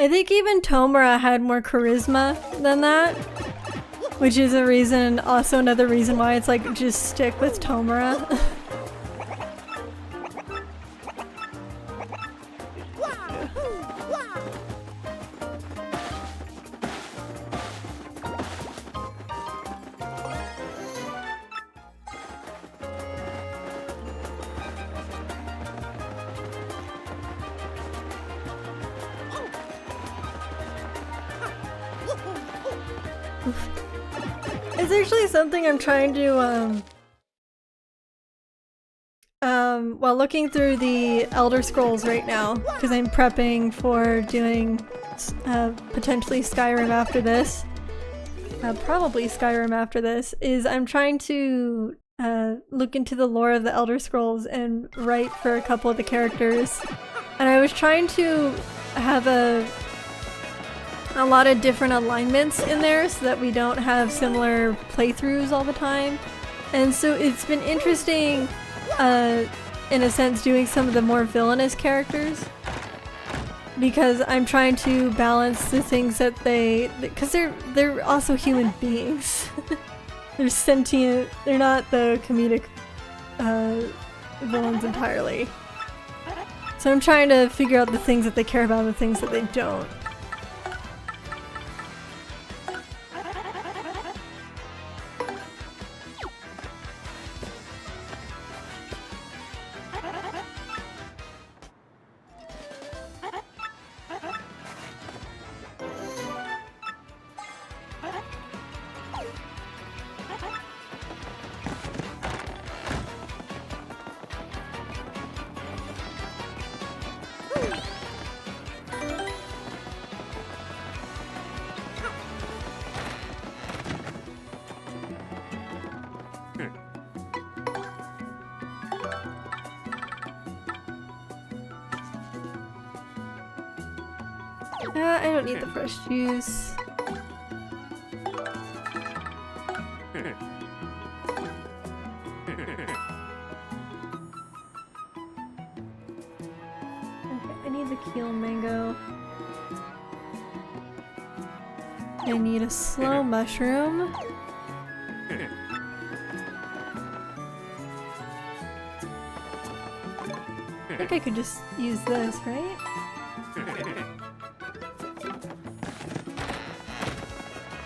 I think even Tomura had more charisma than that, which is a reason, also another reason why it's like, just stick with Tomura. It's actually something I'm trying to, while looking through the Elder Scrolls right now, because I'm prepping for doing, potentially Skyrim after this, probably Skyrim after this, is I'm trying to, look into the lore of the Elder Scrolls and write for a couple of the characters. And I was trying to have a lot of different alignments in there so that we don't have similar playthroughs all the time. And so it's been interesting, in a sense, doing some of the more villainous characters. Because I'm trying to balance the things that because they're also human beings. They're sentient, they're not the comedic villains entirely. So I'm trying to figure out the things that they care about and the things that they don't. I don't need the fresh juice. Okay, I need the keel mango. I need a slow mushroom. I think I could just use this, right?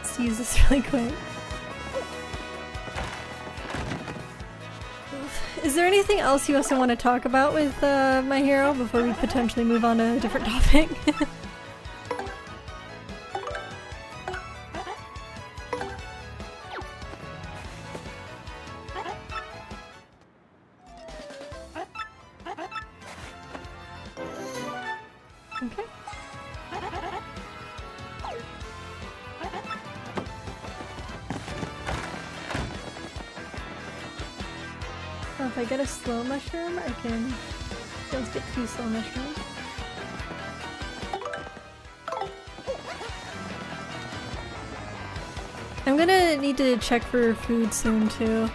Let's use this really quick. Is there anything else you also want to talk about with my hero before we potentially move on to a different topic? Okay. Oh, if I get a slow mushroom, I can just get 2 slow mushrooms. I'm gonna need to check for food soon too.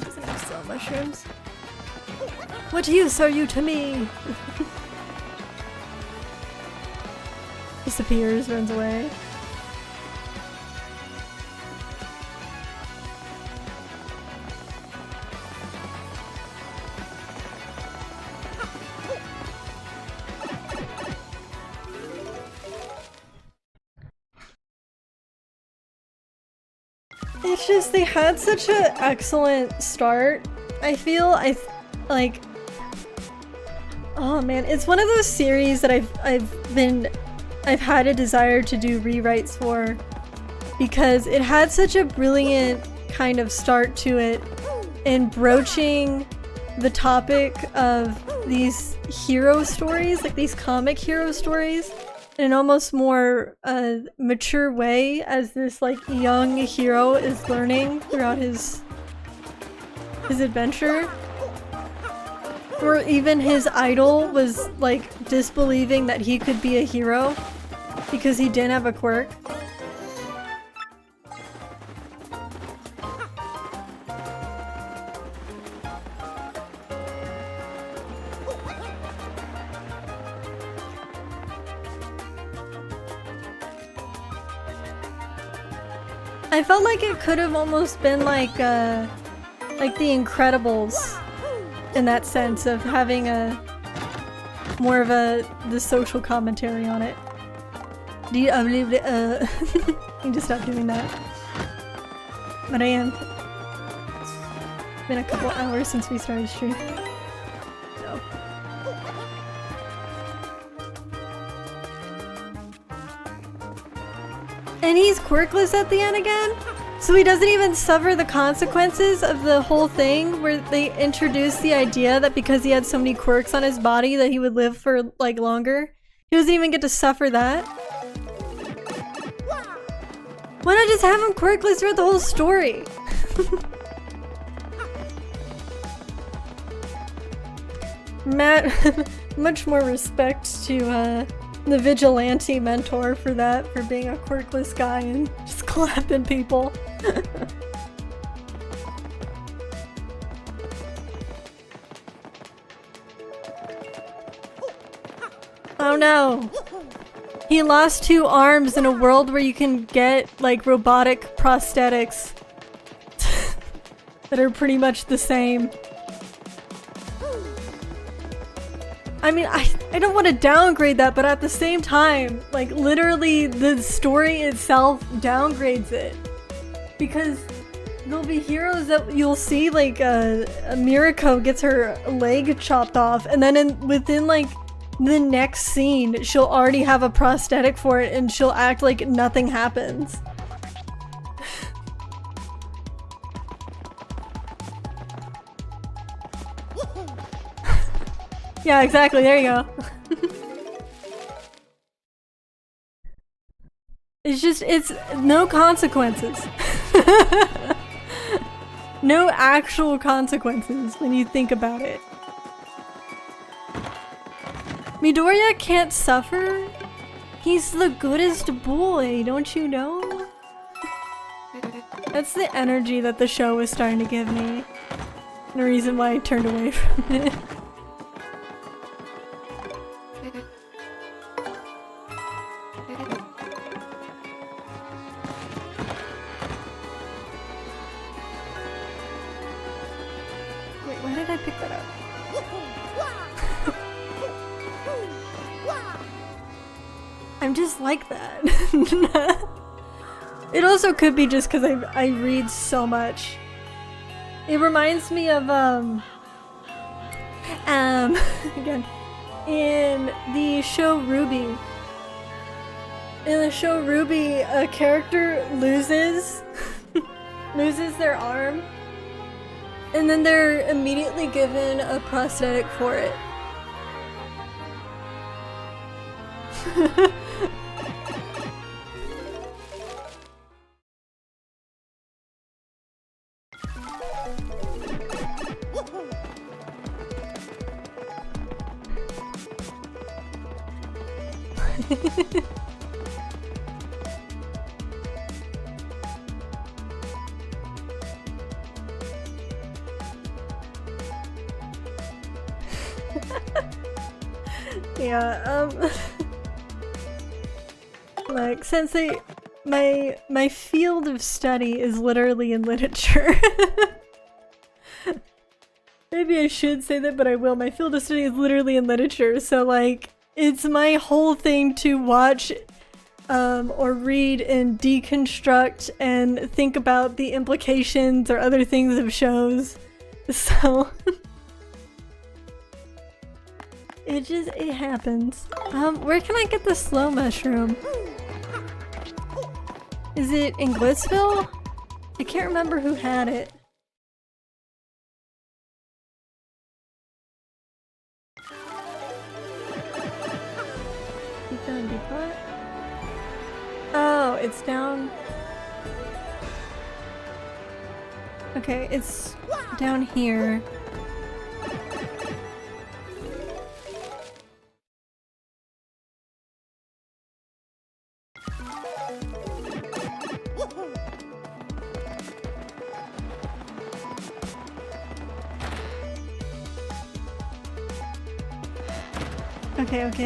Doesn't have slow mushrooms. What use are you to me? Disappears, runs away. It's just, they had such an excellent start. I feel, like, oh man, it's one of those series that I've had a desire to do rewrites for, because it had such a brilliant kind of start to it in broaching the topic of these hero stories, like these comic hero stories, in an almost more mature way, as this like young hero is learning throughout his adventure. Or even his idol was like disbelieving that he could be a hero because he didn't have a quirk. I felt like it could have almost been like The Incredibles in that sense of having a more of the social commentary on it. Do you believe it? You need to stop doing that. But I am. It's been a couple hours since we started streaming. So. And he's quirkless at the end again? So he doesn't even suffer the consequences of the whole thing where they introduced the idea that because he had so many quirks on his body that he would live for like longer? He doesn't even get to suffer that? Why not just have him quirkless throughout the whole story? Matt, much more respect to the vigilante mentor for that, for being a quirkless guy and just clapping people. Oh no! He lost 2 arms in a world where you can get like robotic prosthetics that are pretty much the same. I mean, I don't want to downgrade that, but at the same time, like literally the story itself downgrades it. Because there'll be heroes that you'll see, like Mirako gets her leg chopped off, and then within like the next scene, she'll already have a prosthetic for it and she'll act like nothing happens. Yeah, exactly, there you go. It's no consequences. No actual consequences when you think about it. Midoriya can't suffer? He's the goodest boy, don't you know? That's the energy that the show was starting to give me. The reason why I turned away from it. Wait, why did I pick that up? I'm just like that. It also could be just because I read so much. It reminds me of again, in the show Ruby. In the show Ruby, a character loses their arm, and then they're immediately given a prosthetic for it. Yeah, like, since my field of study is literally in literature. Maybe I should say that, but I will. My field of study is literally in literature, so like, it's my whole thing to watch or read and deconstruct and think about the implications or other things of shows. So it happens. Where can I get the slow mushroom? Is it in Glitzville? I can't remember who had it. Oh, it's down. Okay, it's down here.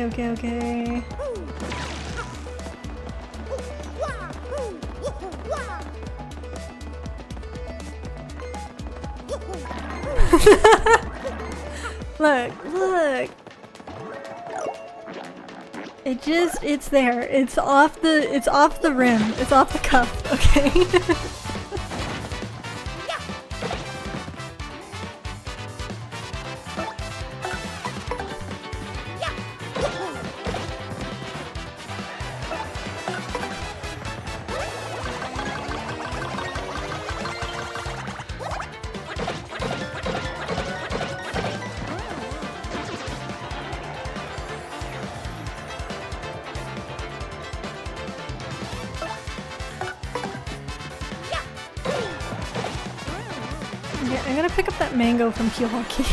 Okay. Look. It's there. It's off the rim. It's off the cuff, okay? I'm gonna pick up that mango from Kyohaki.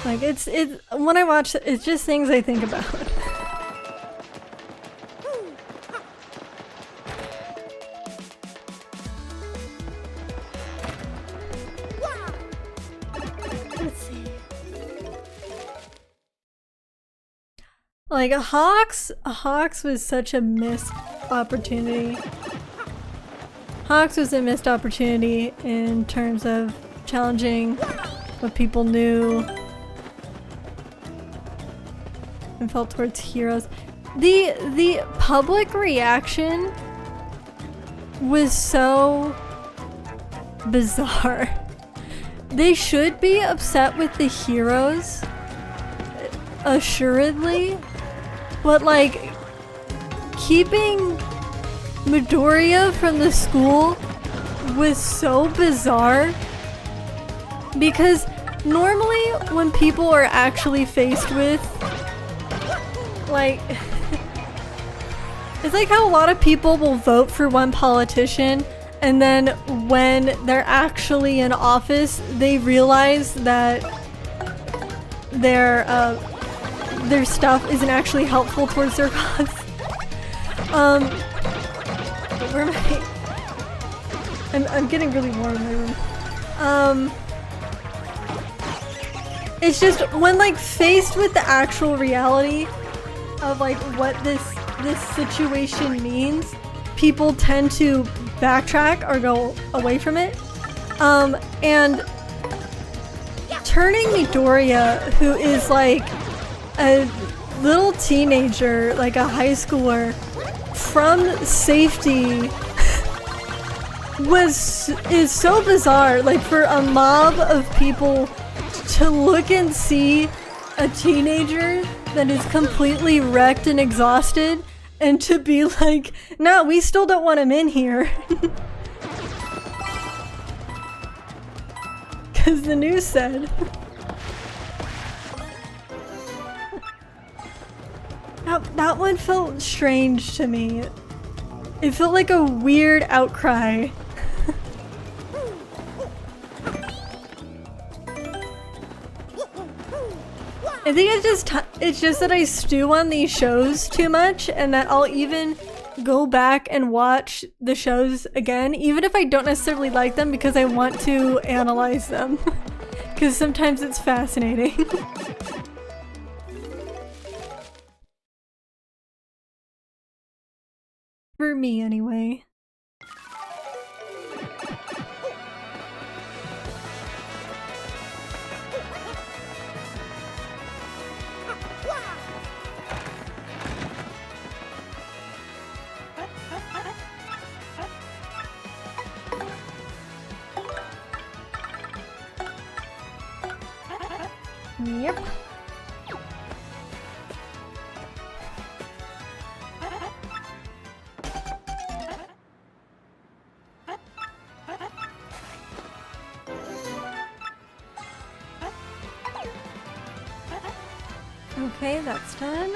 Like, it's when I watch it, it's just things I think about. Let's see. Like, Hawks was such a missed opportunity. Hawks was a missed opportunity in terms of challenging what people knew and felt towards heroes. The public reaction was so bizarre. They should be upset with the heroes, assuredly, but like keeping Midoriya from the school was so bizarre because normally when people are actually faced with like it's like how a lot of people will vote for one politician and then when they're actually in office they realize that their stuff isn't actually helpful towards their cause. Where am I? I'm getting really warm in my room. It's just when like faced with the actual reality of like what this situation means, people tend to backtrack or go away from it. And turning Midoriya, who is like a little teenager, like a high schooler, from safety is so bizarre. Like for a mob of people to look and see a teenager that is completely wrecked and exhausted and to be like, no, we still don't want him in here. Because the news said. That one felt strange to me. It felt like a weird outcry. I think it's just that I stew on these shows too much and that I'll even go back and watch the shows again, even if I don't necessarily like them, because I want to analyze them. Because sometimes it's fascinating. For me, anyway. Yep. Okay, that's done.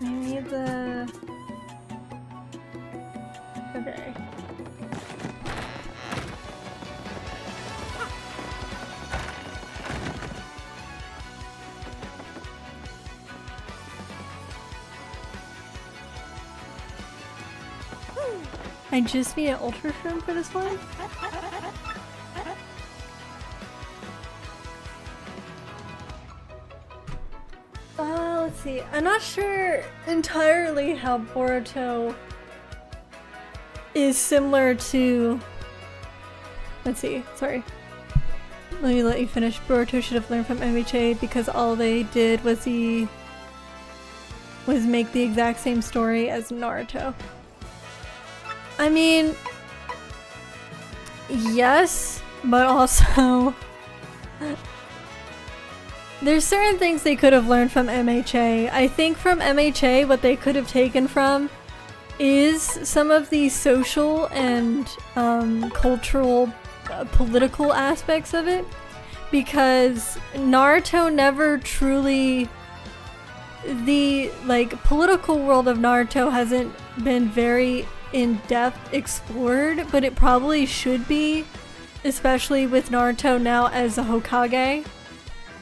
I need the... Okay. I just need an ultra shroom for this one. Let's see. I'm not sure entirely how Boruto is similar to... Let's see. Sorry. Let me let you finish. Boruto should have learned from MHA because all they did was make the exact same story as Naruto. I mean, yes, but also there's certain things they could have learned from MHA. I think from MHA what they could have taken from is some of the social and cultural political aspects of it, because Naruto never truly, the political world of Naruto hasn't been very in-depth explored, but it probably should be, especially with Naruto now as a Hokage,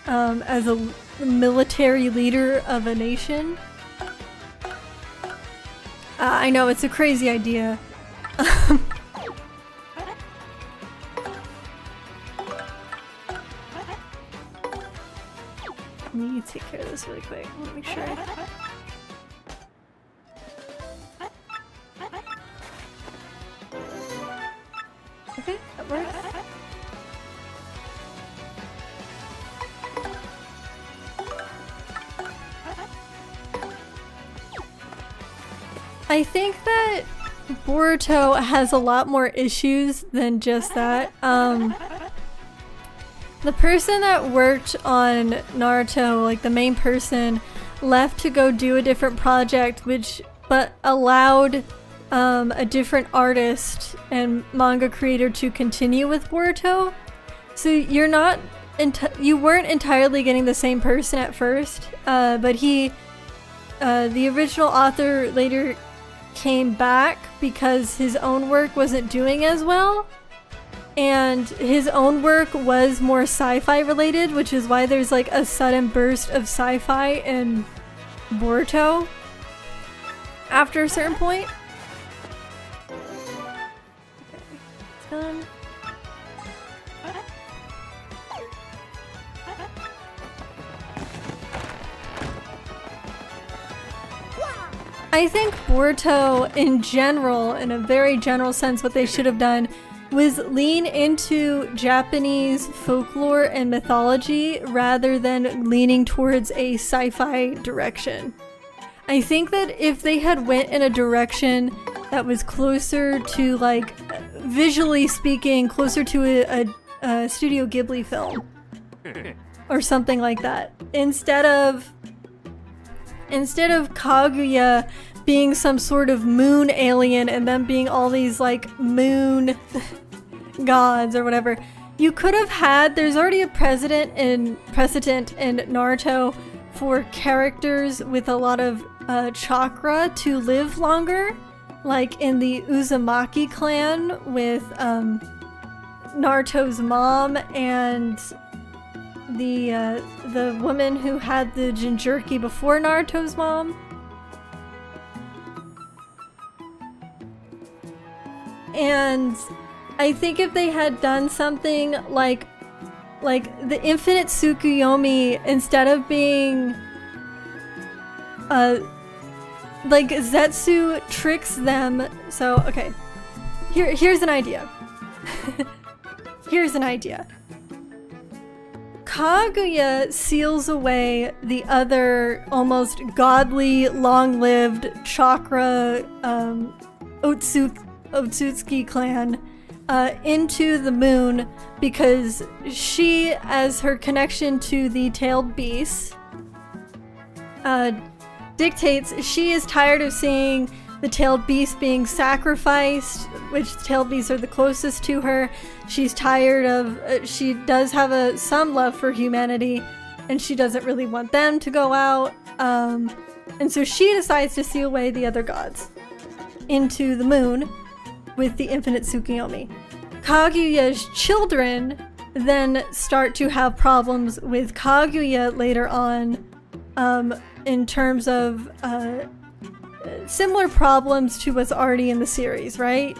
as a military leader of a nation. I know, it's a crazy idea. Let me take care of this really quick. Let me make sure. Okay, that works. I think that Boruto has a lot more issues than just that. The person that worked on Naruto, like the main person, left to go do a different project, but allowed a different artist and manga creator to continue with Boruto. So you weren't entirely getting the same person at first, but the original author later came back because his own work wasn't doing as well. And his own work was more sci-fi related, which is why there's like a sudden burst of sci-fi in Boruto after a certain point. Okay, done. I think Boruto in general, in a very general sense, what they should have done was lean into Japanese folklore and mythology rather than leaning towards a sci-fi direction. I think that if they had went in a direction that was closer to, like, visually speaking, closer to a Studio Ghibli film or something like that, instead of Kaguya being some sort of moon alien and them being all these like moon gods or whatever, you could have had, there's already a precedent in Naruto for characters with a lot of chakra to live longer, like in the Uzumaki clan with Naruto's mom and the woman who had the Jinchuriki before Naruto's mom. And I think if they had done something like the Infinite Tsukuyomi, instead of being like Zetsu tricks them. So okay, here's an idea. Here's an idea. Kaguya seals away the other almost godly, long-lived chakra Otsutsuki clan into the moon because she, as her connection to the tailed beast, dictates she is tired of seeing the tailed beast being sacrificed, which the tailed beasts are the closest to her. She's tired of, she does have some love for humanity, and she doesn't really want them to go out. And so she decides to seal away the other gods into the moon with the Infinite Tsukuyomi. Kaguya's children then start to have problems with Kaguya later on, in terms of similar problems to what's already in the series, right?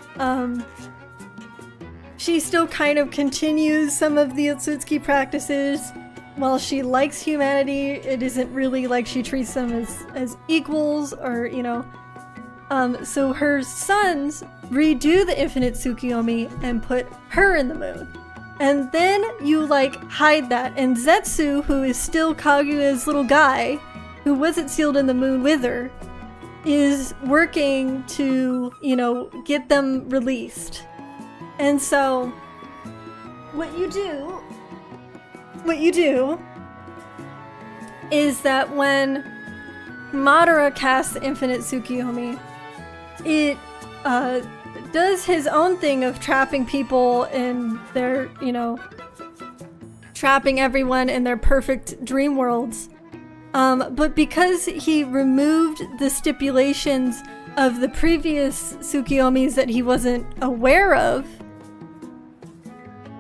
She still kind of continues some of the Otsutsuki practices. While she likes humanity, it isn't really like she treats them as equals or, you know. So her sons redo the Infinite Tsukiyomi and put her in the moon. And then you like hide that, and Zetsu, who is still Kaguya's little guy, who wasn't sealed in the moon with her, is working to, you know, get them released. And so, what you do is that when Madara casts the Infinite Tsukiyomi, it does his own thing of trapping people in their, you know, trapping everyone in their perfect dream worlds. But because he removed the stipulations of the previous Tsukiyomis that he wasn't aware of,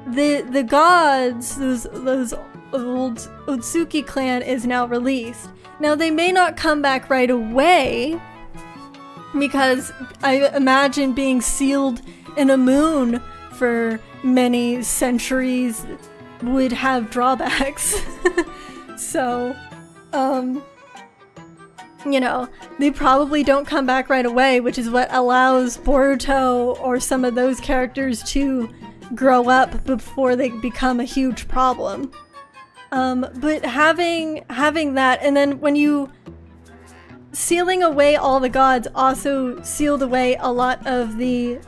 the gods, those old Otsuki clan is now released. Now they may not come back right away, because I imagine being sealed in a moon for many centuries would have drawbacks. So, you know, they probably don't come back right away, which is what allows Boruto or some of those characters to grow up before they become a huge problem. But having that, and then when you sealing away all the gods also sealed away a lot of the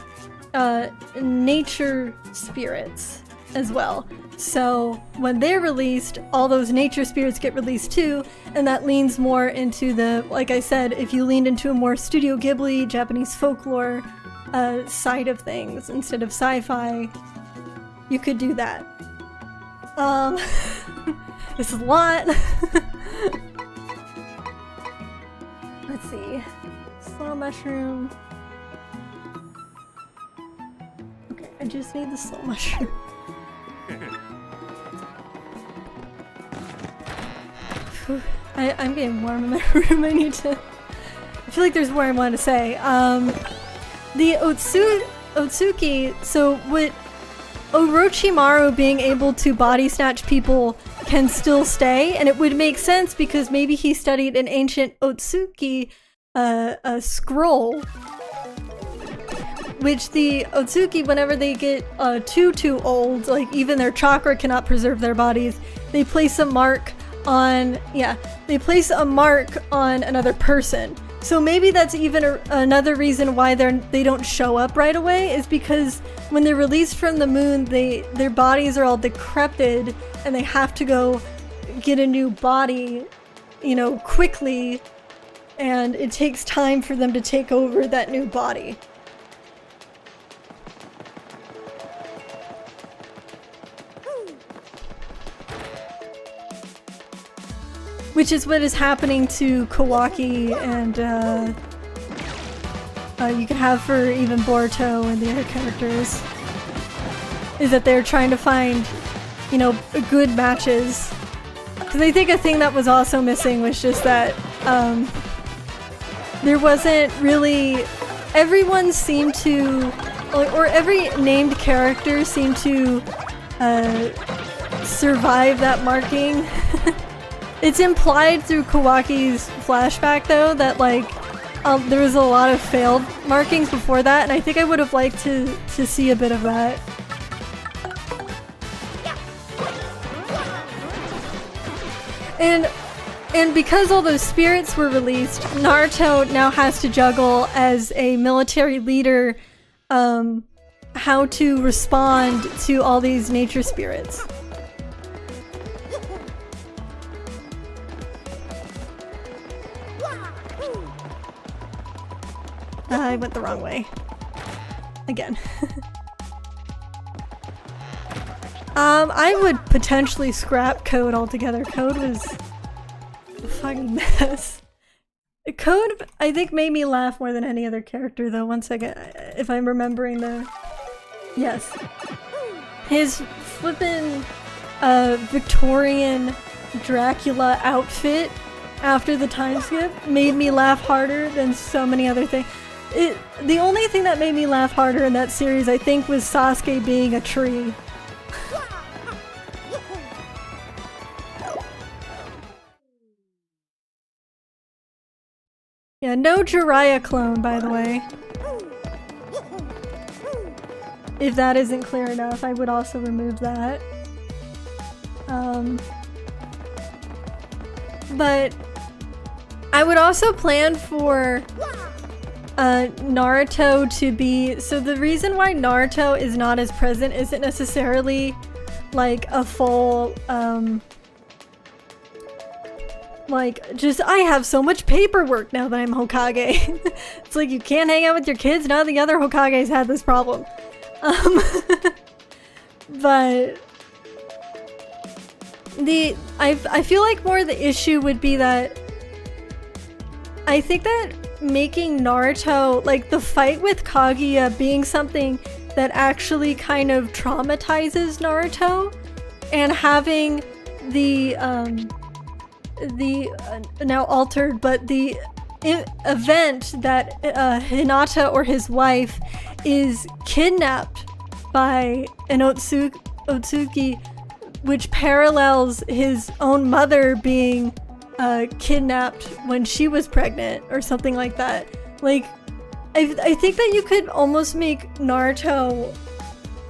nature spirits as well. So when they're released, all those nature spirits get released too, and that leans more into the, like I said, if you leaned into a more Studio Ghibli, Japanese folklore side of things instead of sci-fi, you could do that. This is a lot. Let's see. Slow mushroom. Okay, I just need the slow mushroom. I'm getting warm in my room. I feel like there's more I want to say. The Otsuki, so with Orochimaru being able to body snatch people can still stay, and it would make sense because maybe he studied an ancient Otsuki scroll, which the Otsuki, whenever they get too old, like even their chakra cannot preserve their bodies, they place a mark on, another person. So maybe that's even another reason why they don't show up right away, is because when they're released from the moon, their bodies are all decrepit and they have to go get a new body, you know, quickly, and it takes time for them to take over that new body. Which is what is happening to Kawaki, and you can have for even Boruto and the other characters, is that they're trying to find, you know, good matches. Because I think a thing that was also missing was just that there wasn't really, everyone seemed to, or every named character seemed to survive that marking. It's implied through Kawaki's flashback, though, that, like, there was a lot of failed markings before that, and I think I would have liked to see a bit of that. And because all those spirits were released, Naruto now has to juggle as a military leader how to respond to all these nature spirits. I went the wrong way. Again. I would potentially scrap Code altogether. Code was a fucking mess. Code, I think, made me laugh more than any other character, though. One second, if I'm remembering the... Yes. His flippin' Victorian Dracula outfit after the time skip made me laugh harder than so many other things. The only thing that made me laugh harder in that series, I think, was Sasuke being a tree. Yeah, no Jiraiya clone, by the way. If that isn't clear enough, I would also remove that. But I would also plan for Naruto to be... So the reason why Naruto is not as present isn't necessarily like a full... like, just, I have so much paperwork now that I'm Hokage. It's like, you can't hang out with your kids. None of the other Hokages had this problem. But I feel like more the issue would be that I think that making Naruto, like the fight with Kaguya being something that actually kind of traumatizes Naruto, and having the now altered, but the event that Hinata or his wife is kidnapped by an Otsuki, which parallels his own mother being kidnapped when she was pregnant or something like that. Like, I think that you could almost make Naruto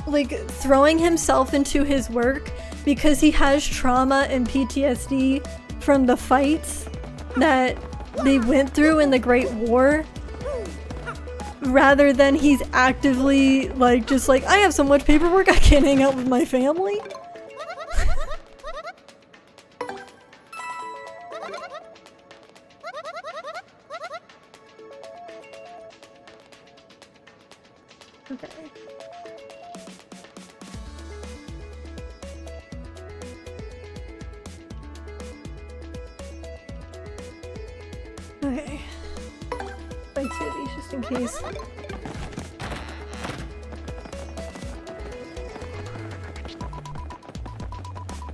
like throwing himself into his work because he has trauma and PTSD from the fights that they went through in the Great War, rather than he's actively like just like, I have so much paperwork I can't hang out with my family. Okay. Okay. Buy 2 of these just in case.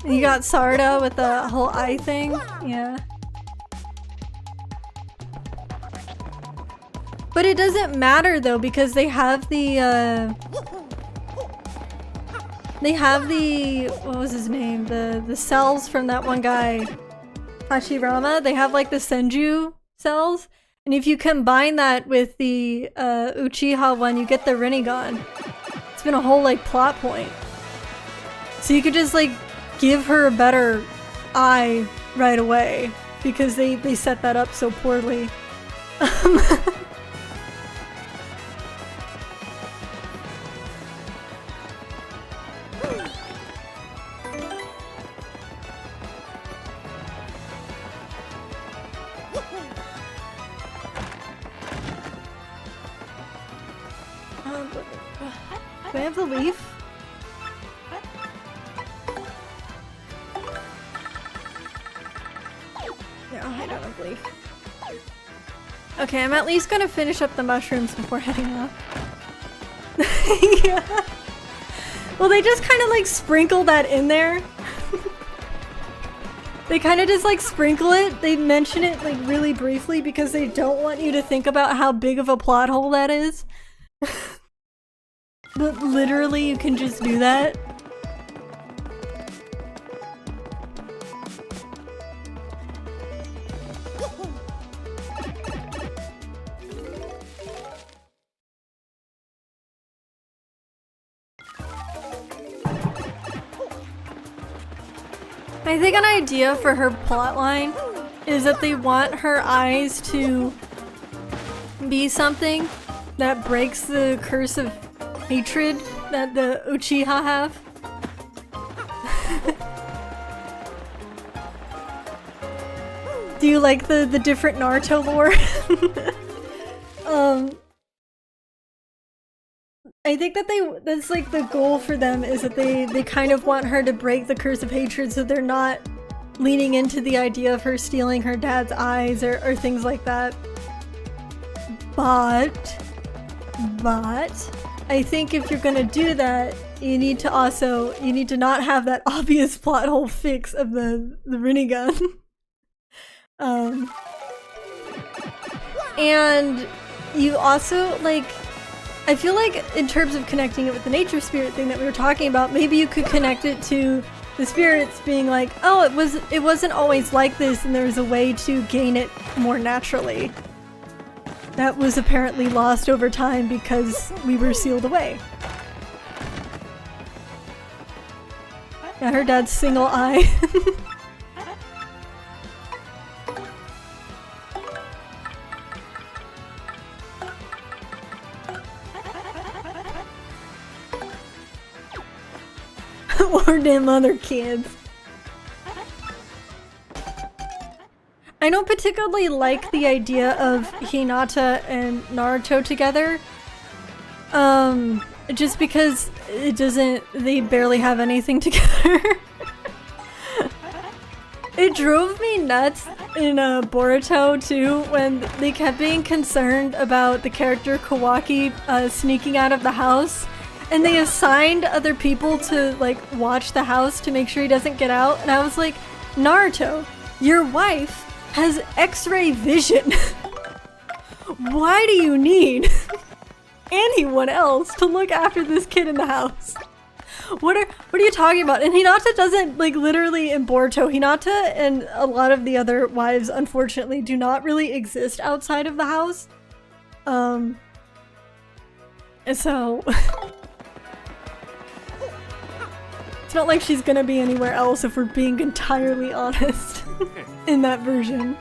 You got Sarda with the whole eye thing? Yeah. But it doesn't matter though, because they have the what was his name? The cells from that one guy, Hashirama. They have like the Senju cells, and if you combine that with the Uchiha one, you get the Rinnegan. It's been a whole like plot point. So you could just like give her a better eye right away, because they set that up so poorly. Do I have the leaf? No, I don't have the leaf. Okay, I'm at least gonna finish up the mushrooms before heading off. Yeah. Well, they just kind of like sprinkle that in there. They kind of just like sprinkle it. They mention it like really briefly because they don't want you to think about how big of a plot hole that is. But literally, you can just do that. I think an idea for her plotline is that they want her eyes to be something that breaks the curse of hatred that the Uchiha have. Do you like the different Naruto lore? I think that that's like the goal for them, is that they kind of want her to break the curse of hatred, so they're not leaning into the idea of her stealing her dad's eyes or things like that. But I think if you're gonna do that, you need to not have that obvious plot hole fix of the Rinnegan. And you also, like, I feel like in terms of connecting it with the nature spirit thing that we were talking about, maybe you could connect it to the spirits being like, oh, it wasn't always like this, and there was a way to gain it more naturally. That was apparently lost over time because we were sealed away. Yeah, her dad's single eye. Or them other kids. I don't particularly like the idea of Hinata and Naruto together. Just because they barely have anything together. It drove me nuts in Boruto too, when they kept being concerned about the character Kawaki sneaking out of the house. And they assigned other people to, like, watch the house to make sure he doesn't get out. And I was like, Naruto, your wife has X-ray vision. Why do you need anyone else to look after this kid in the house? What are you talking about? And Hinata doesn't, like, literally in Boruto, Hinata and a lot of the other wives, unfortunately, do not really exist outside of the house. And so... It's not like she's gonna be anywhere else if we're being entirely honest in that version.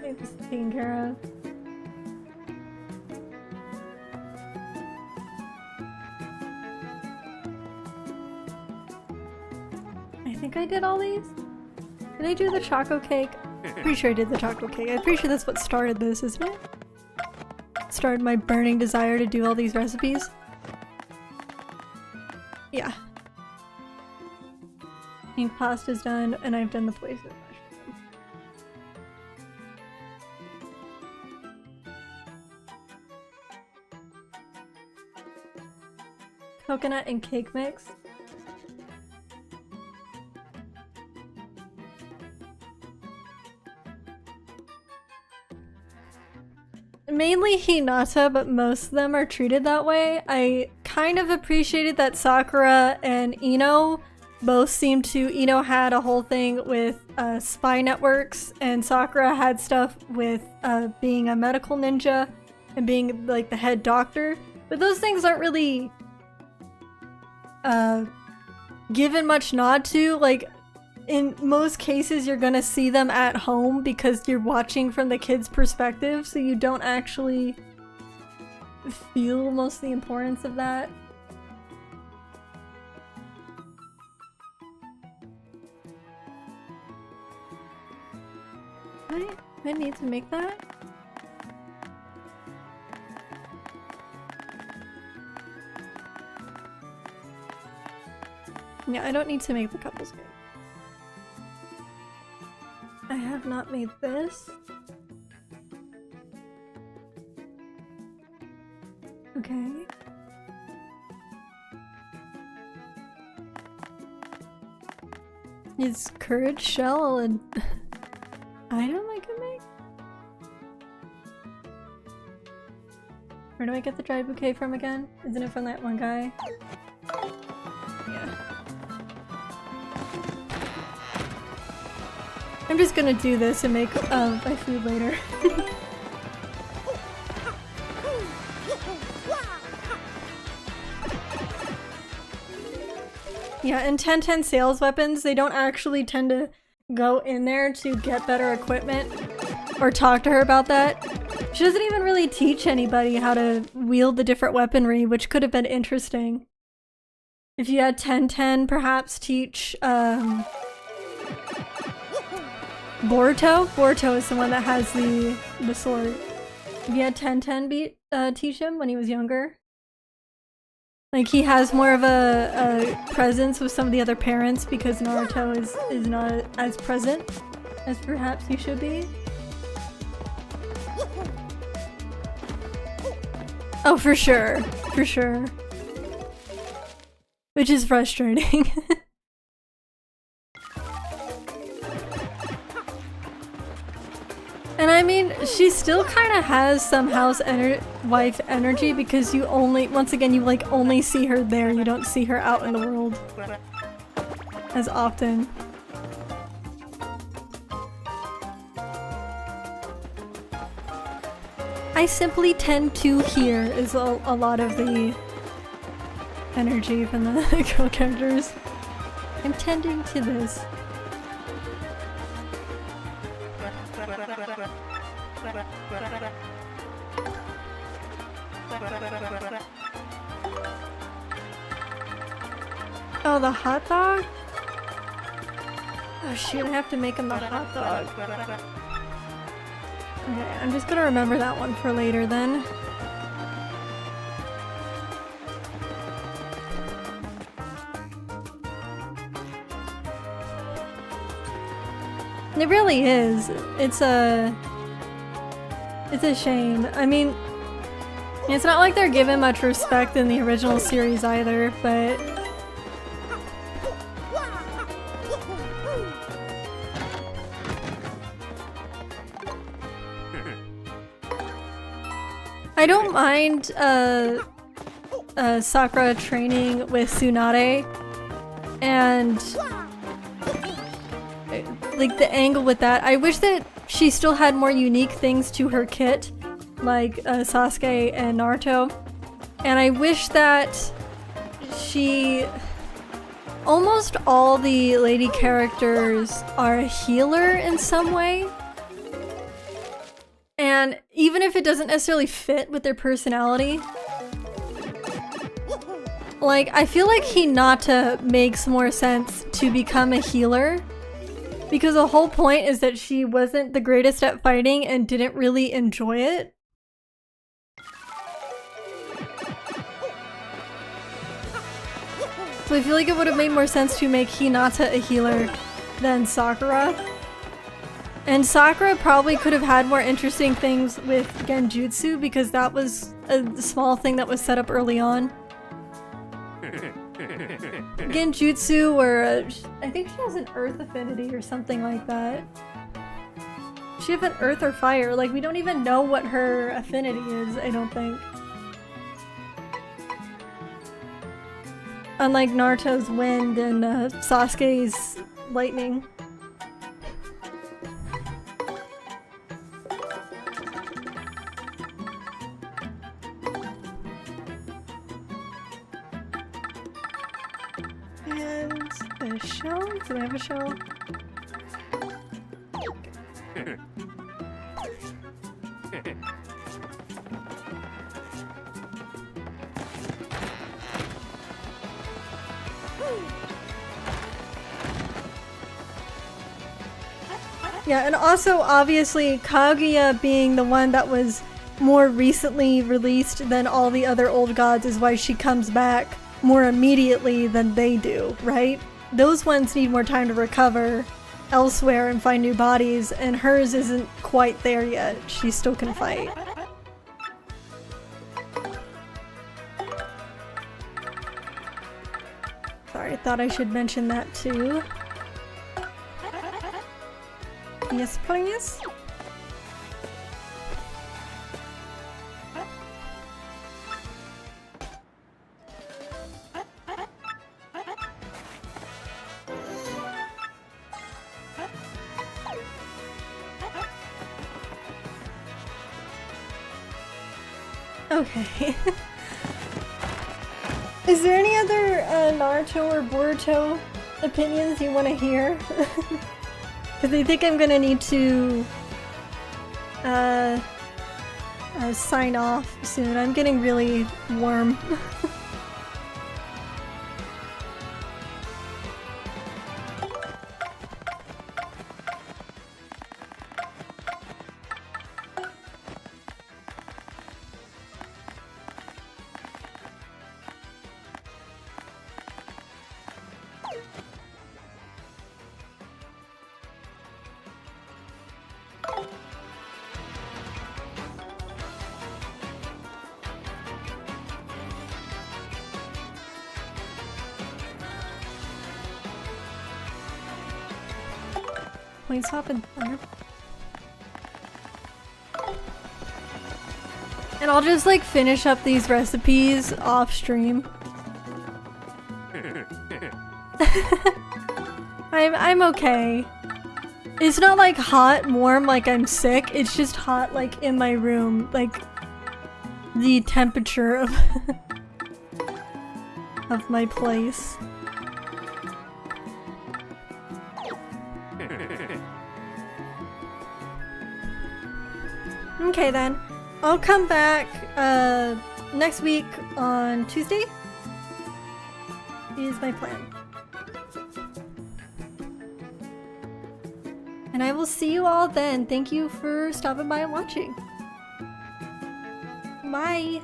It's taken care of. I think I did all these. Did I do the choco cake? Pretty sure I did the choco cake. I'm pretty sure that's what started this, isn't it? Started my burning desire to do all these recipes. Yeah. Pink pasta's done, and I've done the poison mushroom. Coconut and cake mix. Mainly Hinata, but most of them are treated that way. I kind of appreciated that Sakura and Ino both seemed to... Ino had a whole thing with spy networks, and Sakura had stuff with being a medical ninja and being like the head doctor. But those things aren't really given much nod to. Like, in most cases, you're gonna see them at home because you're watching from the kid's perspective, so you don't actually feel most of the importance of that. I need to make that? Yeah, I don't need to make the couples cake. I have not made this. Okay. Is courage shell an item I can make? Where do I get the dried bouquet from again? Isn't it from that one guy? Yeah. I'm just gonna do this and make my food later. Yeah, and 1010 sales weapons, they don't actually tend to go in there to get better equipment or talk to her about that. She doesn't even really teach anybody how to wield the different weaponry, which could have been interesting. If you had 1010 perhaps teach Boruto? Boruto is the one that has the sword. If you had 1010 teach him when he was younger. Like, he has more of a presence with some of the other parents because Naruto is not as present as perhaps he should be. Oh, for sure. For sure. which is frustrating. And I mean, she still kind of has some wife energy because you only, once again, you like only see her there. You don't see her out in the world as often. I simply tend to hear is a lot of the energy from the girl characters. I'm tending to this. Oh, the hot dog? Oh shoot, I have to make him the hot dog. Okay, I'm just gonna remember that one for later then. It really is. It's a shame. I mean, it's not like they're given much respect in the original series either, but I don't mind Sakura training with Tsunade and like the angle with that. I wish that she still had more unique things to her kit, like Sasuke and Naruto. And I wish that almost all the lady characters are a healer in some way. And even if it doesn't necessarily fit with their personality, like, I feel like Hinata makes more sense to become a healer. Because the whole point is that she wasn't the greatest at fighting and didn't really enjoy it. So I feel like it would have made more sense to make Hinata a healer than Sakura. And Sakura probably could have had more interesting things with Genjutsu because that was a small thing that was set up early on. Genjutsu, or I think she has an earth affinity or something like that. She have an earth or fire, like we don't even know what her affinity is, I don't think. Unlike Naruto's wind and Sasuke's lightning. And a shell? Do I have a shell? Yeah, and also obviously Kaguya being the one that was more recently released than all the other old gods is why she comes back more immediately than they do, right? Those ones need more time to recover elsewhere and find new bodies, and hers isn't quite there yet. She still can fight. Sorry, I thought I should mention that too. Yes, please. Okay. Is there any other Naruto or Boruto opinions you want to hear? Because I think I'm gonna need to sign off soon. I'm getting really warm. Point stop and thunder. And I'll just like finish up these recipes off stream. I'm okay. It's not like hot and warm like I'm sick, it's just hot like in my room, like the temperature of of my place. Okay then, I'll come back next week on Tuesday is my plan. And I will see you all then. Thank you for stopping by and watching. Bye!